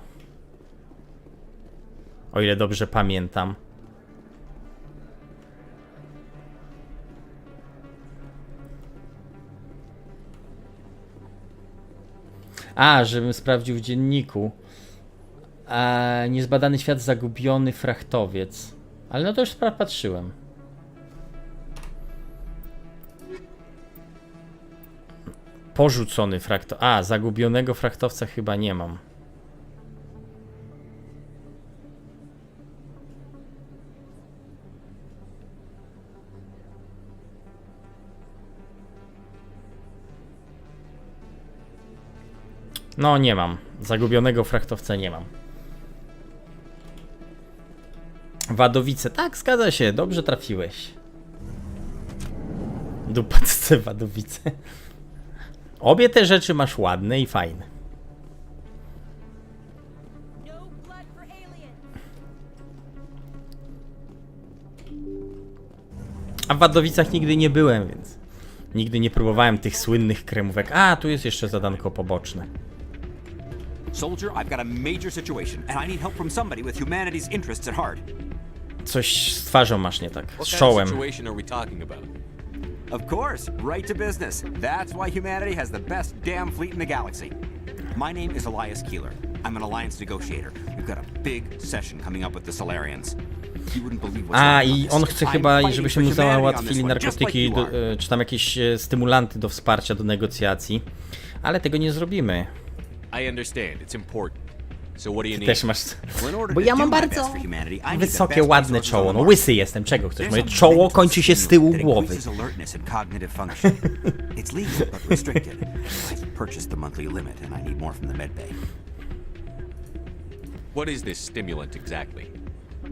O ile dobrze pamiętam. A, żebym sprawdził w dzienniku. Niezbadany świat, zagubiony frachtowiec. Ale no to już patrzyłem. Porzucony frachtowiec. A, zagubionego frachtowca chyba nie mam. No, nie mam. Zagubionego frachtowca nie mam. Wadowice. Tak, zgadza się. Dobrze trafiłeś. Dupacce Wadowice. Obie te rzeczy masz ładne i fajne. A w Wadowicach nigdy nie byłem, więc nigdy nie próbowałem tych słynnych kremówek. A, tu jest jeszcze zadanko poboczne. Soldier, I've got a major situation, and I need help from somebody with humanity's interests at heart. Coś z twarzą masz nie tak, z What kind of czołem. situation are we talking about? Of course, right to business. That's why humanity has the best damn fleet in the galaxy. My name is Elias Keeler. I'm an alliance negotiator. We've got a big session coming up with the Solarians. You wouldn't believe what's A, going on i this. on chce I'm chyba, fighting żebyśmy for mu humanity on załatwili this one, just narkotyki, like you are. czy tam jakieś stymulanty do wsparcia, do negocjacji. Ale tego nie zrobimy. I understand, it's important. So what do you Ty need? też masz... Well, in order Bo to ja do mam my bardzo best for humanity, I need the wysokie, best ładne resources on czoło. the No market. łysy jestem, czego chcesz? There's Moje a czoło mental kończy się z tyłu stimulant głowy. that increases alertness and cognitive function. It's legal but restricted. I purchased the monthly limit and I need more from the medbay. What is this stimulant exactly?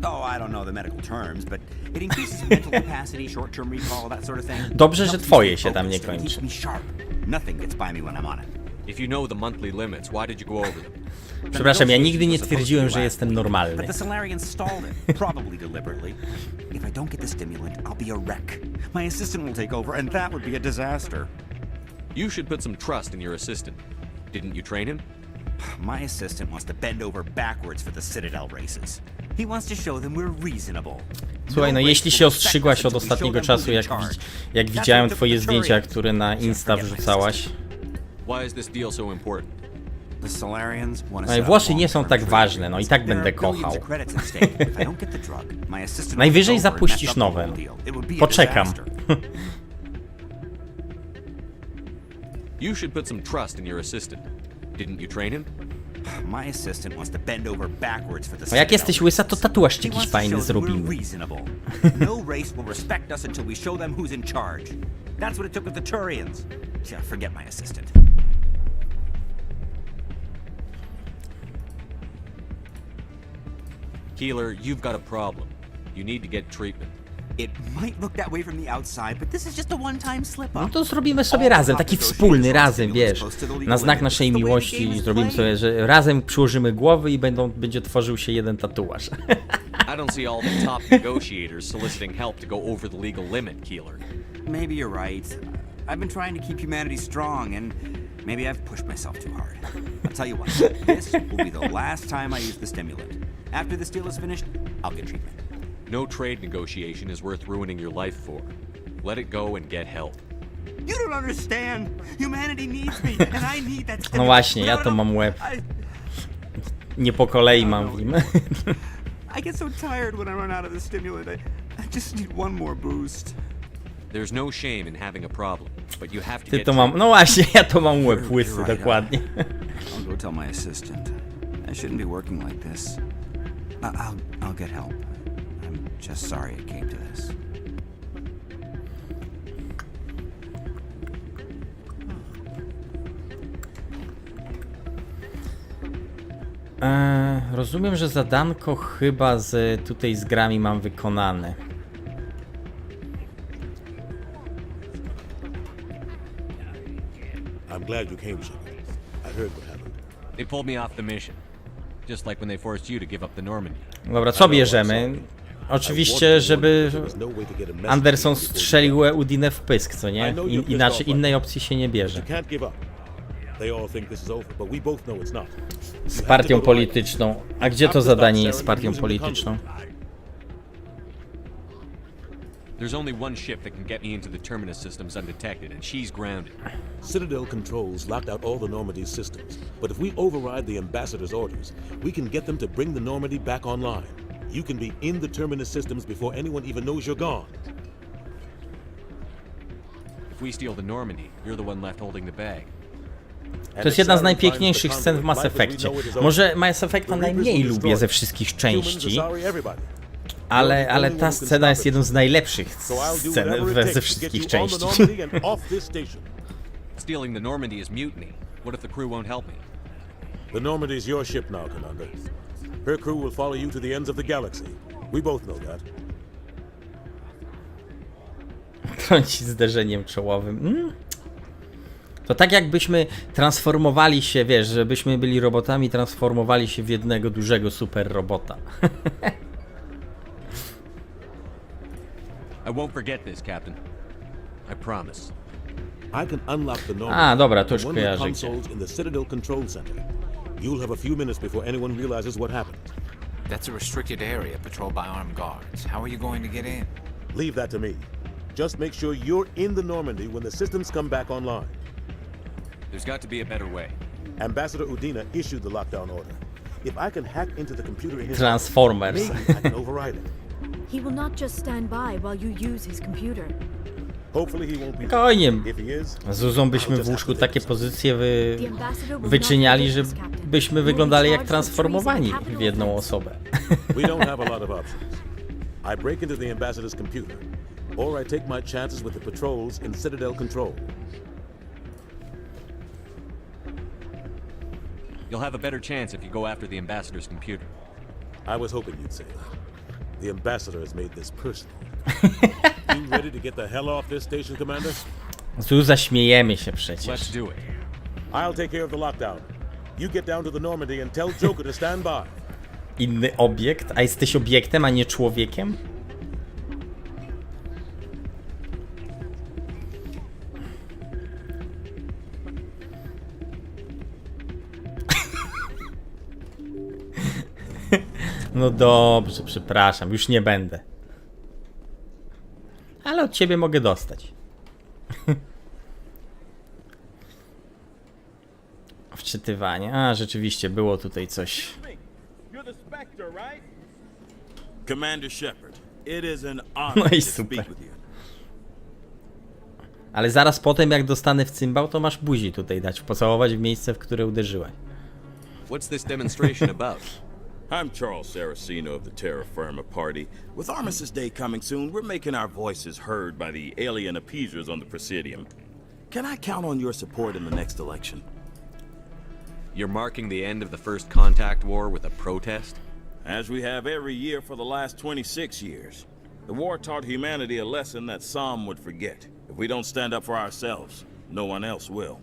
Oh, I don't know the medical terms, but it increases mental capacity, short-term recall, that sort of thing. Dobrze, że twoje się tam nie kończy. Keeps me sharp. Nothing gets by me when I'm on it. If you know the monthly limits, why did you go over them? Przepraszam, ja nigdy nie twierdziłem, że jestem normalny. But the Solarians stalled it, probably deliberately. If I don't get the stimulant, I'll be a wreck. My assistant will take over, and that would be a disaster. You should put some trust in your assistant. Didn't you train him? My assistant wants to bend over backwards for the Citadel races. He wants to show them we're reasonable. Słuchaj, no jeśli się ostrzygłaś od ostatniego czasu, jak widziałem twoje zdjęcia, które na Insta wrzucałaś. Why is this deal so important? The Solarians want to No i Włosy nie są tak ważne, no i tak będę kochał. Najwyżej zapuścisz nowe. Poczekam. You should put some trust in your assistant. Didn't you train him? My assistant wants to bend over backwards for the A jak jesteś łysa, to tatuaż ci jakiś fajny zrobimy. No race will respect us until we show them who's in charge. That's what it took with the Turians. Yeah, forget my assistant. Keeler, you've got a problem. You need to get treatment. It might look that way from the outside, but this is just a one-time slip-up. No to zrobimy sobie razem, taki wspólny, razem, wiesz. Na znak naszej miłości zrobimy sobie, że razem przyłożymy głowy i będzie tworzył się jeden tatuaż. I don't see all the top negotiators soliciting help to go over the legal limit, Keeler. Maybe you're right. I've been trying to keep humanity strong, and maybe I've pushed myself too hard. I'll tell you what, this will be the last time I use the stimulant. After this deal is finished, I'll get treatment. No trade negotiation is worth ruining your life for. Let it go and get help. You don't understand. Humanity needs me, and I need that stimulant. No właśnie, ja to mam łeb. Nie po kolei mam w nim. I get so tired when I run out of the stimulant. I just need one more boost. There's no shame in having a problem, but you have to Ty get to mam, no właśnie, ja to mam łeb łysy, dokładnie. I'll go tell my assistant. I shouldn't be working like this. I'll get help. I'm just sorry it came to this. Rozumiem, że zadanko chyba tutaj z grami mam wykonane. I'm glad you came, Shepard. I heard what happened. They pulled me off the mission. Just like when they forced you to give up the Normandy. Dobra, co bierzemy? Oczywiście, żeby Anderson strzelił Udinę w pysk, co nie? Inaczej, innej opcji się nie bierze. Z partią polityczną. A gdzie to zadanie jest z partią polityczną? There's only one ship that can get me into the terminus systems undetected, and she's grounded. Citadel controls locked out all the Normandy's systems, but if we override the ambassador's orders, we can get them to bring the Normandy back online. You can be in the terminus systems before anyone even knows you're gone. If we steal the Normandy, you're the one left holding the bag. To jest jedna z najpiękniejszych scen w Mass Effectie. Może Mass Effecta najmniej lubię ze wszystkich części, ale ta scena jest jedną z najlepszych scen ze wszystkich części. Stealing the Normandy is mutiny. What if the crew won't help me? The Normandy is your ship now, Commander. Her crew will follow you to the ends of the galaxy. We both know that. Trąci zderzeniem czołowym. To tak jakbyśmy transformowali się, wiesz, żebyśmy byli robotami, transformowali się w jednego dużego super robota. I won't forget this, Captain. I promise. I can unlock the Normandy. A, dobra, to już one of the kojarzę. consoles in the Citadel Control Center. You'll have a few minutes before anyone realizes what happened. That's a restricted area patrolled by armed guards. How are you going to get in? Leave that to me. Just make sure you're in the Normandy when the systems come back online. There's got to be a better way. Ambassador Udina issued the lockdown order. If I can hack into the computer in his Transformers. office, maybe I can override it. He will not just stand by while you use his computer. Hopefully he won't be. Spokojnie. If he is, Z Zuzą byśmy w łóżku takie pozycje wyczyniali, żebyśmy wyglądali jak transformowani w jedną osobę. We don't have a lot of options. I break into the ambassador's computer, or I take my chances with the patrols in Citadel Control. You'll have a better chance if you go after the ambassador's computer. I was hoping you'd say that. The ambassador has made this personal. You ready to get the hell off this station, Commander? Zuza, śmiejemy się przecież. Let's do it. I'll take care of the lockdown. You get down to the Normandy and tell Joker to stand by. Inny obiekt? A jesteś obiektem, a nie człowiekiem? No dobrze, przepraszam, już nie będę. Ale od ciebie mogę dostać. Wczytywanie. A, rzeczywiście, było tutaj coś. Commander Shepard, it is an No honor i to super. speak with you. Ale zaraz potem, jak dostanę w cymbał, to masz buzi tutaj dać, pocałować w miejsce, w które uderzyłeś. What's this demonstration about? I'm Charles Saraceno of the Terra Firma Party. With Armistice Day coming soon, we're making our voices heard by the alien appeasers on the Presidium. Can I count on your support in the next election? You're marking the end of the First Contact War with a protest? As we have every year for the last 26 years. The war taught humanity a lesson that some would forget. If we don't stand up for ourselves, no one else will.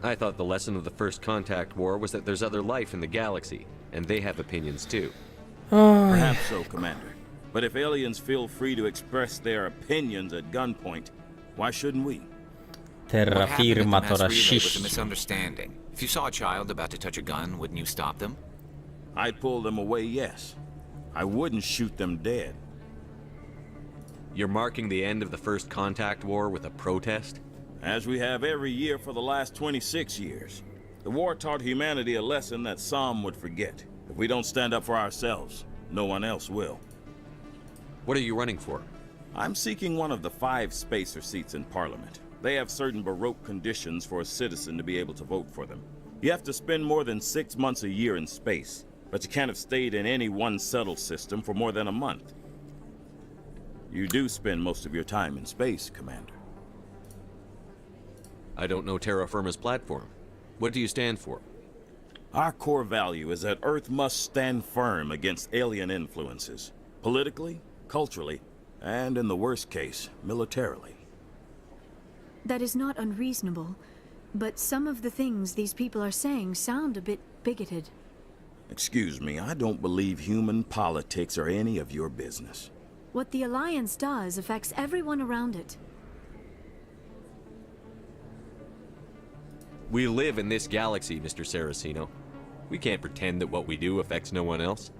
I thought the lesson of the First Contact War was that there's other life in the galaxy, and they have opinions too. Perhaps so, Commander. But if aliens feel free to express their opinions at gunpoint, why shouldn't we? Terra Firma to Was a rasiści. misunderstanding. If you saw a child about to touch a gun, wouldn't you stop them? I'd pull them away, yes. I wouldn't shoot them dead. You're marking the end of the First Contact War with a protest? As we have every year for the last 26 years. The war taught humanity a lesson that some would forget. If we don't stand up for ourselves, no one else will. What are you running for? I'm seeking one of the 5 spacer seats in Parliament. They have certain baroque conditions for a citizen to be able to vote for them. You have to spend more than 6 months a year in space, but you can't have stayed in any one settled system for more than a month. You do spend most of your time in space, Commander. I don't know Terra Firma's platform. What do you stand for? Our core value is that Earth must stand firm against alien influences. Politically, culturally, and in the worst case, militarily. That is not unreasonable, but some of the things these people are saying sound a bit bigoted. Excuse me, I don't believe human politics are any of your business. What the Alliance does affects everyone around it. We live in this galaxy, Mr. Saraceno. We can't pretend that what we do affects no one else.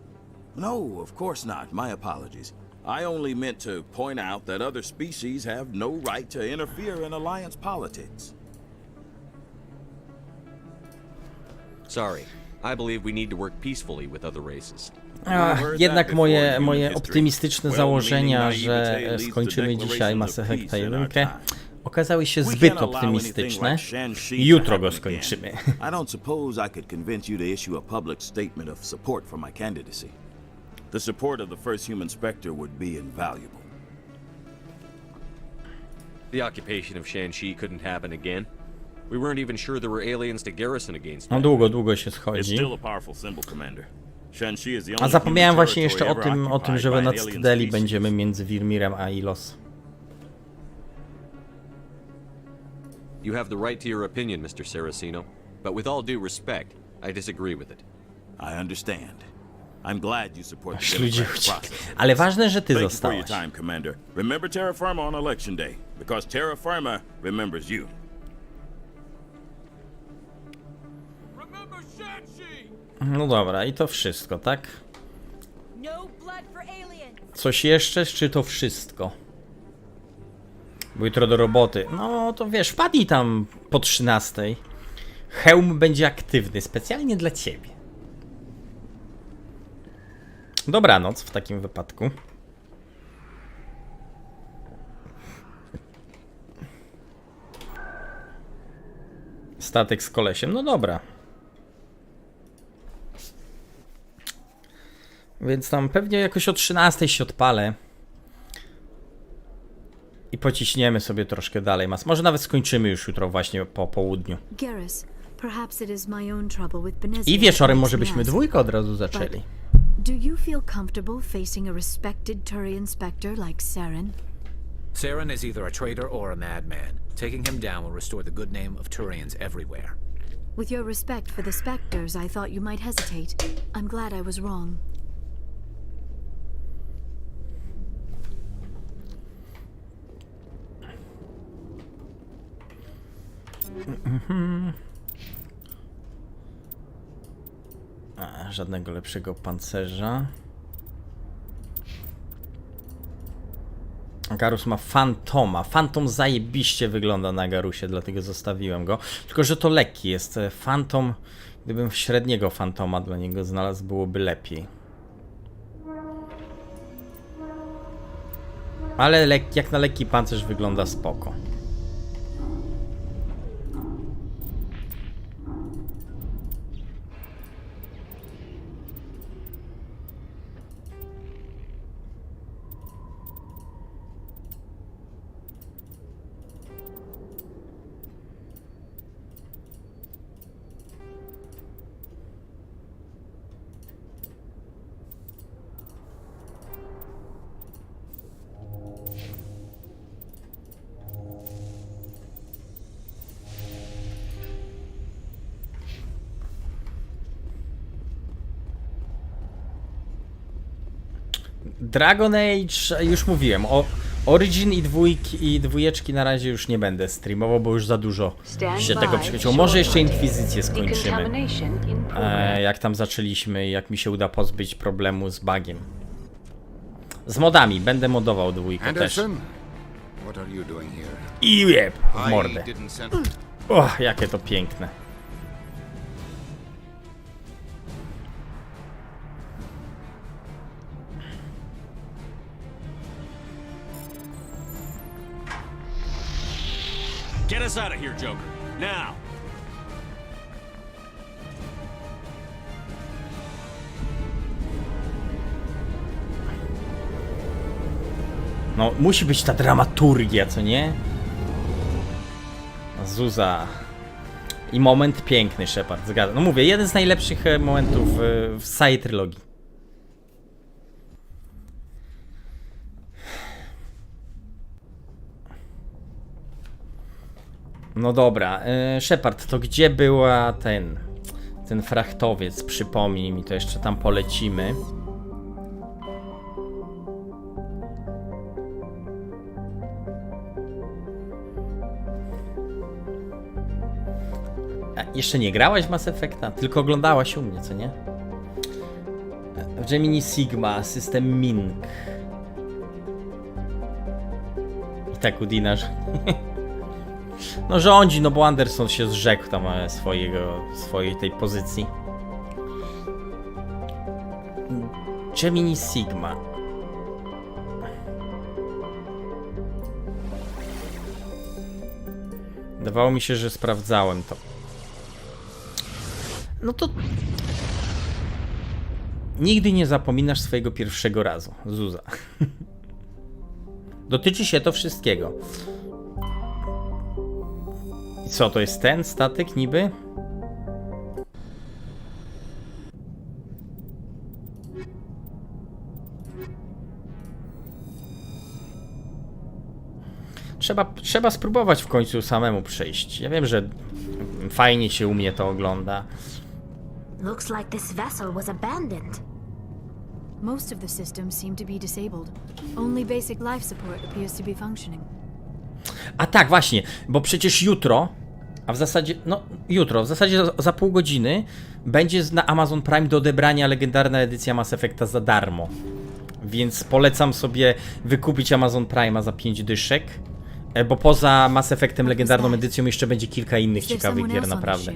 No, of course not. My apologies. I only meant to point out that other species have no right to interfere in Alliance politics. Sorry. I believe we need to work peacefully with other races. Jednak moje optymistyczne założenia, że skończymy dzisiaj Mass Effecta 1, okazały się zbyt optymistyczne. Jutro go skończymy. I don't suppose I could convince you to issue a public statement of support for my candidacy. The support of the first human Spectre would be invaluable. The occupation of Shanxi couldn't happen again. We weren't even sure there were aliens to garrison against. No długo się schodzi. A zapomniałem właśnie jeszcze o tym, że na Cytadeli będziemy między Wirmirem a Ilos. You have the right to your opinion, Mr. Saraceno, but with all due respect, I disagree with it. I understand. I'm glad you support the Ludzie democratic process. Ale ważne, że ty Thank you zostałeś. for your time, Commander. Remember Terra Firma on Election Day, because Terra Firma remembers you. No dobra, i to wszystko, tak? Coś jeszcze, czy to wszystko? Bo jutro do roboty. No to wiesz, wpadnij tam po 13. Hełm będzie aktywny, specjalnie dla ciebie. Dobranoc w takim wypadku. Statek z kolesiem, no dobra. Więc tam pewnie jakoś o 13 się odpalę. I pociśniemy sobie troszkę dalej. Może nawet skończymy już jutro właśnie po południu. I wieczorem może byśmy dwójkę od razu zaczęli. Do you feel comfortable facing a respected Turian Spectre like Saren? Saren is either a traitor or a madman. Taking him down will restore the good name of Turians everywhere. With your respect for the Spectres, I thought you might hesitate. I'm glad I was wrong. Żadnego lepszego pancerza. Garus ma Fantoma. Fantom zajebiście wygląda na Garusie, dlatego zostawiłem go. Tylko że to lekki jest. Fantom, gdybym średniego Fantoma dla niego znalazł, byłoby lepiej. Ale jak na lekki pancerz wygląda spoko. Dragon Age, już mówiłem, o Origin i dwójeczki na razie już nie będę streamował, bo już za dużo się tego przychodziło. Może jeszcze Inkwizycję skończymy. Jak tam zaczęliśmy, jak mi się uda pozbyć problemu z bugiem. Z modami, będę modował dwójkę też. I jeb w mordę. Och, jakie to piękne. Get us out of here, Joker. Now. No, musi być ta dramaturgia, co nie? Zuza. I moment piękny, Shepard, zgadzam. No mówię, jeden z najlepszych momentów w całej trylogii. No dobra, Shepard, to gdzie była ten frachtowiec? Przypomnij mi, to jeszcze tam polecimy. Jeszcze nie grałaś w Mass Effecta? Tylko oglądałaś u mnie, co nie? W Gemini Sigma, system Mink. I tak Udina, że... No rządzi, no bo Anderson się zrzekł tam swojej tej pozycji. Gemini Sigma. Wydawało mi się, że sprawdzałem to. No to... Nigdy nie zapominasz swojego pierwszego razu, Zuza. Dotyczy się to wszystkiego. I co, to jest ten statek niby? Trzeba spróbować w końcu samemu przejść. Ja wiem, że fajnie się u mnie to ogląda. Looks like this vessel was abandoned. Most of the systems seem to be disabled. Only basic life support appears to be functioning. A tak, właśnie, bo przecież jutro A w zasadzie, no jutro, w zasadzie za pół godziny będzie na Amazon Prime do odebrania legendarna edycja Mass Effecta za darmo. Więc polecam sobie wykupić Amazon Prime'a za 5 dyszek. Bo poza Mass Effectem legendarną edycją jeszcze będzie kilka innych ciekawych gier naprawdę.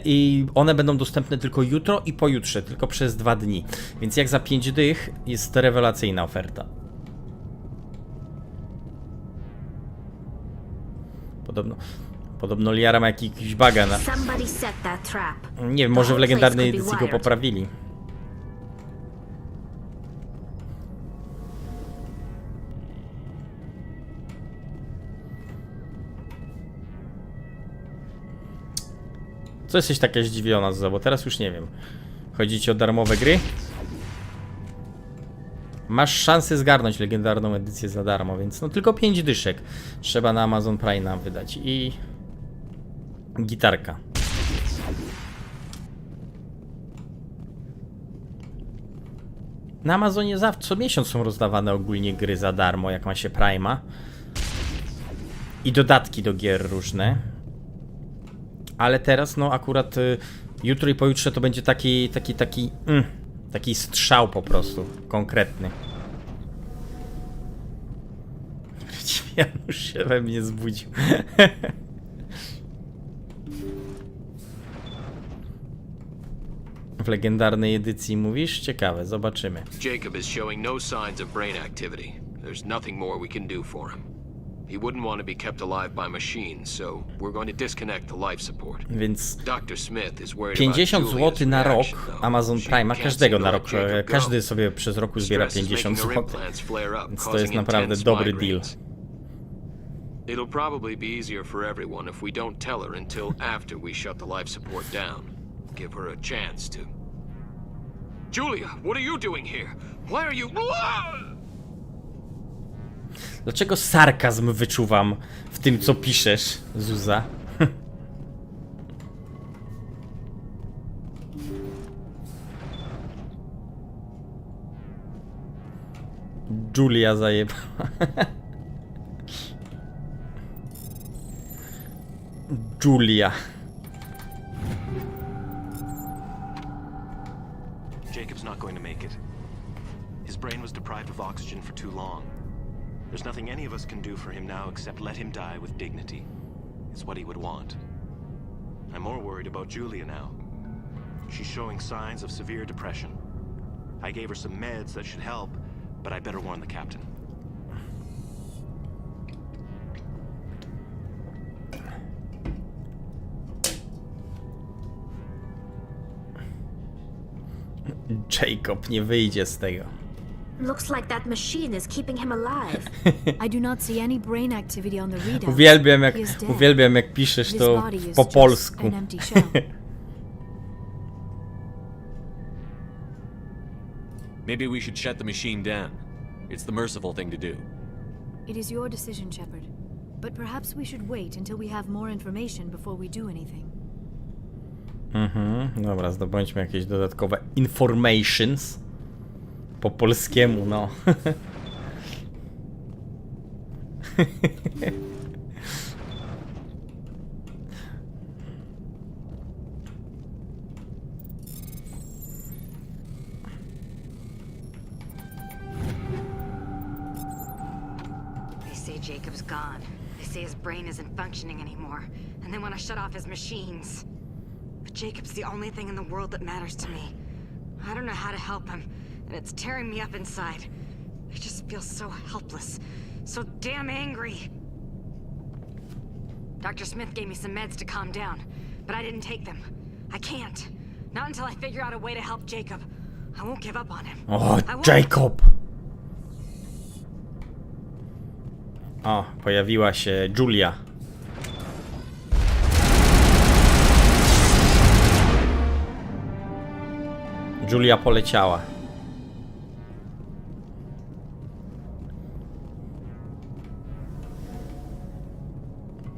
I one będą dostępne tylko jutro i pojutrze, tylko przez 2 dni. Więc jak za 5 dych jest to rewelacyjna oferta. Podobno Liara ma jakiś baga na... Nie wiem, może w legendarnej edycji go poprawili. Co jesteś taka zdziwiona, Zuza? Bo teraz już nie wiem. Chodzi ci o darmowe gry? Masz szansę zgarnąć legendarną edycję za darmo, więc no tylko 5 dyszek trzeba na Amazon Prime nam wydać. I... gitarka. Na Amazonie co miesiąc są rozdawane ogólnie gry za darmo, jak ma się Prime'a. I dodatki do gier różne. Ale teraz, no akurat jutro i pojutrze to będzie taki strzał po prostu, konkretny. Janusz się we mnie zbudził. W legendarnej edycji mówisz? Ciekawe, zobaczymy. Jacob is showing no signs of brain activity. There's nothing more we can do for him. He wouldn't want to be kept alive by machines, so we're going to disconnect the life support. Więc Dr. Smith is worried 50 zł na rok Amazon Prime'a, każdego na rok. Każdy sobie przez roku zbiera 50 zł. Więc to jest naprawdę dobry deal. It'll probably be easier for everyone if we don't tell her until after we shut the life support down. Give her a chance to. Julia, what are you doing here? Why are you... Dlaczego sarkazm wyczuwam w tym, co piszesz, Zuza? Julia zajebała. Julia. Jacob's not going to make it. His brain was deprived of oxygen for too long. There's nothing any of us can do for him now except let him die with dignity. It's what he would want. I'm more worried about Julia now. She's showing signs of severe depression. I gave her some meds that should help, but I better warn the captain. Jacob nie wyjdzie z tego. Looks like that machine is keeping him alive. I do not see any brain activity on the readout. Uwielbiam jak piszesz to po polsku. Maybe we should shut the machine down. It's the merciful thing to do. It is your decision, Shepard. But perhaps we should wait until we have more information before we do anything. Dobra, zdobądźmy jakieś dodatkowe informations. Po polskiemu, no. They say Jacob's gone. They say his brain isn't functioning anymore, and they want to shut off his machines. But Jacob's the only thing in the world that matters to me. I don't know how to help him, and it's tearing me up inside. I just feel so helpless, so damn angry. Dr. Smith gave me some meds to calm down, but I didn't take them. I can't. Not until I figure out a way to help Jacob. I won't give up on him. O, Jacob! O, pojawiła się Julia. Julia poleciała.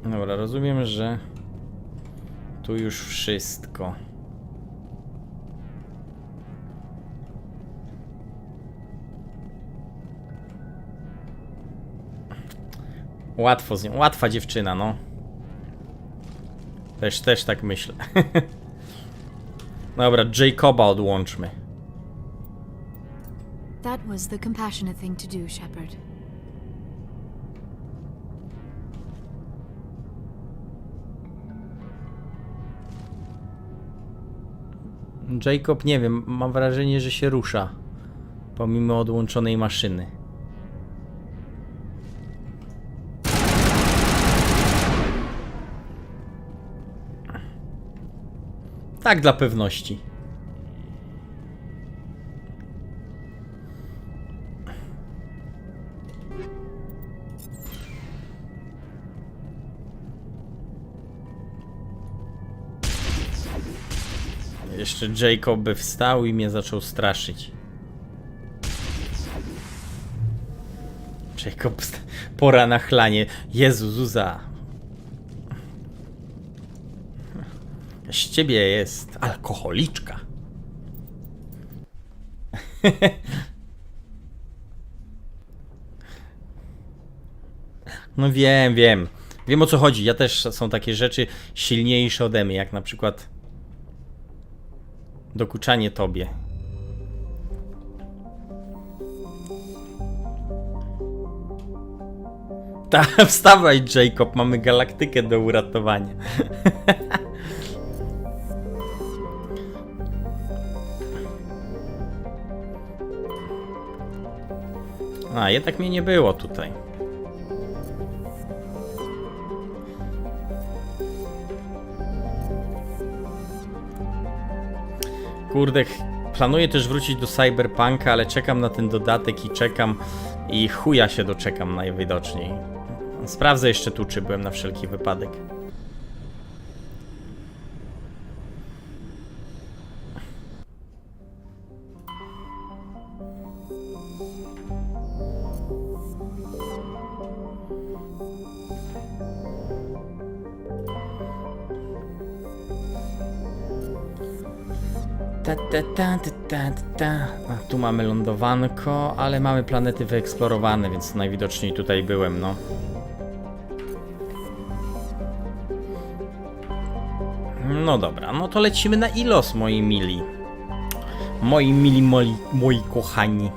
Dobra, rozumiem, że tu już wszystko. Łatwo z nią, łatwa dziewczyna, no. Też tak myślę. Dobra, Jacoba odłączmy. That was the compassionate thing to do, Shepard. Jacob, nie wiem, mam wrażenie, że się rusza. Pomimo odłączonej maszyny. Tak dla pewności. Jeszcze Jacob by wstał i mnie zaczął straszyć. Jacob, pora na chlanie. Jezu, Zuza. Z ciebie jest alkoholiczka. No wiem. Wiem, o co chodzi. Ja też są takie rzeczy silniejsze ode mnie, jak na przykład dokuczanie tobie. Wstawaj, Jacob, mamy galaktykę do uratowania. A, jednak mnie nie było tutaj. Kurde, planuję też wrócić do Cyberpunka, ale czekam na ten dodatek i chuja się doczekam najwidoczniej. Sprawdzę jeszcze tu, czy byłem na wszelki wypadek. A tu mamy lądowanko, ale mamy planety wyeksplorowane, więc najwidoczniej tutaj byłem, no. No dobra, no to lecimy na Ilos, moi mili. Moi kochani.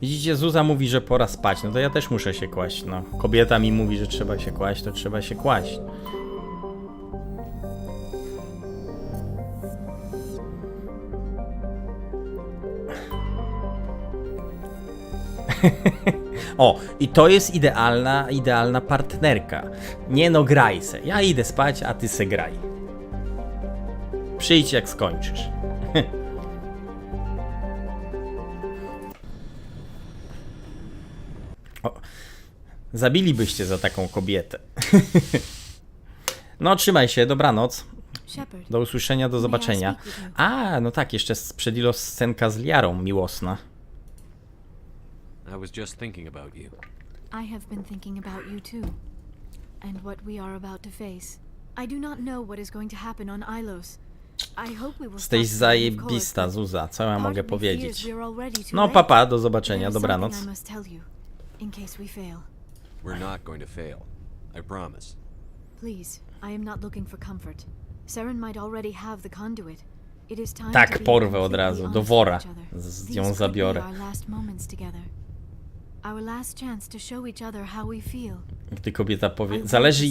Widzicie, Zuza mówi, że pora spać, no to ja też muszę się kłaść, no. Kobieta mi mówi, że trzeba się kłaść, to trzeba się kłaść. O, i to jest idealna partnerka. Nie no, graj se. Ja idę spać, a ty se graj. Przyjdź jak skończysz. O, zabilibyście za taką kobietę. No, trzymaj się, dobranoc. Do usłyszenia, do zobaczenia. A, no tak, jeszcze sprzed Ilos scenka z Liarą miłosna. I was just thinking about you. I have been thinking about you too. And what we are about to face. I do not know what is going to happen on Ilos. I hope we will Jesteś zajebista, Zuza, co ja mogę powiedzieć? No papa, do zobaczenia, dobranoc. We're not going to fail. I promise. Please, I am not looking for comfort. Saren might already have the conduit. It is time Tak, porwę od razu, do wora. Ją zabiorę. Our last chance to show each other how we feel. Gdy kobieta powie... Zależy...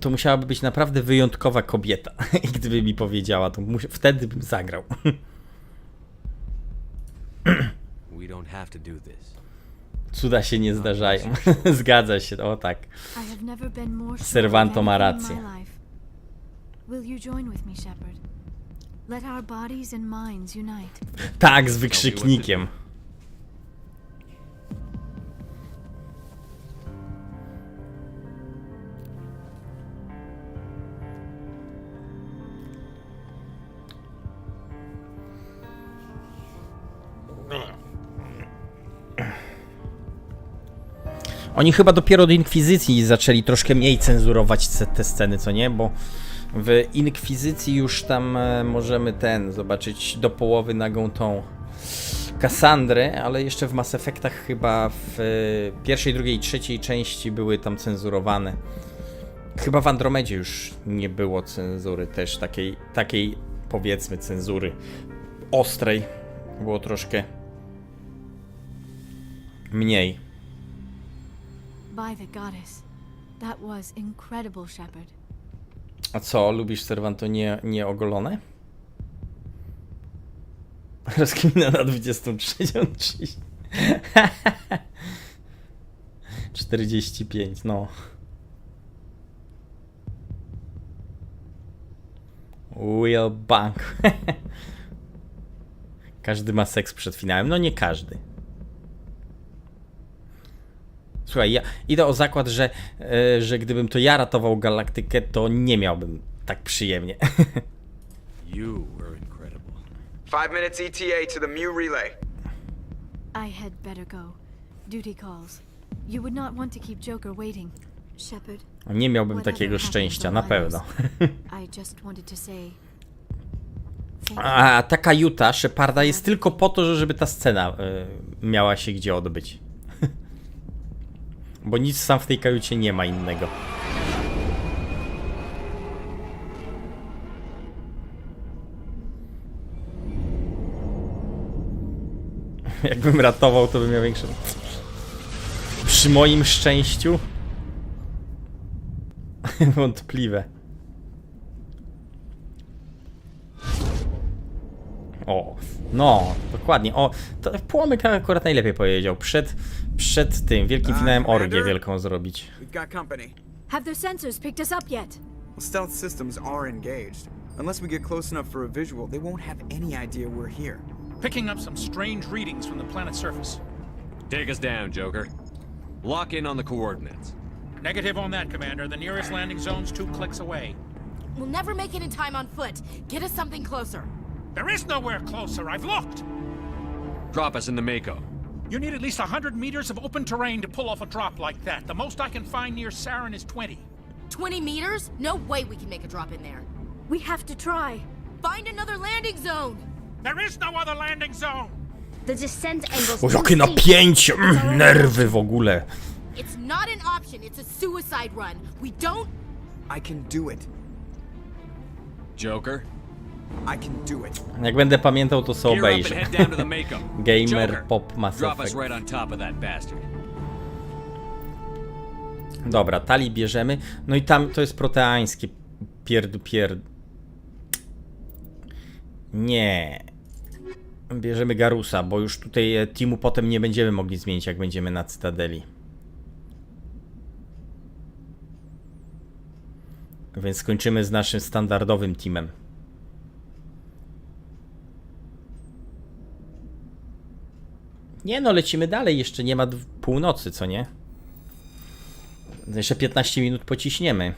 To musiałaby być naprawdę wyjątkowa kobieta. I gdyby mi powiedziała, to wtedy bym zagrał. We don't have to do this. Cuda się nie zdarzają. Zgadza się, o tak. Servanto ma rację. Tak, z wykrzyknikiem. Oni chyba dopiero od Inkwizycji zaczęli troszkę mniej cenzurować te sceny, co nie? Bo W Inkwizycji już tam możemy zobaczyć do połowy nagą tą Kassandrę, ale jeszcze w Mass Effectach chyba w pierwszej, drugiej i trzeciej części były tam cenzurowane. Chyba w Andromedzie już nie było cenzury też, takiej powiedzmy cenzury ostrej. Było troszkę mniej. By the goddess. That was incredible, Shepard. A co, lubisz Serwanto nieogolone? Rozkmina na 23:30. 45, no. Will Bank. Każdy ma seks przed finałem. No nie każdy. Słuchaj, ja idę o zakład, że gdybym to ja ratował galaktykę, to nie miałbym tak przyjemnie. You were incredible. 5 minutes ETA to the Mu relay. I had better go. Duty calls. You would not want to keep Joker waiting. Shepard. Nie miałbym takiego szczęścia, na pewno. I just wanted to say... A ta kajuta Sheparda jest tylko po to, żeby ta scena miała się gdzie odbyć. Bo nic sam w tej kajucie nie ma innego. Jakbym ratował, to bym miał większe... Przy moim szczęściu? Wątpliwe. O, no, dokładnie. O, to Płomyk akurat najlepiej powiedział. Przed tym wielkim finałem orgię wielką zrobić. We've got company. Have their sensors picked us up yet? Well, stealth systems are engaged. Unless we get close enough for a visual, they won't have any idea we're here. Picking up some strange readings from the planet's surface. Take us down, Joker. Lock in on the coordinates. Negative on that, Commander. The nearest landing zone's 2 clicks away. We'll never make it in time on foot. Get us something closer. There is nowhere closer. I've looked. Drop us in the Mako. You need at least 100 meters of open terrain to pull off a drop like that. The most I can find near Saren is 20. 20 meters? No way we can make a drop in there. We have to try. Find another landing zone. There is no other landing zone. The descent angle's O, jakie napięcie! Nerwy w ogóle. It's not an option. It's a suicide run. We don't... I can do it. Joker? I can do it. Jak będę pamiętał, to sobie Gear up and obejrzę. head down to the Mako. Gamer, Joker, pop, Mass drop us Effect. right on top of that bastard. Dobra, Tali bierzemy. No i tam to jest proteańskie. Nie. Bierzemy Garusa, bo już tutaj teamu potem nie będziemy mogli zmienić, jak będziemy na Cytadeli. Więc skończymy z naszym standardowym teamem. Nie no, lecimy dalej, jeszcze nie ma północy, co nie? Jeszcze 15 minut pociśniemy.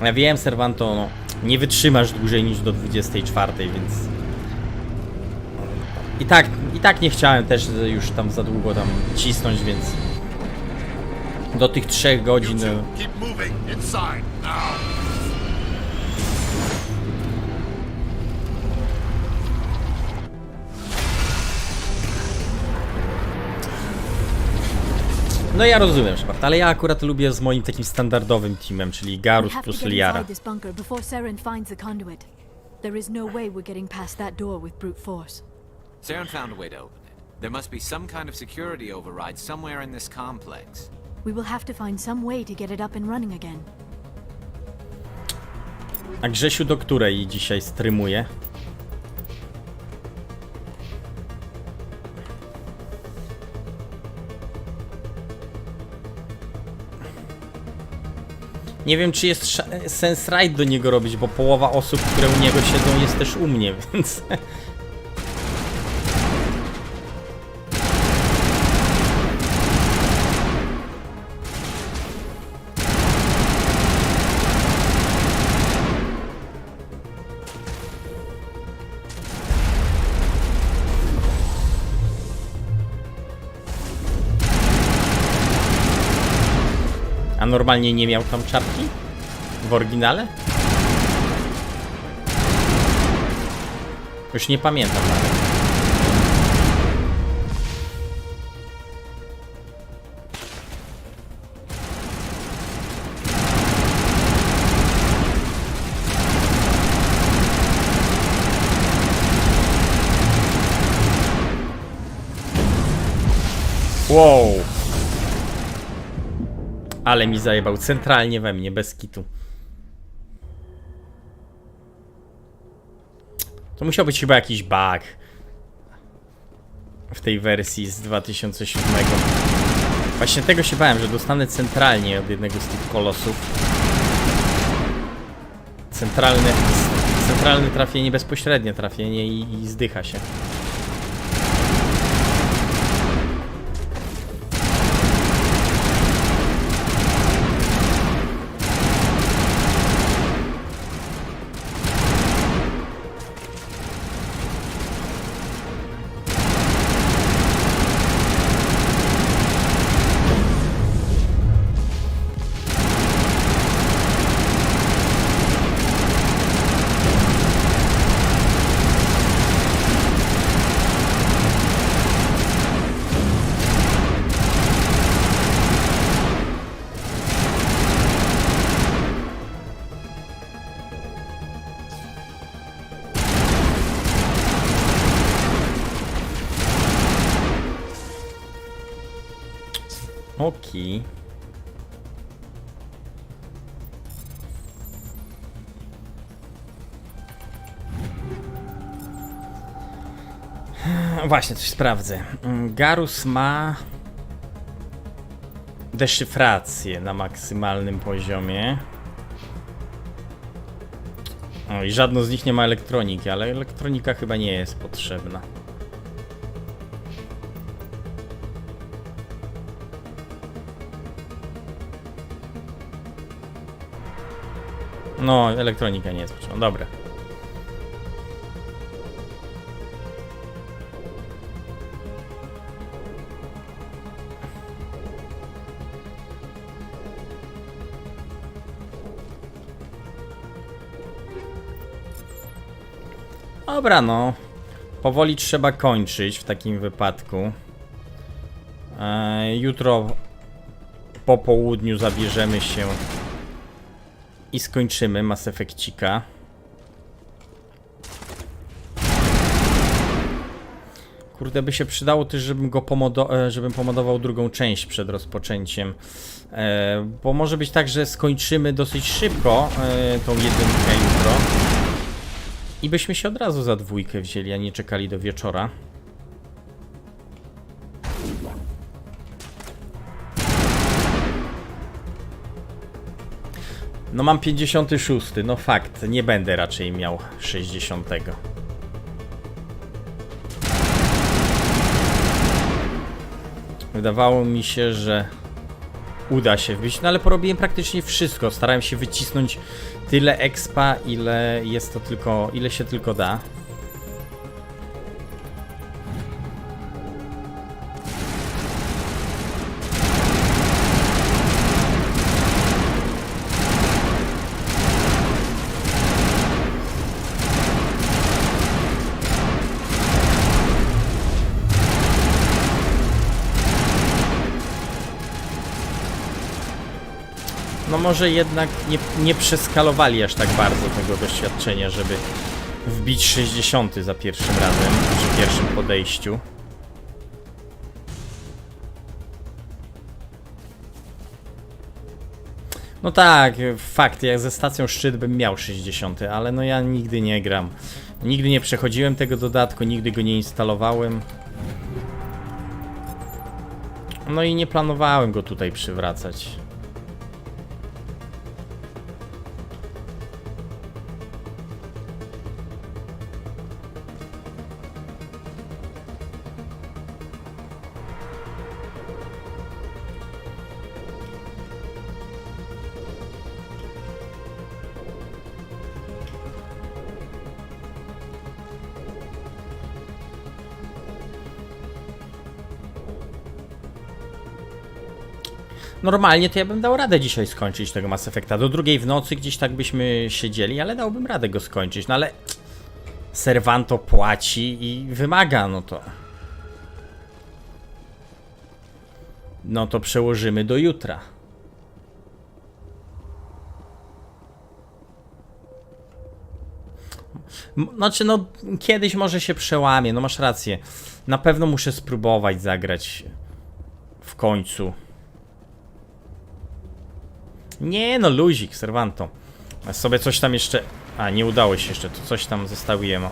Ja wiem, Servanto, no, nie wytrzymasz dłużej niż do 24, więc... I tak nie chciałem też już tam za długo tam cisnąć, więc... Do tych 3 godzin... No ja rozumiem, Shepard, ale ja akurat lubię z moim takim standardowym teamem, czyli Garus plus Liara. Saren found a way to open it. There must be some kind of security override somewhere in this complex. We will have to find some way to get it up and running again. A Grzesiu do której dzisiaj streamuje? Nie wiem, czy jest sens raid do niego robić, bo połowa osób, które u niego siedzą, jest też u mnie, więc... normalnie nie miał tam czapki? W oryginale? Już nie pamiętam nawet. Wow. Ale mi zajebał centralnie we mnie, bez kitu. To musiał być chyba jakiś bug w tej wersji z 2007. Właśnie tego się bałem, że dostanę centralnie od jednego z tych kolosów. Centralne trafienie, bezpośrednie trafienie i zdycha się. Okej. Właśnie, coś sprawdzę. Garus ma deszyfrację na maksymalnym poziomie. O, i żadno z nich nie ma elektroniki, ale elektronika chyba nie jest potrzebna. No, elektronika nie jest potrzebna. Dobra. Dobra, no. Powoli trzeba kończyć w takim wypadku. Jutro po południu zabierzemy się i skończymy Mass Effectika. Kurde, by się przydało też, żebym go pomodował drugą część przed rozpoczęciem. Bo może być tak, że skończymy dosyć szybko tą jedynkę jutro. I byśmy się od razu za dwójkę wzięli, a nie czekali do wieczora. No mam 56, no fakt, nie będę raczej miał 60. Wydawało mi się, że uda się wbić, no ale porobiłem praktycznie wszystko. Starałem się wycisnąć tyle expa, ile jest to tylko, ile się tylko da. No może jednak nie przeskalowali aż tak bardzo tego doświadczenia, żeby wbić 60 za pierwszym razem, przy pierwszym podejściu. No tak, fakt, jak ze stacją szczyt bym miał 60, ale no ja nigdy nie gram. Nigdy nie przechodziłem tego dodatku, nigdy go nie instalowałem. No i nie planowałem go tutaj przywracać. Normalnie to ja bym dał radę dzisiaj skończyć tego Mass Effecta. Do 2 w nocy gdzieś tak byśmy siedzieli, ale dałbym radę go skończyć. No ale Serwanto płaci i wymaga, no to... No to przełożymy do jutra. Znaczy, no kiedyś może się przełamie, no masz rację. Na pewno muszę spróbować zagrać w końcu. Nie no, luzik, Serwanto. Sobie coś tam jeszcze... A, nie udało się jeszcze, to coś tam zostawiłem.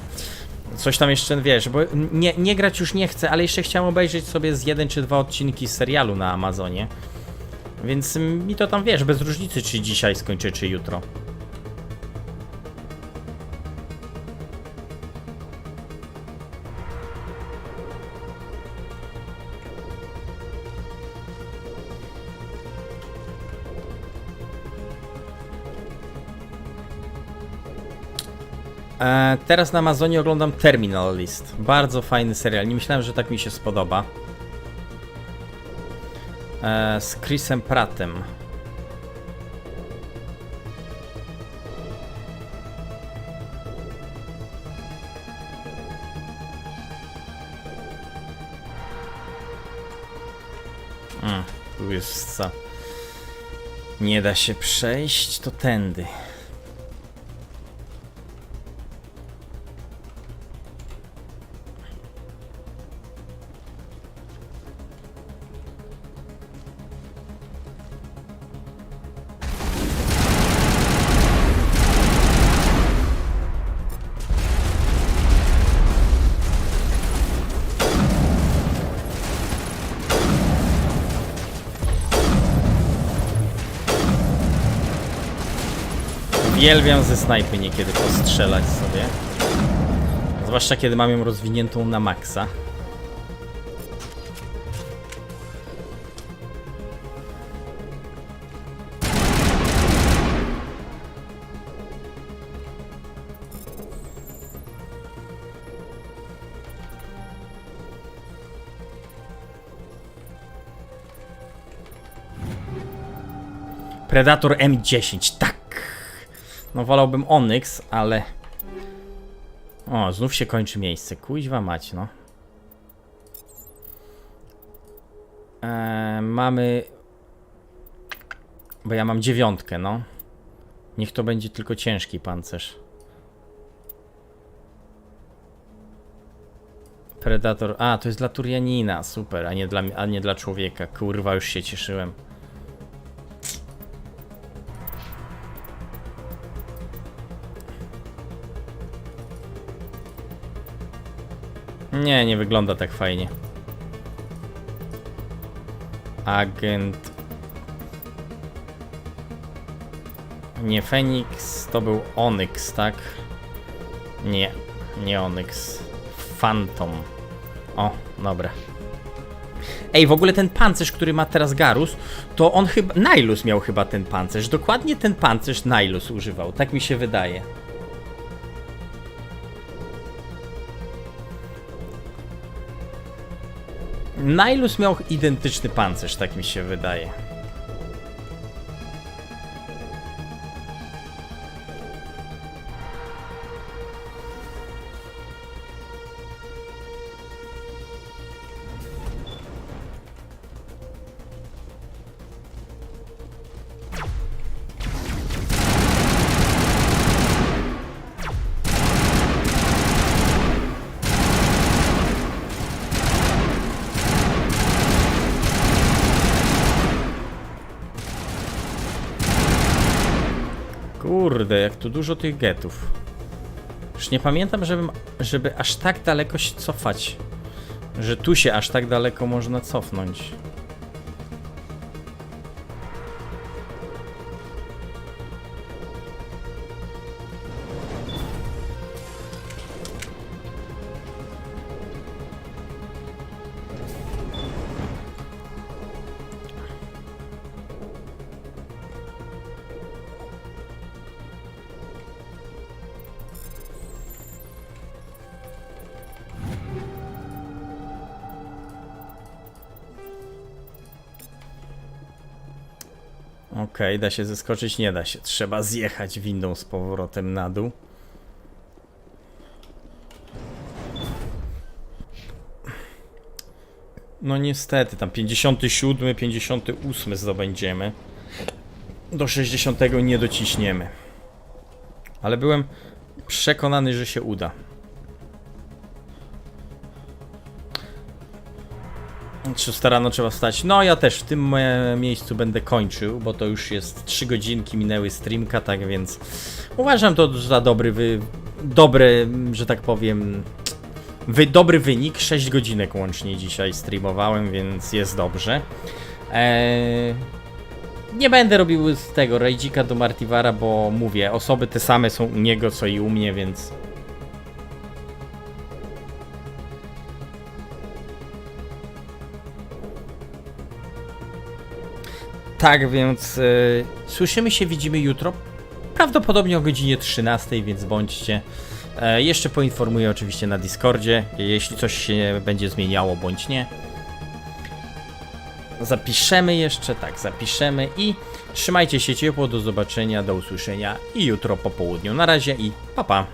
Coś tam jeszcze, wiesz, bo nie grać już nie chcę, ale jeszcze chciałem obejrzeć sobie z 1 czy 2 odcinki serialu na Amazonie. Więc mi to tam, wiesz, bez różnicy, czy dzisiaj skończę, czy jutro. Teraz na Amazonie oglądam Terminal List. Bardzo fajny serial. Nie myślałem, że tak mi się spodoba. Z Chrisem Prattem. Tu jest co? Nie da się przejść, to tędy. Uwielbiam ze snajpy niekiedy postrzelać sobie. Zwłaszcza kiedy mam ją rozwiniętą na maksa. Predator M10, tak! No wolałbym Onyx, ale... O, znów się kończy miejsce. Kuźwa mać, no. Mamy... Bo ja mam 9, no. Niech to będzie tylko ciężki pancerz. Predator... A, to jest dla Turianina, super, a nie dla człowieka. Kurwa, już się cieszyłem. Nie wygląda tak fajnie. Agent... Nie Feniks, to był Onyx, tak? Nie Onyx. Phantom. O, dobra. Ej, w ogóle ten pancerz, który ma teraz Garus, to on chyba... Nihilus miał chyba ten pancerz. Dokładnie ten pancerz Nihilus używał, tak mi się wydaje. Nihilus miał identyczny pancerz, tak mi się wydaje. Kurde, jak tu dużo tych getów. Już nie pamiętam, żeby aż tak daleko się cofać. Że tu się aż tak daleko można cofnąć. Okej, da się zeskoczyć? Nie da się. Trzeba zjechać windą z powrotem na dół. No niestety, tam 57, 58 zdobędziemy. Do 60 nie dociśniemy. Ale byłem przekonany, że się uda. Czy rano trzeba wstać? No ja też w tym miejscu będę kończył, bo to już jest 3 godzinki minęły streamka, tak więc uważam to za dobry, że tak powiem, dobry wynik. 6 godzinek łącznie dzisiaj streamowałem, więc jest dobrze. Nie będę robił z tego rajdzika do Martivara, bo mówię, osoby te same są u niego, co i u mnie, więc... Tak więc słyszymy się, widzimy jutro, prawdopodobnie o godzinie 13, więc bądźcie. Jeszcze poinformuję oczywiście na Discordzie, jeśli coś się będzie zmieniało bądź nie. Zapiszemy jeszcze, tak, zapiszemy i trzymajcie się ciepło, do zobaczenia, do usłyszenia i jutro po południu. Na razie i pa pa.